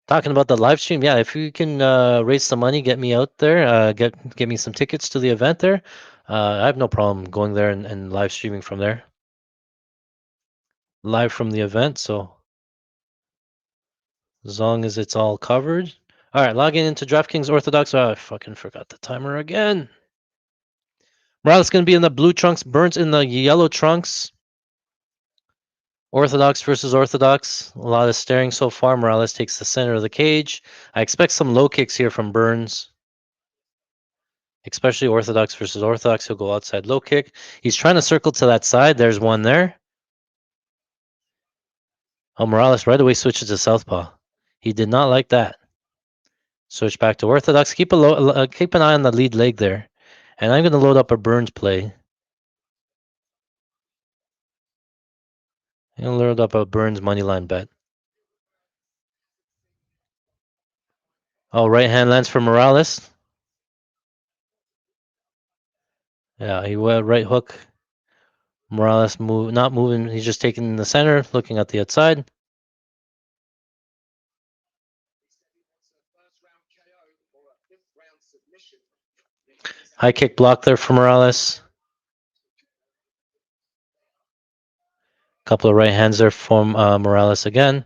Talking about the live stream, yeah. If you can raise some money, get me out there, get me some tickets to the event there. I have no problem going there and live streaming from there, live from the event. So as long as it's all covered. All right, logging into DraftKings Orthodox. Oh, I fucking forgot the timer again. Morales gonna be in the blue trunks, Burns in the yellow trunks. Orthodox versus Orthodox. A lot of staring so far. Morales takes the center of the cage. I expect some low kicks here from Burns. Especially Orthodox versus Orthodox. He'll go outside low kick. He's trying to circle to that side. There's one there. Oh, Morales right away switches to southpaw. He did not like that. Switch back to Orthodox. Keep an eye on the lead leg there. And I'm going to load up a Burns play. I'm going to load up a Burns money line bet. Oh, right hand lands for Morales. Yeah, he went right hook. Morales not moving. He's just taking in the center, looking at the outside. High kick block there for Morales. Couple of right hands there from Morales again.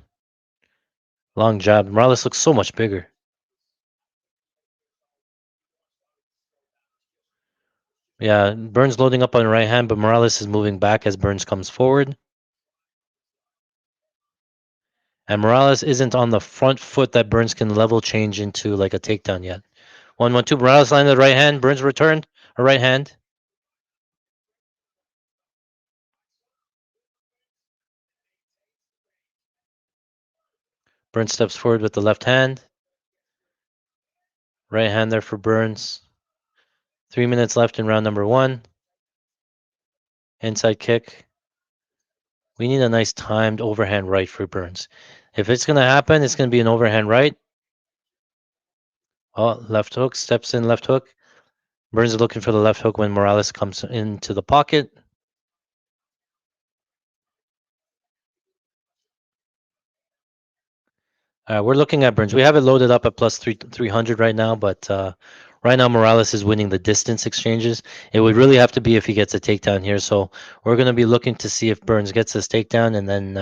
Long jab. Morales looks so much bigger. Yeah, Burns loading up on the right hand, but Morales is moving back as Burns comes forward. And Morales isn't on the front foot that Burns can level change into like a takedown yet. 1-1-2. Morales landed right hand. Burns returned a right hand. Burns steps forward with the left hand. Right hand there for Burns. 3 minutes left in round number one. Inside kick. We need a nice timed overhand right for Burns. If it's going to happen, it's going to be an overhand right. Oh, left hook. Steps in left hook. Burns is looking for the left hook when Morales comes into the pocket. We're looking at Burns. We have it loaded up at plus 300 right now, but right now Morales is winning the distance exchanges. It would really have to be if he gets a takedown here. So we're going to be looking to see if Burns gets this takedown and then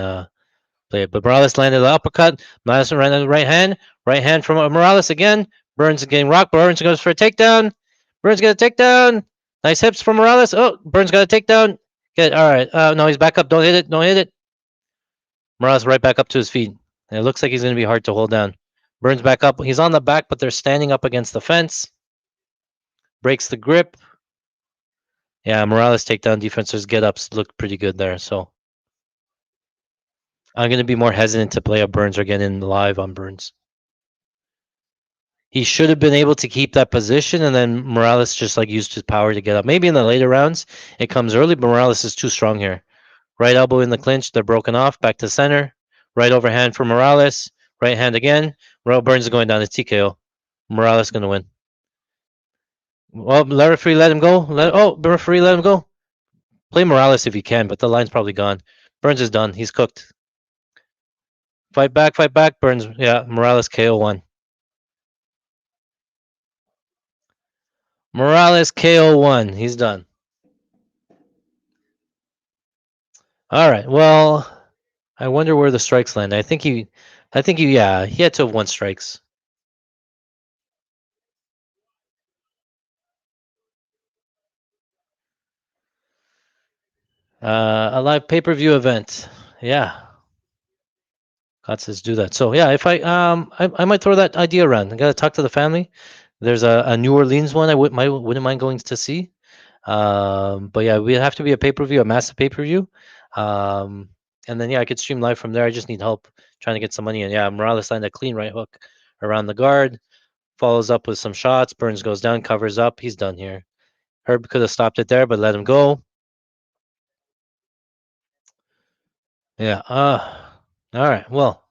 play it. But Morales landed the uppercut. Morales ran the right hand. Right hand from Morales again. Burns getting rocked. Burns goes for a takedown. Burns got a takedown. Nice hips from Morales. Oh, Burns got a takedown. Good. All right. No, he's back up. Don't hit it. Don't hit it. Morales right back up to his feet. And it looks like he's going to be hard to hold down. Burns back up. He's on the back, but they're standing up against the fence. Breaks the grip. Yeah, Morales takedown defenses get ups look pretty good there. So I'm going to be more hesitant to play a Burns or get in live on Burns. He should have been able to keep that position, and then Morales just like used his power to get up. Maybe in the later rounds it comes early, but Morales is too strong here. Right elbow in the clinch. They're broken off. Back to center. Right overhand for Morales. Right hand again. Burns is going down to TKO. Morales going to win. Well, the referee let him go. The referee let him go. Play Morales if you can, but the line's probably gone. Burns is done. He's cooked. Fight back, fight back. Burns, yeah, Morales KO one. Morales KO one. He's done. All right. Well, I wonder where the strikes land. Yeah, he had to have won strikes. A live pay-per-view event. Yeah, God says do that. So yeah, if I might throw that idea around. I gotta talk to the family. There's a New Orleans one wouldn't mind going to see. But yeah, we have to be a pay-per-view, a massive pay-per-view. Um, and then yeah, I could stream live from there. I just need help trying to get some money in. Yeah, Morales landed a clean right hook around the guard, follows up with some shots. Burns goes down, covers up. He's done here. Herb could have stopped it there, but let him go. Yeah. All right. Well,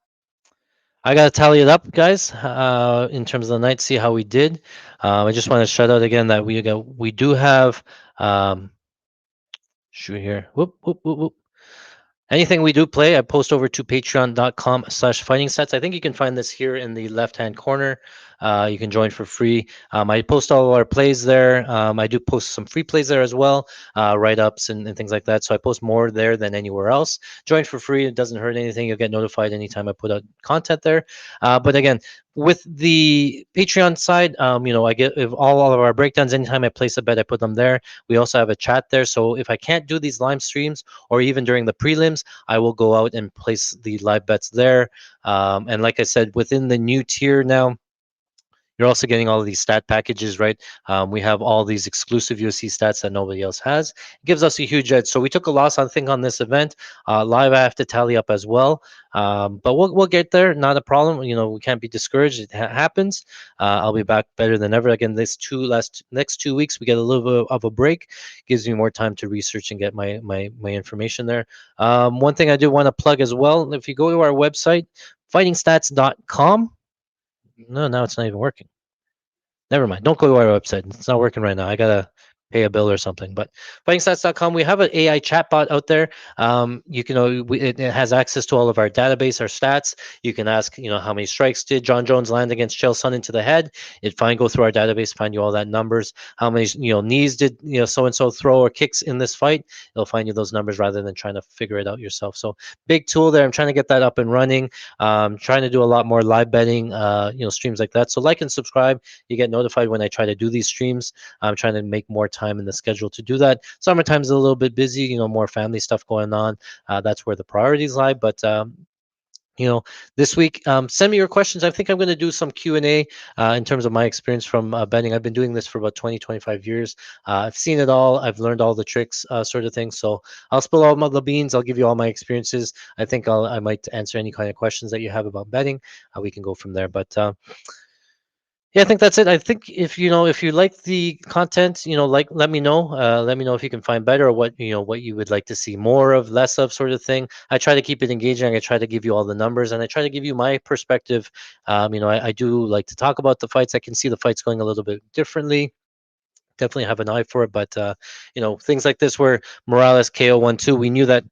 I gotta tally it up, guys. In terms of the night, see how we did. I just want to shout out again that we do have shoot here. Whoop whoop whoop whoop. Anything we do play, I post over to patreon.com/fighting stats. I think you can find this here in the left-hand corner. You can join for free. I post all our plays there. I do post some free plays there as well, write-ups and things like that. So I post more there than anywhere else. Join for free. It doesn't hurt anything. You'll get notified anytime I put out content there. But again, with the Patreon side, I get if all of our breakdowns. Anytime I place a bet, I put them there. We also have a chat there. So if I can't do these live streams or even during the prelims, I will go out and place the live bets there. And like I said, within the new tier now, you're also getting all of these stat packages, right? We have all these exclusive UFC stats that nobody else has. It gives us a huge edge. So we took a loss, I think, on this event. Live, I have to tally up as well. But we'll get there. Not a problem. We can't be discouraged. It happens. I'll be back better than ever. Again, next 2 weeks, we get a little bit of a break. Gives me more time to research and get my information there. One thing I do want to plug as well. If you go to our website, fightingstats.com. No, now it's not even working. Never mind. Don't go to our website. It's not working right now. I gotta pay a bill or something. But fightingstats.com, we have an AI chatbot out there. It has access to all of our database, our stats. You can ask, how many strikes did John Jones land against Chael Sonnen into the head? Go through our database, find you all that numbers. How many, knees did so and so throw or kicks in this fight? It'll find you those numbers rather than trying to figure it out yourself. So big tool there. I'm trying to get that up and running. Trying to do a lot more live betting, streams like that. So like and subscribe. You get notified when I try to do these streams. I'm trying to make more time in the schedule to do that. Summertime's a little bit busy, more family stuff going on. That's where the priorities lie. But this week, send me your questions. I think I'm going to do some Q&A in terms of my experience from betting. I've been doing this for about 20-25 years. I've seen it all. I've learned all the tricks, sort of thing. So I'll spill all the beans. I'll give you all my experiences. I think I might answer any kind of questions that you have about betting. We can go from there. But Yeah, I think that's it. I think if if you like the content, like let me know. Let me know if you can find better, or what you would like to see more of, less of, sort of thing. I try to keep it engaging. I try to give you all the numbers, and I try to give you my perspective. I do like to talk about the fights. I can see the fights going a little bit differently. Definitely have an eye for it, but things like this where Morales KO 1-2, we knew that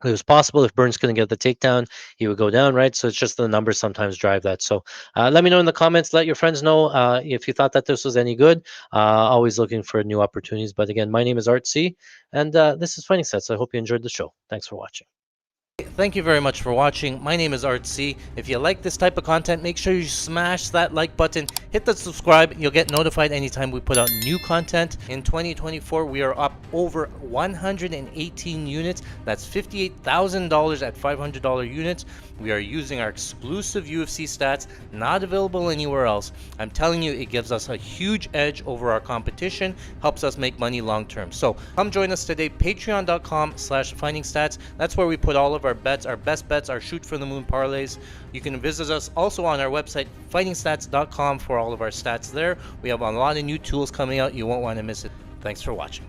it was possible if Burns couldn't get the takedown, he would go down, right? So it's just the numbers sometimes drive that. So let me know in the comments. Let your friends know if you thought that this was any good. Always looking for new opportunities. But again, my name is Art C, and this is Fighting Sets. I hope you enjoyed the show. Thanks for watching. Thank you very much for watching. My name is Art C. If you like this type of content, make sure you smash that like button, hit the subscribe. You'll get notified anytime we put out new content. In 2024, we are up over 118 units. That's $58,000 at $500 units. We are using our exclusive UFC stats, not available anywhere else. I'm telling you, it gives us a huge edge over our competition, helps us make money long term. So come join us today, patreon.com/fightingstats. That's where we put all of our bets, our best bets, our shoot for the moon parlays. You can visit us also on our website, fightingstats.com, for all of our stats there. We have a lot of new tools coming out. You won't want to miss it. Thanks for watching.